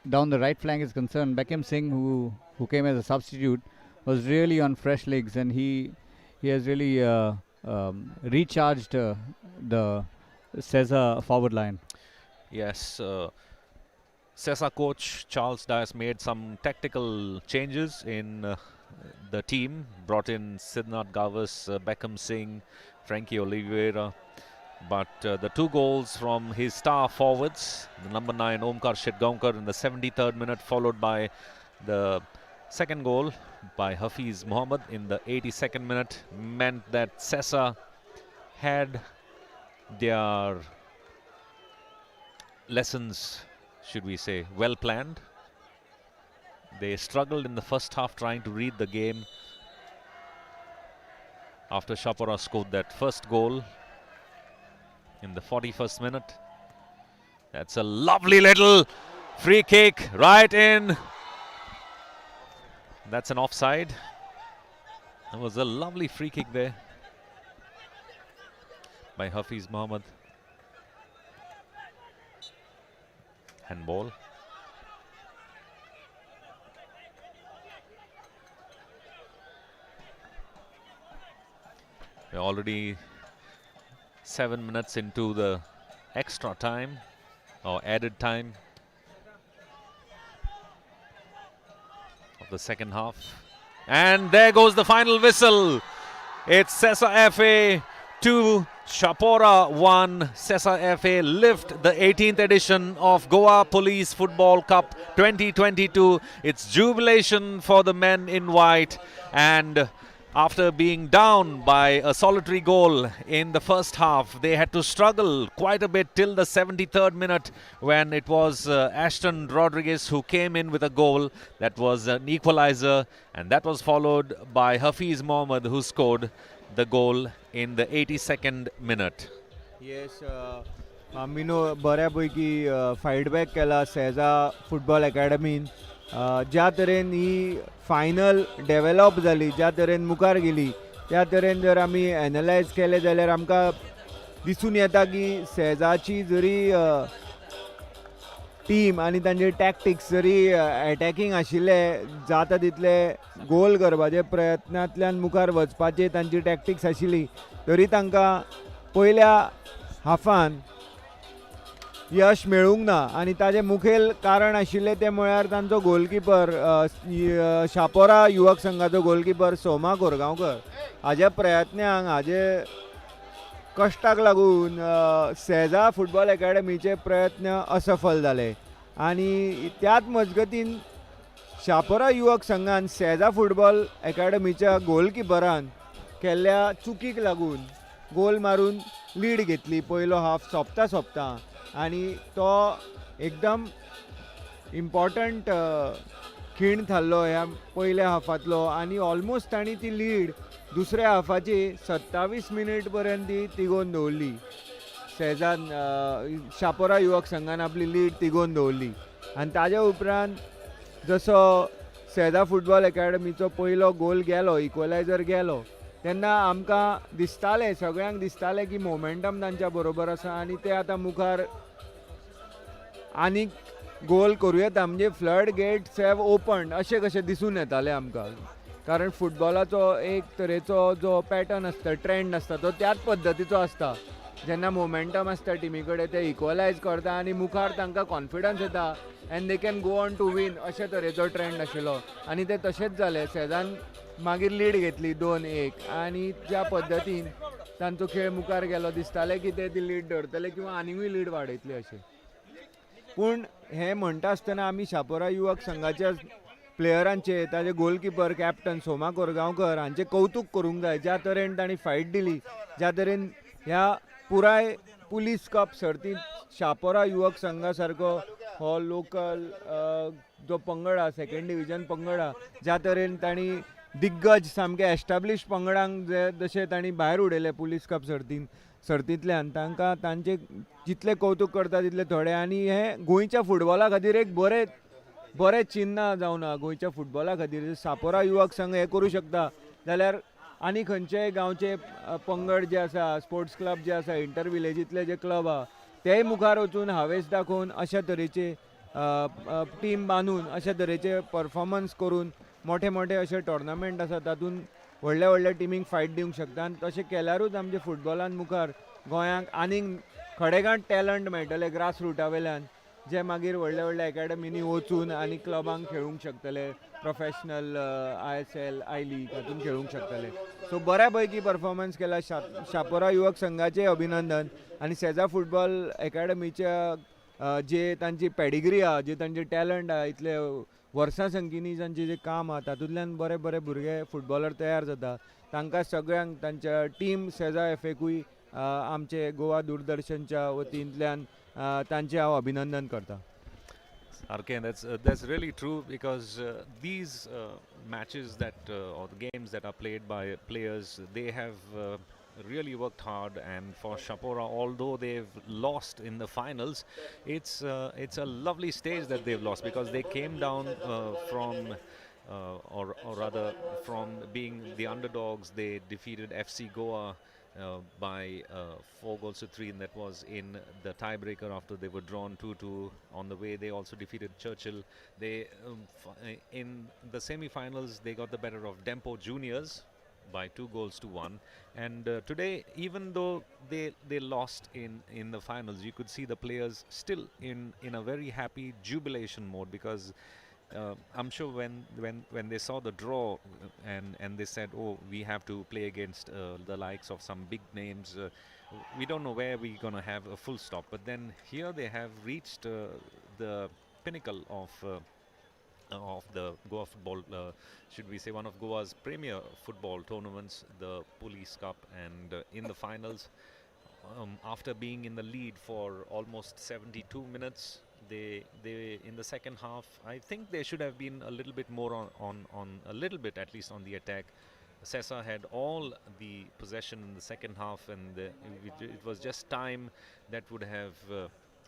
down the right flank is concerned, Beckham Singh, who came as a substitute, was really on fresh legs, and he has really recharged the Sesa forward line. Yes, Sesa coach Charles Dias made some tactical changes in the team, brought in Siddharth Gavas, Beckham Singh, Frankie Oliveira, but the two goals from his star forwards, the number 9 Omkar Shetgaonkar in the 73rd minute, followed by the second goal by Hafiz Mohammed in the 82nd minute, meant that Sesa had their lessons, should we say, well planned. They struggled in the first half trying to read the game after Chapora scored that first goal in the 41st minute. That's a lovely little free kick right in. That's an offside. That was a lovely free kick there by Hafiz Mohammed. Handball. We're already 7 minutes into the extra time or added time of the second half. And there goes the final whistle. It's Sesa FA 2, Chapora 1. Sesa FA lift the 18th edition of Goa Police Football Cup 2022. It's jubilation for the men in white, and after being down by a solitary goal in the first half, they had to struggle quite a bit till the 73rd minute, when it was Ashton Rodriguez who came in with a goal that was an equalizer, and that was followed by Hafiz Mohammed, who scored the goal in the 82nd minute. Yes, Bambino बऱ्यापैकी फाइटबॅक केला सेजा football अकॅडमीन. ज्या तरेन ही final develop जाली, ज्या तरेन मुखार गेली, त्या तरेन जर आमी एनालायज केले जाल्यार आमकां दिसून येता की सेजाची जरी टीम आनी तांचे टॅक्टिक्स जरी अटॅकींग आशिल्ले, जाता तितले गोल करपाचे प्रयत्नांतल्यान मुखार वचपाची तांची टॅक्टिक्स आशिल्ली, तरी तांकां पयल्या हाफान यश मेळूंक ना आनी ताजें मुखेल कारण आशिल्लें तें म्हळ्यार तांचो गोलकीपर शापोरा युवक संघाचो गोलकीपर सोमा कोरगांवकर हाज्या प्रयत्नांक हाजे कश्टाक लागून सेजा फुटबॉल अकॅडमीचे प्रयत्न असफल जाले आनी त्याच मजगतीन शापोरा युवक संघान सेजा फुटबॉल अकॅडमीच्या गोलकिपरान केल्ल्या चुकीक लागून गोल मारून लीड घेतली पयलो हाफ सोंपता आनी तो एकदम इम्पॉर्टंट खीण थारलो ह्या पयल्या हाफांतलो आनी ऑलमोस्ट तांणी ती लीड दुसऱ्या हाफाची 27 मिनीट पर्यंत ती तिगोवन दवरली. सेजान शापोरा युवक संघान आपली लीड तिगोवन दवरली आनी ताज्या उपरांत जसो सेजा फुटबॉल अकॅडमीचो पयलो गोल गेलो इक्वलायझर गेलो तेन्ना आमकां दिसतालें सगळ्यांक दिसतालें की मोमेंटम तांच्या बरोबर आसा आनी ते आतां मुखार आनीक गोल करूं येता म्हणजे फ्लड गेट्स हॅव ओपन्ड अशें कशें दिसून येतालें आमकां कारण फुटबॉलाचो एक तरेचो जो पॅटर्न आसता ट्रेंड आसता तो त्याच पद्दतीचो आसता जेन्ना मोमेंटम आसता टिमी कडेन ते इक्वलायज करता आनी मुखार तांकां कॉन्फिडन्स येता and they can go on to win अशे तरेचो ट्रेंड आशिल्लो आनी ते तशेंच जालें सेजान मागीर लीड घेतली 2-1 आनी ज्या पद्दतीन तांचो खेळ मुखार गेलो दिसतालें की ते ती लीड धरतले किंवा आनिकूय लीड वाडयतली अशें पूण हें म्हणटा आसतना आमी शापोरा युवक संघाच्या प्लेयरांचे ताजे गोलकीपर कॅप्टन सोमा कोरगांवकर हांचें कौतूक करूंक जाय ज्या तरेन तांणी फायट दिली ज्या तरेन ह्या पुराय पुलीस कप सर्तींत शापोरा युवक संघा सारको हो लोकल जो पंगड आसा सेकंड डिविजन पंगड आसा ज्या तरेन तांणी दिग्गज सामके एस्टाब्लीश पंगडांक जशें तांणी भायर उडयले पुलीस कप सर्तींतल्यान तांकां तांचे जितलें कौतूक करता तितलें थोडें आनी हें गोंयच्या फुटबॉला खातीर एक बरें चिन्ह जावन गोंयच्या फुटबॉला खातीर शापोरा युवक संघ हें करूं शकता जाल्यार आनी खंयचेय गांवचे पंगड जे आसा स्पोर्ट्स क्लब जे आसा इंटर विलेजींतले जे क्लब आहा तेय मुखार वचून हावेस दाखोवन अशा तरेचे टीम बांदून अशा तरेचे परफॉर्मन्स करून मोठे अशे टोर्नामेंट आसा तातूंत व्हडल्या टिमींक फायट दिवंक शकता आनी तशें केल्यारूच आमच्या फुटबॉलान मुखार गोंयांक आनीक खडेगांठ टॅलंट मेळटले ग्रास रुटा वयल्यान जे मागीर व्हडल्या अकॅडमीनी वचून आनी क्लबांक खेळूंक शकतले प्रोफेशनल ISL आय लीग हातूंत खेळूंक शकतले सो बऱ्या पैकी परफॉर्मन्स केला शापोरा युवक संघाचें अभिनंदन आनी सेजा फुटबॉल अकॅडमीच्या जे तांची पॅडिग्री आहा जे तांचे टॅलंट आहा इतले वर्सां संख्येनी तांचें जें काम आहा तातूंतल्यान बरे भुरगे फुटबॉलर तयार जाता तांकां सगळ्यांक तांच्या टीम सेजा FAकूय आमचे गोवा दूरदर्शनच्या वतींतल्यान तांचें हांव अभिनंदन करतां. Arkan, that's really true because these matches or the games that are played by players, they have really worked hard, and for Chapora, although they've lost in the finals, it's a lovely stage that they've lost because they came down from or rather from being the underdogs. They defeated FC Goa by 4-3, and that was in the tiebreaker after they were drawn 2-2. On the way, they also defeated Churchill. They in the semi-finals they got the better of Dempo Juniors by 2-1. And today, even though they lost in the finals, you could see the players still in a very happy jubilation mode because I'm sure when they saw the draw and they said, oh, we have to play against the likes of some big names, we don't know where we're going to have a full stop, but then here they have reached the pinnacle of the Goa football, should we say one of Goa's premier football tournaments, the Police Cup, and in the finals, after being in the lead for almost 72 minutes, they in the second half, I think they should have been a little bit more on a little bit at least on the attack. Sesa had all the possession in the second half, and it was just time that would have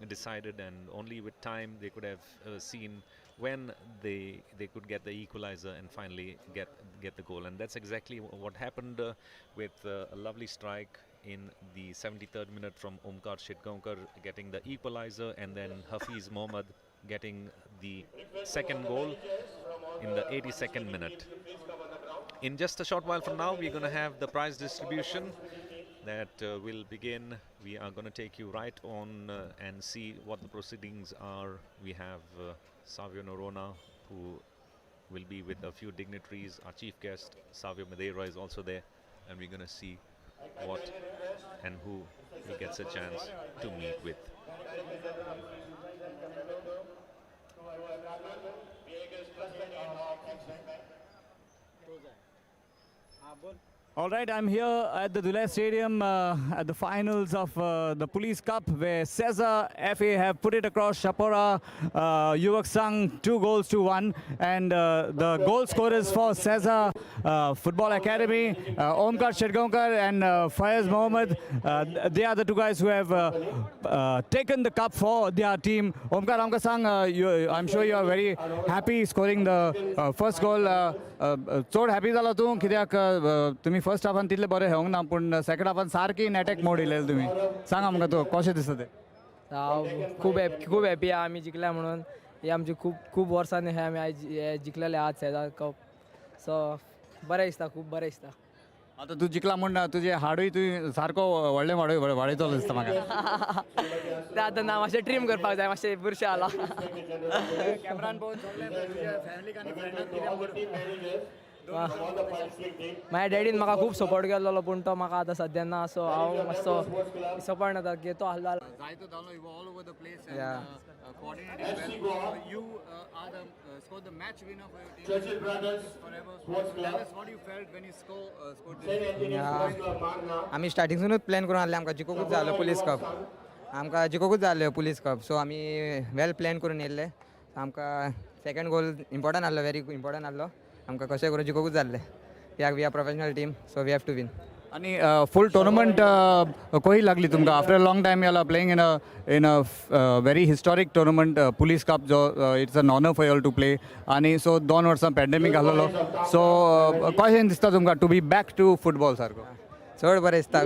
decided, and only with time they could have seen when they could get the equalizer and finally get the goal, and that's exactly what happened with a lovely strike in the 73rd minute from Omkar Shitgaonkar getting the equalizer, and then Hafiz Mohammad getting the second goal in the 82nd minute. In just a short while from now, we're going to have the prize distribution. that will begin. We are going to take you right on and see what the proceedings are. We have Savio de Noronha, who will be with a few dignitaries. Our chief guest, Savio Madeira, is also there, and we're going to see what and who he gets a chance to meet with. All right, I'm here at the Dulai Stadium at the finals of the Police Cup, where Sesa FA have put it across Chapora Yuvak Sangh 2-1, and the goal scorers for Sesa Football Academy, Omkar Shedgaonkar and Faiz Mohammed. They are the two guys who have taken the cup for their team. Omkar Amkasang, I'm sure you are very happy scoring the first goal. चोड happy जाला तूं कित्याक तुमी first हाफान तितले बरे हेवंक ना पूण second हाफान सारकी इन अटॅक मोड येयलेले तुमी सांग आमकां तूं कशें दिसता तें खूब हॅपी आहा आमी जिखल्या म्हणून हे आमची खूब वर्सांनी हे आमी आयज जिखलेले आहात सेजा कप सो बरें दिसता खूब बरें दिसता आतां तूं जिखला म्हण तुजे हाडूय तुवें सारको व्हडलें वाडयतलो दिसता म्हाका तें आतां ना मातशें ट्रीम करपाक जाय मातशें बुरशें जाला कॅमेरान पळोवन सगळे तुजे फॅमिलीक आनी फ्रेंडाक कितें माझ्या डॅडीन म्हाका खूब सपोर्ट केल्लो पूण तो म्हाका आतां सद्या ना सो हांव मातसो सपोर्ट जाता की तो आसलो जायतो जालो you all over the place and coordinated well. You are scored the match winner for your team. Forever. Tell us what you felt when you scored this. आमी स्टार्टिंगसूनच प्लॅन करून आसले आमकां जिखोकूच जाय आसलो पुलीस कप आमकां जिखोकूच जाय आसलो पुलीस कप सो आमी वेल प्लॅन करून येयल्ले आमकां सेकंड गोल इम्पॉर्टंट आसलो वेरी इम्पॉर्टंट आसलो आमकां कशें करून जिखोकूच जाय आसलें कित्याक we are professional team so we have to win आणि फुल टुर्नामेंट कशी लागली तुमकां after a long time you are playing in a very historic tournament police cup जो it's an honour for you to play आनी so 2 वर्सां pandemic आसलो सो कशें दिसता तुमकां to be back to football सारको चड बरें दिसता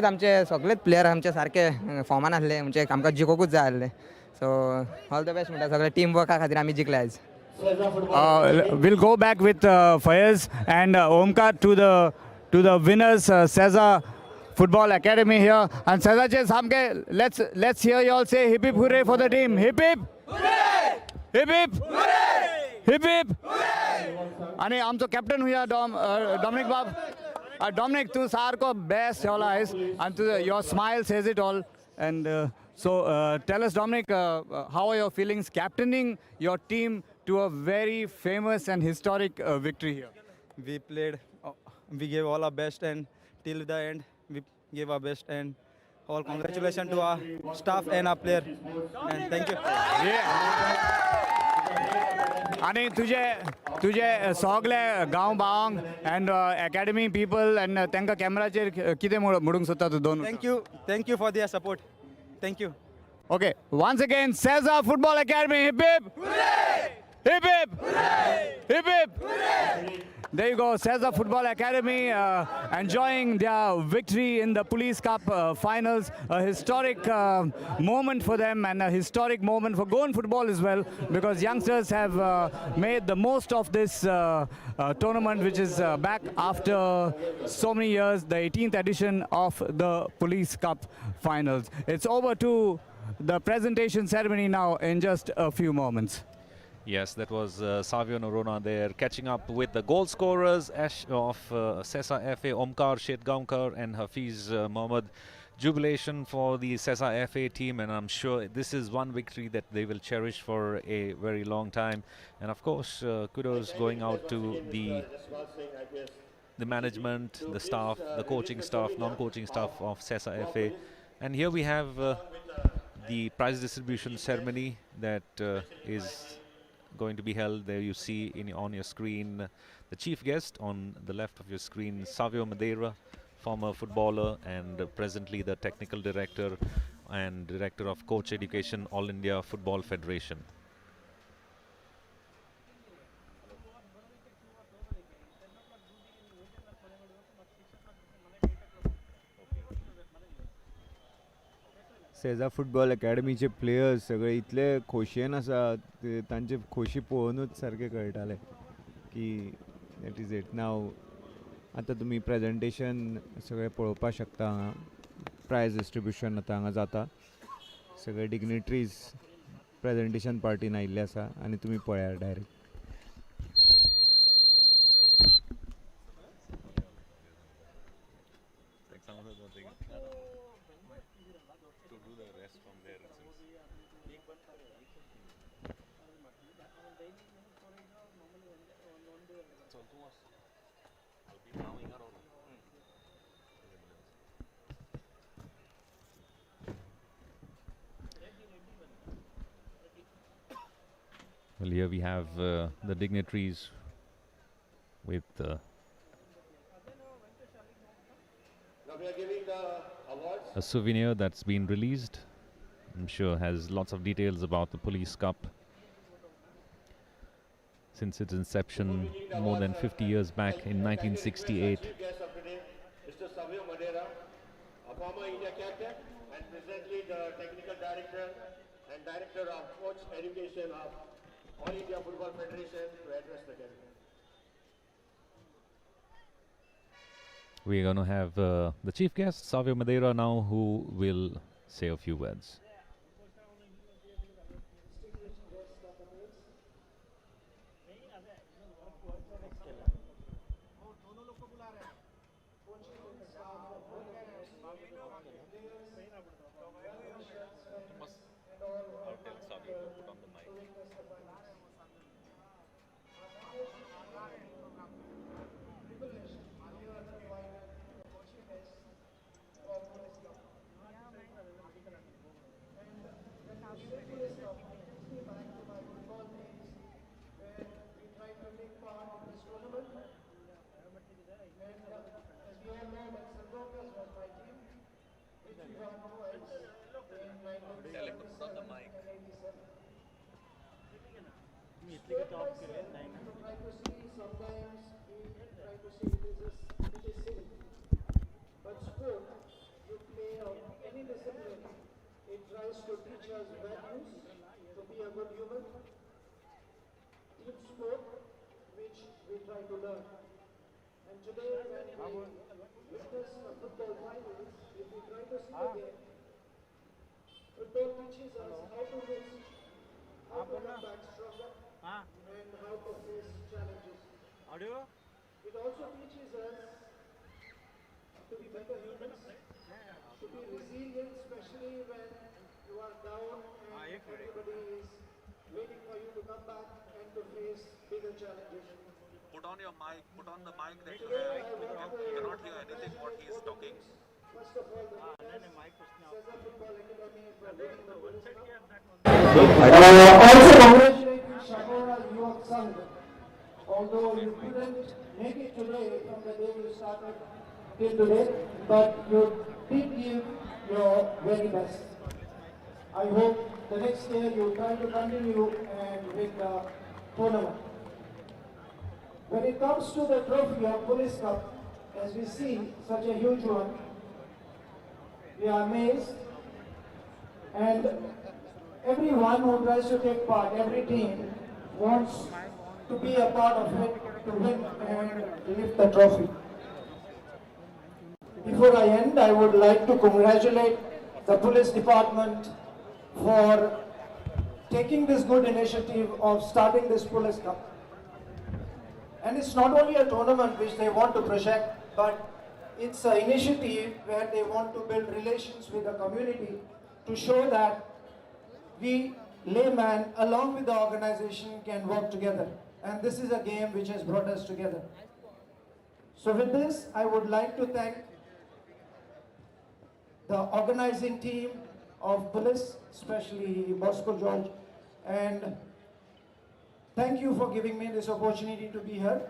आमचे सगळेच प्लेयर आमचे सारके फॉर्मान आसले म्हणजे आमकां जिखोकूच जाय आसलें सो ऑल द बेस्ट म्हणटा सगळे टीम वर्का खातीर आमी जिखले आयज we'll go back with Faiz and Omkar to the winners Sesa Football Academy here and Sesa चे सामके let's hear you all say hip hip hooray for the team hip hip hooray hip hip hooray hip hip hooray आणि आमचो captain हुया Dominic बाब Dominic तू सारको best ठेवला आहेस and your smile says it all and so tell us Dominic how are your feelings captaining your team to a very famous and historic victory here. We played, we gave all our best and till the end we gave our best and all congratulations to our staff and our player and thank you. आणि तुझे सगळे गांव भावांक and academy people and तांकां कॅमेराचेर कितें म्हणूंक सोदता तूं दोन Thank you for their support. Thank you. Okay, once again Sesa Football Academy hip hip hooray hip hip hooray hip hip hooray. There you go, Sesa Football Academy enjoying their victory in the Police Cup finals. A historic moment for them and a historic moment for Goan football as well, because youngsters have made the most of this tournament, which is back after so many years, the 18th edition of the Police Cup finals. It's over to the presentation ceremony now in just a few moments. Yes, that was Savio de Noronha there, catching up with the goal scorers of Sesa FA, Omkar Shedgaonkar and Hafiz Mohammed. Jubilation for the Sesa FA team, and I'm sure this is one victory that they will cherish for a very long time. And of course, kudos going out to the management, the staff, the coaching staff, non-coaching staff of Sesa FA. And here we have the prize distribution ceremony that is going to be held. There you see on your screen the chief guest on the left of your screen, Savio Madeira, former footballer and presently the technical director and director of coach education, All India Football Federation. Sesa football अकॅडमीचे players सगळे इतले खोशयेन आसा तांचे खोशी पळोवनूच सारकें कळटालें की दॅट इज इट नाव आतां तुमी प्रेजेंटेशन सगळें पळोवपाक शकता हांगा प्रायज डिस्ट्रिब्युशन आतां हांगा जाता सगळे डिग्निटरीज प्रेजेंटेशन पार्टीन आयिल्ले आसा आनी तुमी पळयात direct Well, here we have the dignitaries with Now we are giving the awards. a souvenir that's been released. I'm sure has lots of details about the Police Cup since its inception more than 50 years back in 1968. Chief guest of today, Mr. Savio a former India captain and presently the technical director and director of coach education of All India Football Federation to address the gathering. We're going to have the chief guest, Savio Madeira, now, who will say a few words. But sport, you play of any discipline, it tries to teach us values, to be a good human. Team sport, which we try to learn. And today when we witness a football final, if we try to see the game, football teaches us how to win, how to come back stronger, and how to face challenges. It also teaches us to be better humans, to be resilient, especially when you are down and everybody is waiting for you to come back and to face bigger challenges. Put on your mic, put on the mic that you have. You cannot hear anything what he is talking. First of all, the Sesa Football Academy for winning the World Cup. Also congratulating Chapora YS Sangh. Although you couldn't make it today from the day you started till today, but you did give your very best. I hope the next year you try to continue and win the tournament. When it comes to the trophy of Police Cup, as we see such a huge one, we are amazed, and everyone who tries to take part, every team wants to be a part of it, to win and lift the trophy. Before I end, I would like to congratulate the police department for taking this good initiative of starting this Police Cup. And it's not only a tournament which they want to project, but it's an initiative where they want to build relations with the community to show that we laymen along with the organization can work together. And this is a game which has brought us together. So with this, I would like to thank the organizing team of police, especially Bosco George, and thank you for giving me this opportunity to be here.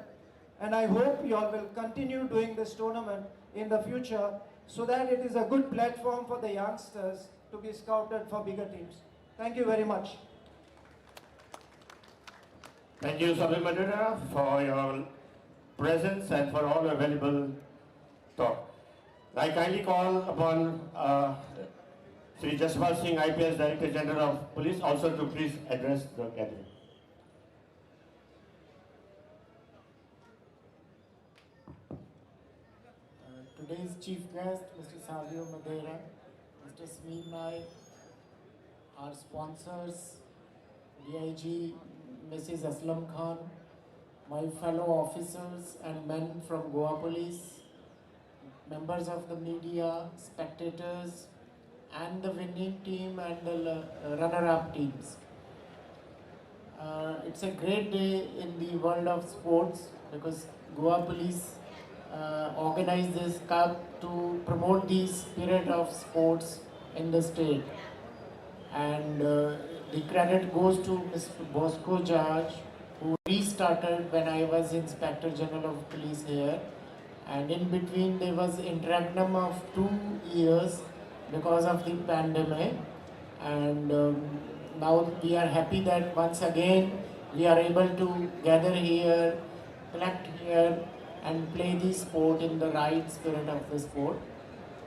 And I hope you all will continue doing this tournament in the future so that it is a good platform for the youngsters to be scouted for bigger teams. Thank you very much. Thank you, Savio Madeira, for your presence and for all your valuable talk. I kindly call upon Sri Jaswal Singh, IPS Director General of Police, also to please address the gathering. today's chief guest, Mr. Savio Madeira, Mr. Smear Naik, our sponsors, DIG, Mrs. Aslam Khan, my fellow officers and men from Goa Police, members of the media, spectators, and the winning team and the runner-up teams. It's a great day in the world of sports because Goa Police organized this cup to promote the spirit of sports in the state. And the credit goes to Mr. Bosco Judge, who restarted when I was Inspector General of Police here. And in between there was interregnum of 2 years because of the pandemic. And now we are happy that once again we are able to gather here, collect here, and play the sport in the right spirit of the sport.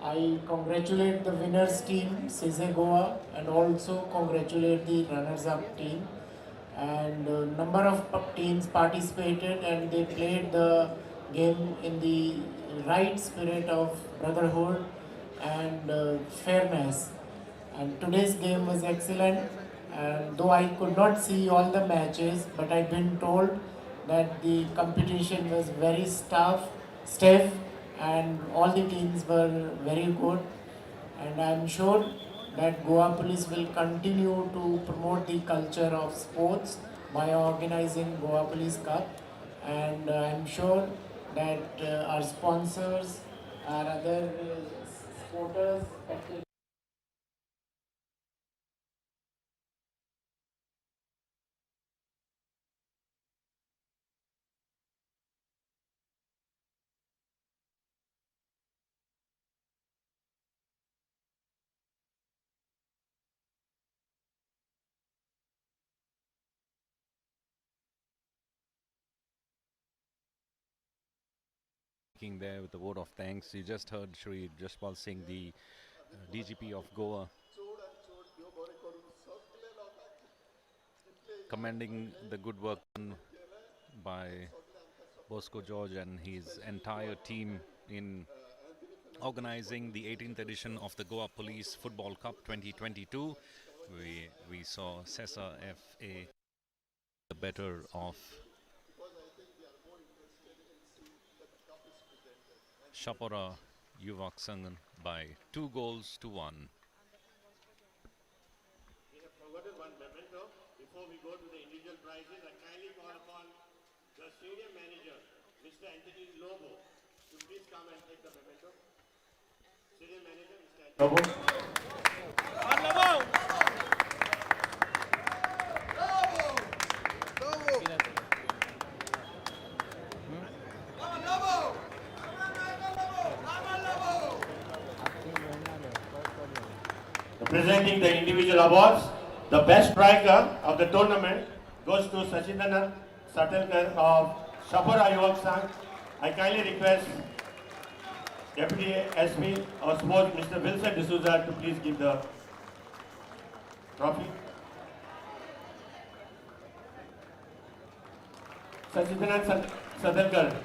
I congratulate the winners team, Sesa Goa, and also congratulate the runners-up team. And number of teams participated and they played the game in the right spirit of brotherhood and fairness. And today's game was excellent. And though I could not see all the matches, but I've been told that the competition was very stiff, and all the teams were very good. And I'm sure that Goa Police will continue to promote the culture of sports by organizing Goa Police Cup. And I'm sure that our sponsors, our other supporters, There with the vote of thanks. You just heard Shri Jaspal Singh, the DGP of Goa, commending the good work done by Bosco George and his entire team in organizing the 18th edition of the Goa Police Football Cup 2022. We saw Sesa FA the better of Chapora YS by 2 goals to 1. We have forgotten one memento. Before we go to the individual prizes, I kindly call upon the stadium manager, Mr. Anthony Lobo, to please come and take the memento. Stadium manager, Mr. Anthony Lobo. Presenting the individual awards, the best striker of the tournament goes to Sachindana Satalkar of Chapora YS. I kindly request Deputy SP of Sports, Mr. Wilson D'Souza, to please give the trophy. Sachindana Satalkar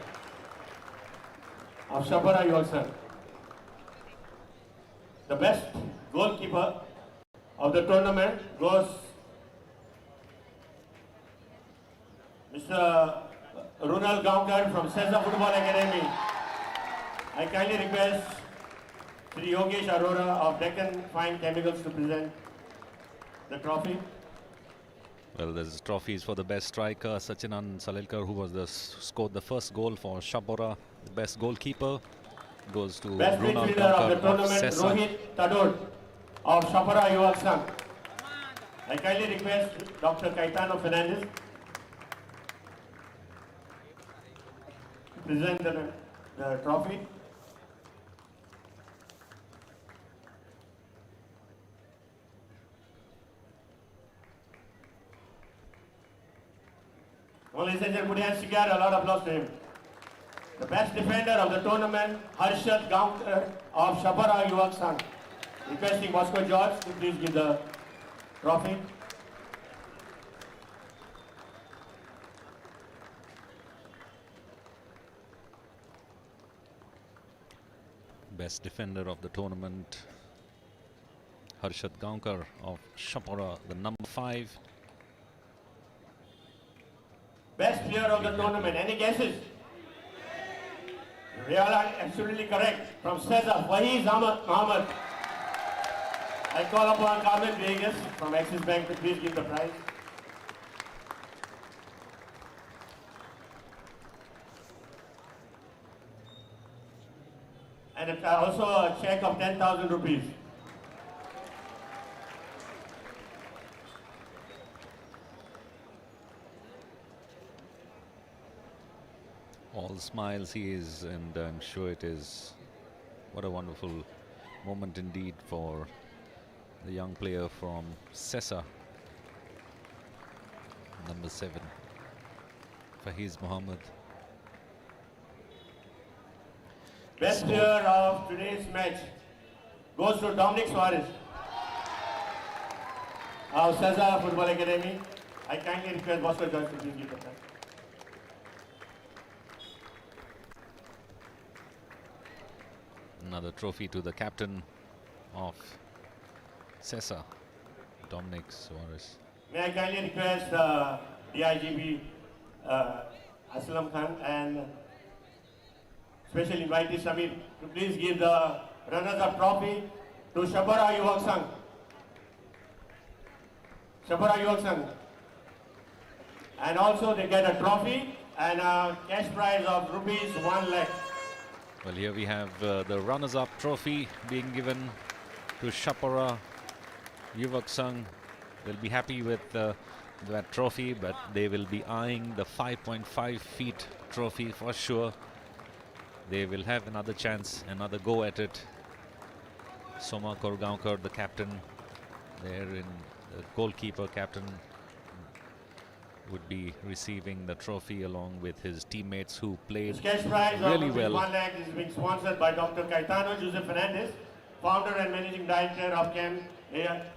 of Chapora YS. The best goalkeeper of the tournament goes Mr. Runal Gaonkar from Sesa Football Academy. I kindly request Sri Yogesh Arora of Deccan Fine Chemicals to present the trophy. Well, there's trophies for the best striker, Sachinan Salilkar, who was scored the first goal for Chapora. The best goalkeeper goes to Best Runal midfielder of the Gaonkar of tournament, Sesa. Rohit Tadod of Chapora YS. I kindly request Dr. Caetano Fernandez to present the trophy. Ladies and gentlemen, put your hands together, a lot of applause to him. The best defender of the tournament, Harshad Gaonkar of Chapora YS. Requesting Bosco George to please give the trophy. best defender of the tournament, Harshad Gaonkar of Chapora, the number 5. Best player of the tournament. Any guesses? You all are absolutely correct. From Sesa FA Mohammed. I call upon Carmen Vegas from Axis Bank to please give the prize. And also a check of 10,000 rupees. All smiles he is, and I'm sure it is. What a wonderful moment indeed for the young player from Sesa, number 7, Fahiz Mohammed. Best player of today's match goes to Dominic Suarez of Sesa Football Academy. I kindly request Bosco Joyce to please give the prize. Another trophy to the captain of Sesa, Dominic Suarez. May I kindly request DIGP Aslam Khan and special invitee Samir to please give the runners-up trophy to Chapora Yuvak Sangh. Chapora Yuvak Sangh. And also they get a trophy and a cash prize of rupees 1 lakh. Well, here we have the runners-up trophy being given to Chapora Yuvak Sangh. They'll be happy with that trophy, but they will be eyeing the 5.5 feet trophy for sure. They will have another chance, another go at it. Soma Korgaonkar, the captain, there in the goalkeeper captain, would be receiving the trophy along with his teammates who played This cash prize really of well. 1 lakh is being sponsored by Dr. Caetano Joseph Fernandez, founder and managing director of Chem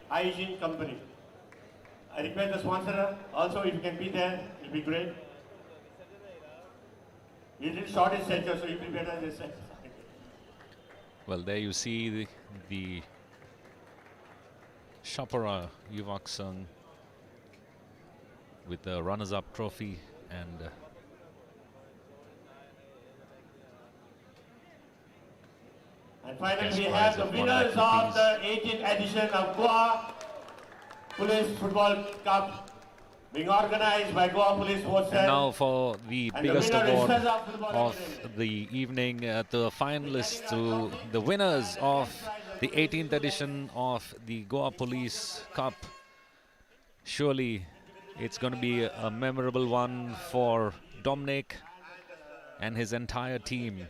Hygiene Company. I request the sponsor also, if you can be there, it will be great. He did short his stature, so he will be better this side. Well, there you see the Chapora Yuvak Sangh with the runners-up trophy, and And finally, cash we prize have the of 1 winners lakh of the 18th edition of Goa Police Football Cup, being organized by Goa Police Sports And Cell. now for the And the biggest winner is award Sesa Football of Academy. the evening, the finalists, to the winners of the 18th edition of the Goa Police Cup. Surely it's going to be a memorable one for Dominic and his entire team.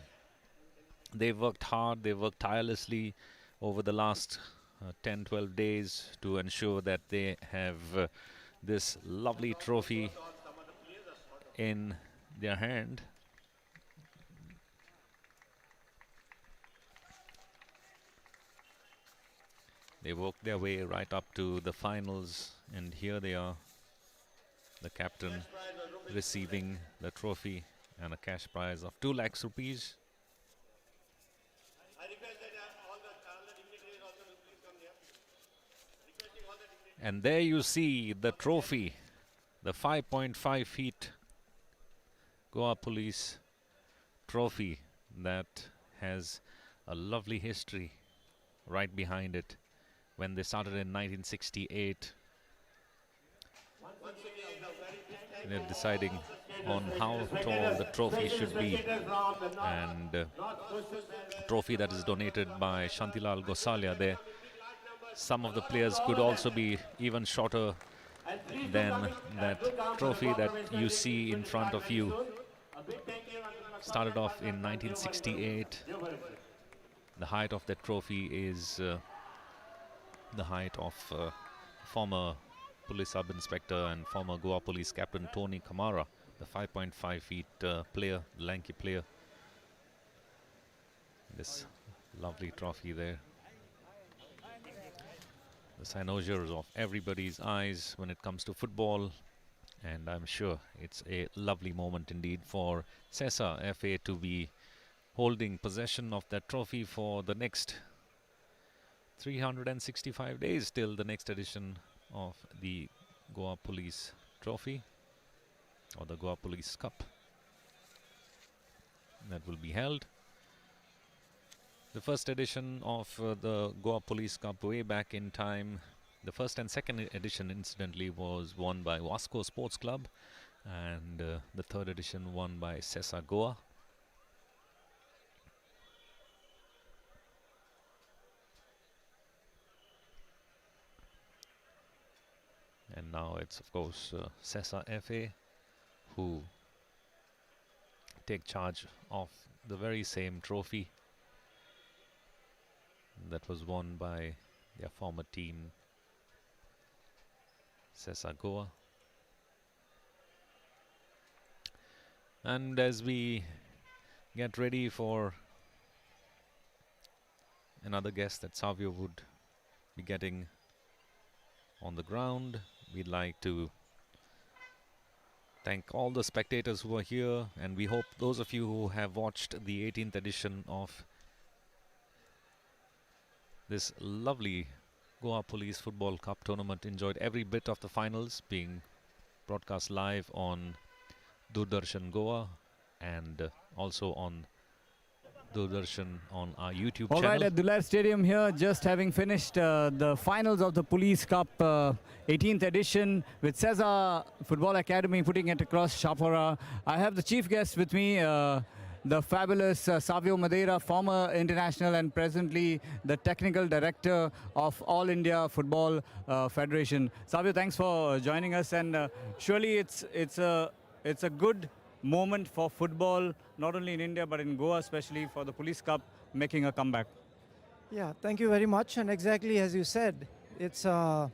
They've worked hard, they've worked tirelessly over the last 10-12 days to ensure that they have this lovely trophy in their hand. They worked their way right up to the finals, and here they are, the captain receiving the trophy and a cash prize of 2 lakhs rupees. And there you see the trophy, the 5.5 feet Goa Police trophy that has a lovely history right behind it. When they started in 1968, they're deciding on how tall the trophy should be, and a trophy that is donated by Shantilal Gosalia there. Some of the players could also be even shorter than that trophy that you see in front of you. Started off in 1968. The height of that trophy is the height of former police sub-inspector and former Goa Police captain Tony Kamara, the 5.5 feet player, lanky player. This lovely trophy there. The cynosure of everybody's eyes when it comes to football, and I'm sure it's a lovely moment indeed for Sesa FA to be holding possession of that trophy for the next 365 days till the next edition of the Goa Police Trophy or the Goa Police Cup that will be held. The first edition of the Goa Police Cup way back in time, the first and second edition incidentally was won by Vasco Sports Club, and the third edition won by Sesa Goa. And now it's of course Sesa FA who take charge of the very same trophy that was won by their former team Sesa Goa. And as we get ready for another guest that Savio would be getting on the ground, we'd like to thank all the spectators who are here, and we hope those of you who have watched the 18th edition of this lovely Goa Police Football Cup tournament enjoyed every bit of the finals being broadcast live on Doordarshan Goa and also on Doordarshan on our YouTube channel. All right, at Dular Stadium here, just having finished the finals of the Police Cup 18th edition with Sesa Football Academy putting it across Chapora. I have the chief guest with me, the fabulous Savio Madeira, former international and presently the technical director of All India Football Federation. Savio, thanks for joining us, and surely it's a good moment for football, not only in India but in Goa, especially for the Police Cup making a comeback. Yeah, thank you very much. And exactly as you said, it's a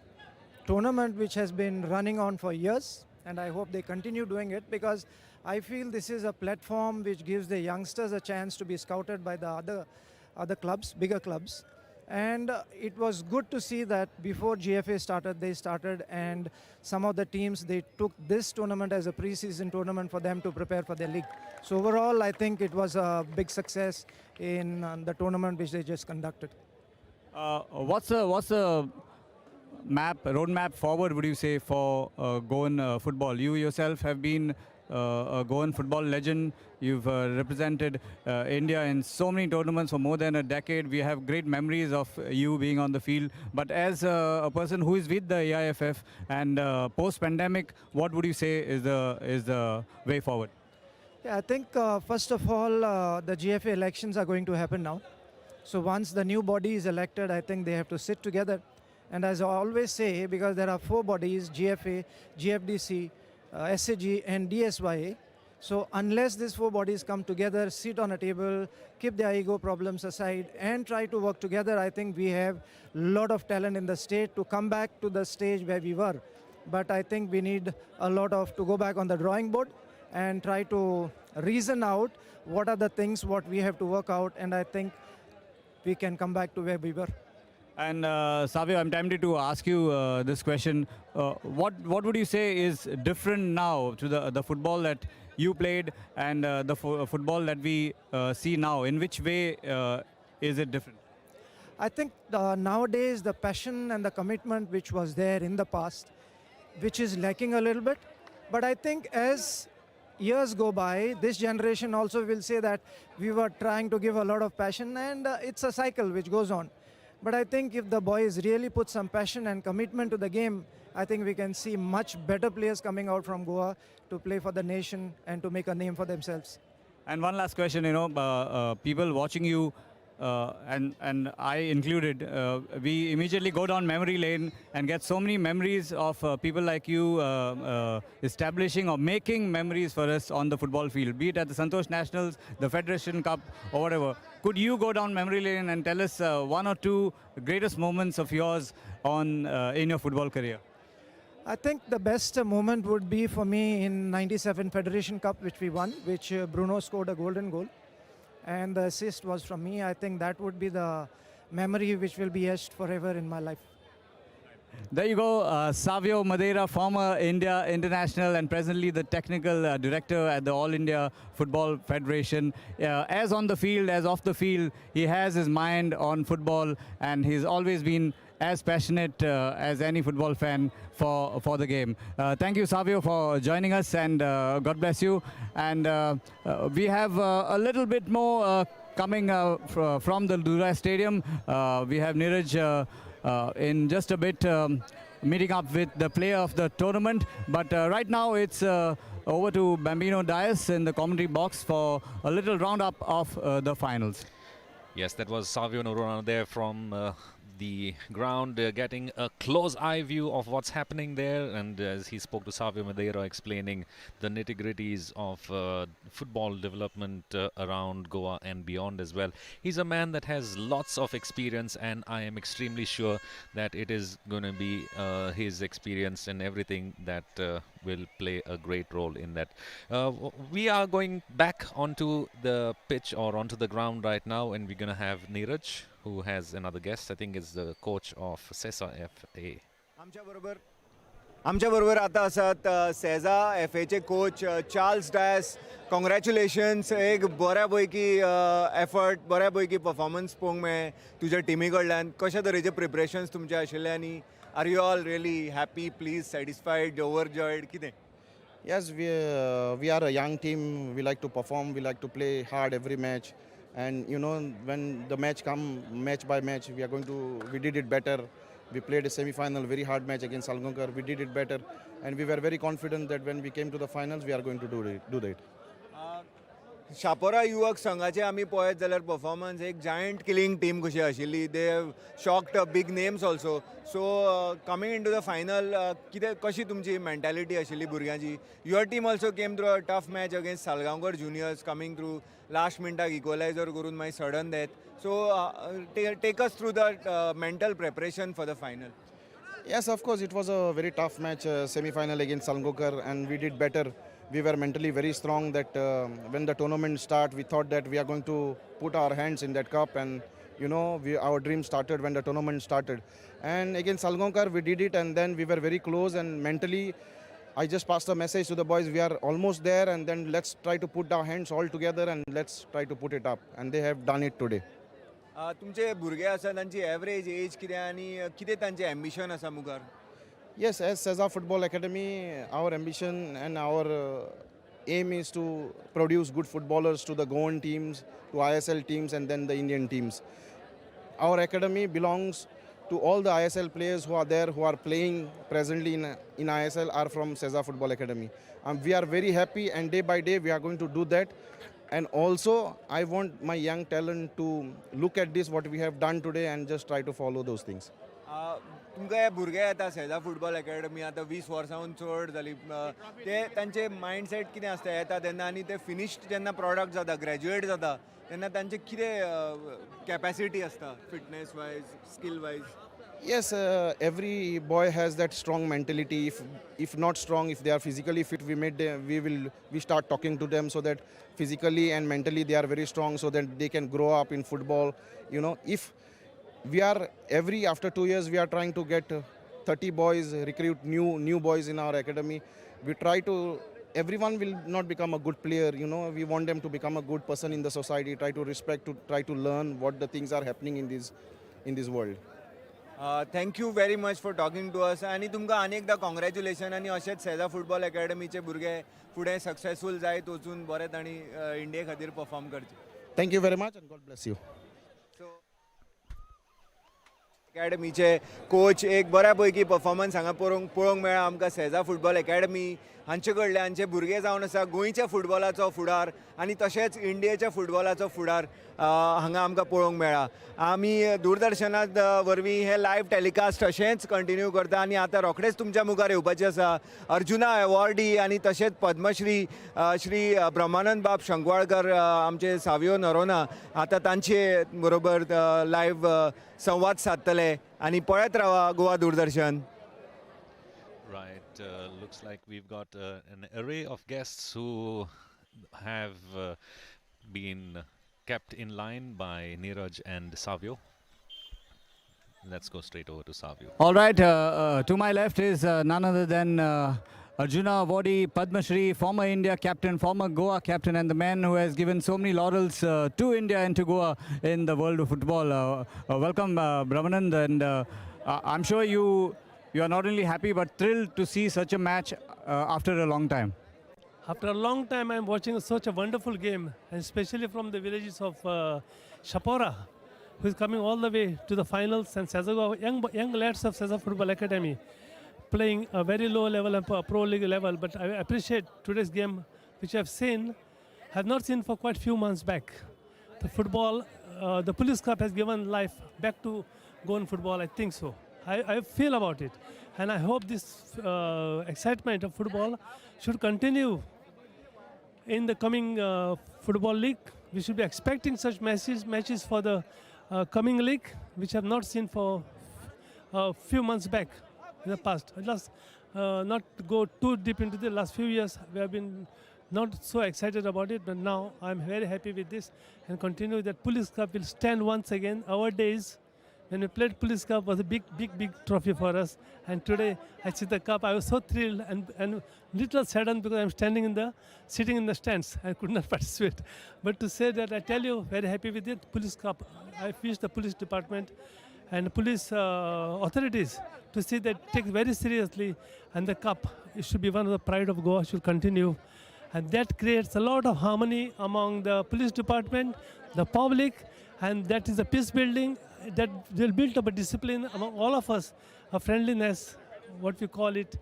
tournament which has been running on for years, and I hope they continue doing it, because I feel this is a platform which gives the youngsters a chance to be scouted by the other clubs, bigger clubs. And it was good to see that before GFA started, they started, and some of the teams, they took this tournament as a pre-season tournament for them to prepare for their league. So overall, I think it was a big success in the tournament which they just conducted. What's the roadmap forward, would you say, for Goan football? You yourself have been a Goan football legend. You've represented India in so many tournaments for more than a decade. We have great memories of you being on the field. But as a person who is with the AIFF and post-pandemic, what would you say is the way forward? Yeah, I think first of all, the GFA elections are going to happen now. So once the new body is elected, I think they have to sit together. And as I always say, because there are 4 bodies, GFA, GFDC, SAG and DSYA. So unless these 4 bodies come together, sit on a table, keep their ego problems aside and try to work together, I think we have a lot of talent in the state to come back to the stage where we were. But I think we need a lot to go back on the drawing board and try to reason out what are the things what we have to work out, and I think we can come back to where we were. And Savio, I'm tempted to ask you this question. What would you say is different now to the football that you played and the football that we see now? In which way is it different? I think nowadays the passion and the commitment which was there in the past, which is lacking a little bit. But I think as years go by, this generation also will say that we were trying to give a lot of passion, and it's a cycle which goes on. But I think if the boys really put some passion and commitment to the game, I think we can see much better players coming out from Goa to play for the nation and to make a name for themselves. And one last question, people watching you, and I included, we immediately go down memory lane and get so many memories of people like you establishing or making memories for us on the football field, be it at the Santosh Nationals, the Federation Cup or whatever. Could you go down memory lane and tell us 1 or 2 greatest moments of yours in your football career? I think the best moment would be for me in '97 Federation Cup, which we won, which Bruno scored a golden goal. And the assist was from me. I think that would be the memory which will be etched forever in my life. There you go, Savio Madeira, former India international and presently the technical director at the All India Football Federation. As on the field, as off the field, he has his mind on football and he's always been as passionate as any football fan for the game. Thank you, Savio, for joining us, and God bless you. And we have a little bit more coming from the Dura Stadium. We have Niraj in just a bit meeting up with the player of the tournament. But right now it's over to Bambino Dias in the commentary box for a little roundup of the finals. Yes, that was Savio de Noronha there from the ground, getting a close eye view of what's happening there, and as he spoke to Savio Madeira, explaining the nitty-gritties of football development around Goa and beyond as well. He's a man that has lots of experience, and I am extremely sure that it is going to be his experience and everything that will play a great role in that. We are going back onto the pitch or onto the ground right now, and we're going to have Niraj, who has another guest. I think is the coach of Sesa FA. आमच्या बरोबर आता आसात सेजा FA चे coach Charles DISE. Congratulations, एक बऱ्यापैकी effort, बऱ्यापैकी performance पळोवंक मेळ्ळें तुज्या टिमी कडल्यान. कशा तरेचे प्रिपरेशन्स तुमचे आशिल्ले आनी are you all really happy, pleased, satisfied, overjoyed, कितें? Yes, we are a young team. We like to perform. We like to play hard every match. And you know, when the match come match by match, we did it better. We played a semi-final, very hard match against Salgaonkar. We did it better, and we were very confident that when we came to the finals, we are going to do that. Chapora युवक संघाचे आमी पळयत जाल्यार performance एक giant killing team कशी आशिल्ली. They shocked big names also. So coming in to the final, कितें कशी तुमची मेंटॅलिटी आशिल्ली भुरग्यांची? Your team also came through a tough match against Salgaocar juniors, coming through last मिनटाक इक्वलायझर करून मागीर sudden death. So take us through the mental preparation for the final. Yes, of course, it was a very tough match, semi-final against Salgaonkar, and we did better. We were mentally very strong that when the tournament started, we thought that we are going to put our hands in that cup, and you know, our dream started when the tournament started. And against Salgaonkar, we did it, and then we were very close, and mentally, I just passed a message to the boys, we are almost there, and then let's try to put our hands all together and let's try to put it up, and they have done it today. तुमचे भुरगे आसा तांची average age कितें आनी कितें तांचें ambition आसा मुखार? Yes, as Sesa Football Academy, our ambition and our aim is to produce good footballers to the Goan teams, to ISL teams, and then the Indian teams. Our academy belongs to all the ISL players who are there, who are playing presently in ISL, are from Sesa Football Academy. We are very happy, and day by day we are going to do that. And also, I want my young talent to look at this, what we have done today, and just try to follow those things. तुमकां हे भुरगे येता सेजा football academy आतां 20 वर्सांहून चड जाली. ते तांचे mindset कितें आसता येता तेन्ना आनी ते फिनिश्ड जेन्ना प्रॉडक्ट जाता, ग्रॅज्युएट जाता, तेन्ना तांचे कितें कॅपॅसिटी आसता fitness wise, skill wise? Yes, every boy has that strong mentality. If not strong, if they are physically fit, we start talking to them so that physically and mentally they are very strong, so that they can grow up in football. You know, if we are after 2 years we are trying to get 30 boys, recruit new boys in our academy. We try to. Everyone will not become a good player. You know, we want them to become a good person in the society. Try to respect, try to learn what the things are happening in this world. Thank you very much for talking to us. आनी तुमकां आनी एकदां congratulation, आनी अशेंच सेजा football अकॅडमीचे भुरगे फुडें successful जायत वचून बरें तांणी इंडिये खातीर परफॉर्म करचें. Thank you very much, and God bless you. अकॅडमीचे कोच, एक बऱ्यापैकी परफॉर्मन्स हांगा पळोवंक मेळ्ळा आमकां सेजा फुटबॉल अकॅडमी हांचे कडल्यान. हांचे भुरगे जावन आसा गोंयच्या फुटबॉलाचो फुडार आनी तशेंच इंडियेच्या फुटबॉलाचो फुडार हांगा आमकां पळोवंक मेळ्ळा. आमी दूरदर्शनांत वरवीं हे लायव्ह टॅलिकास्ट अशेंच कंटिन्यू करता. आनी आतां रोखडेच तुमच्या मुखार येवपाचें आसा अर्जुना अवॉर्डी आनी तशेंच पद्मश्री श्री ब्रह्मानंद बाब शंकवाळकर, आमचे सावियो नरोना. आतां तांचे बरोबर लायव्ह संवाद साधतले आनी पळयत रावा Goa Doordarshan. Right, looks like we've got an array of guests who have been kept in line by Niraj and Savio. let's go straight over to Savio. All right, to my left is none other than Arjuna Awardee, Padma Shri, former India captain, former Goa captain, and the man who has given so many laurels to India and to Goa in the world of football. Welcome, Brahmanand, and I'm sure you are not only happy but thrilled to see such a match after a long time. After a long time, I'm watching such a wonderful game, and especially from the villages of Chapora, who is coming all the way to the finals, and Sesa, young lads of Sesa Football Academy, playing a very low level and pro league level. But I appreciate today's game, which I've seen, have not seen for quite a few months back. The football, the Police Cup has given life back to Goan football, I think so. I feel about it. And I hope this excitement of football should continue in the coming football league. We should be expecting such matches for the coming league, which I have not seen for a few months back in the past. Let's not go too deep into the last few years. We have been not so excited about it, but now I'm very happy with this and continue that Police Cup will stand once again. Our days when we played Police Cup was a big trophy for us. And today I see the cup. I was so thrilled and little saddened because I'm sitting in the stands. I could not participate. But to say that, I tell you, very happy with it. Police Cup. I wish the police department and police authorities to see that take very seriously, and the cup, it should be one of the pride of Goa, should continue. And that creates a lot of harmony among the police department, the public, and that is a peace building that will build up a discipline among all of us, a friendliness, what we call it,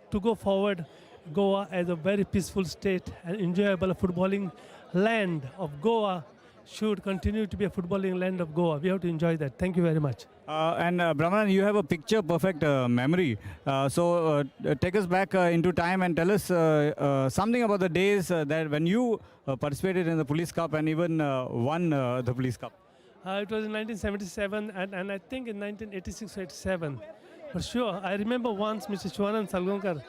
to go forward. Goa as a very peaceful state and enjoyable footballing land of Goa should continue to be a footballing land of Goa. We have to enjoy that. Thank you very much. And Brahman, you have a picture-perfect memory. So take us back into time and tell us something about the days that when you participated in the Police Cup and even won the Police Cup. It was in 1977 and I think in 1986-87. For sure, I remember once Mr. Shwanan Salgaonkar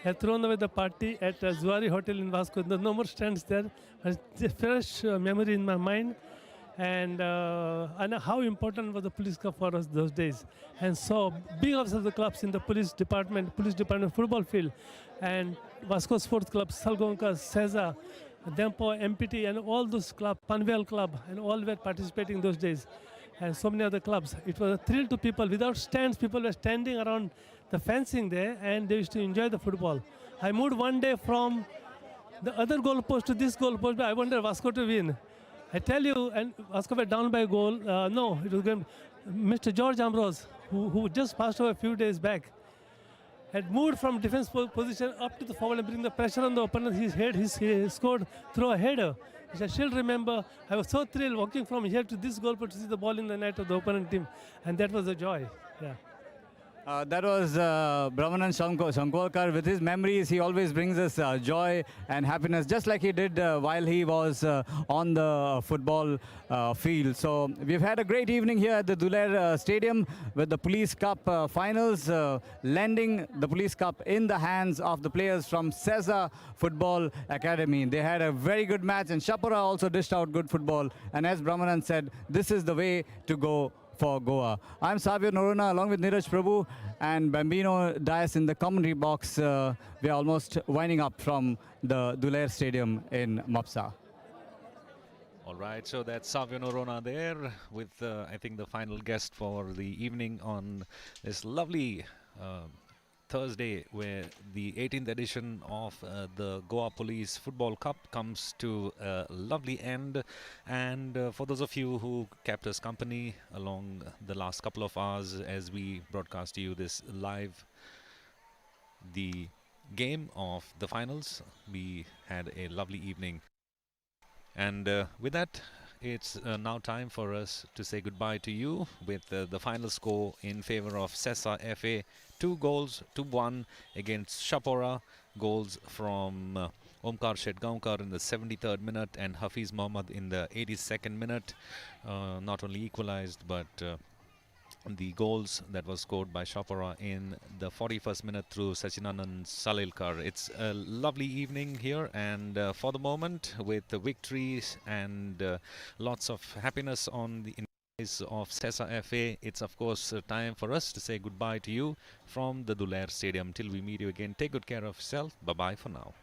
had thrown away the party at Zuari Hotel in Vasco. There's no more stands there. It's a fresh memory in my mind. And how important was the Police Cup for us those days. And so big ups of the clubs in the police department football field, and Vasco Sports Club, Salgaonkar, Sesa, Dempo, MPT, and all those clubs, Panvel Club, and all were participating those days. And so many other clubs. It was a thrill to people. Without stands, people were standing around the fencing there, and they used to enjoy the football. I moved one day from the other goal post to this goal post, but I wanted Vasco to win. I tell you, and Vasco were down by a goal. No, it was Mr. George Ambrose, who just passed away a few days back, had moved from defense position up to the forward and bring the pressure on the opponent. He scored through a header, which I still remember. I was so thrilled walking from here to this goal to see the ball in the net of the opponent team, and that was a joy. Yeah. That was Brahmanan Shankolkar. With his memories, he always brings us joy and happiness, just like he did while he was on the football field. So we've had a great evening here at the Duler Stadium with the Police Cup finals, lending the Police Cup in the hands of the players from Sesa Football Academy. They had a very good match, and Chapora also dished out good football. And as Brahmanan said, this is the way to go for Goa. I'm Savio de Noronha along with Niraj Prabhu and Bambino Dias in the commentary box. We are almost winding up from the Duler Stadium in Mapsa. All right, so that's Savio de Noronha there with, I think, the final guest for the evening on this lovely Thursday, where the 18th edition of the Goa Police Football Cup comes to a lovely end. And for those of you who kept us company along the last couple of hours as we broadcast to you this live, the game of the finals, we had a lovely evening. And with that, it's now time for us to say goodbye to you with the final score in favor of Sesa FA. 2-1 against Chapora. Goals from Omkar Shetgaonkar in the 73rd minute and Hafiz Mohammed in the 82nd minute. Not only equalized, but the goals that was scored by Chapora in the 41st minute through Sachinanand Salilkar. It's a lovely evening here, and for the moment, with the victories and lots of happiness on the guys of Sesa FA, it's of course time for us to say goodbye to you from the Duler Stadium. Till we meet you again, take good care of yourself. Bye-bye for now.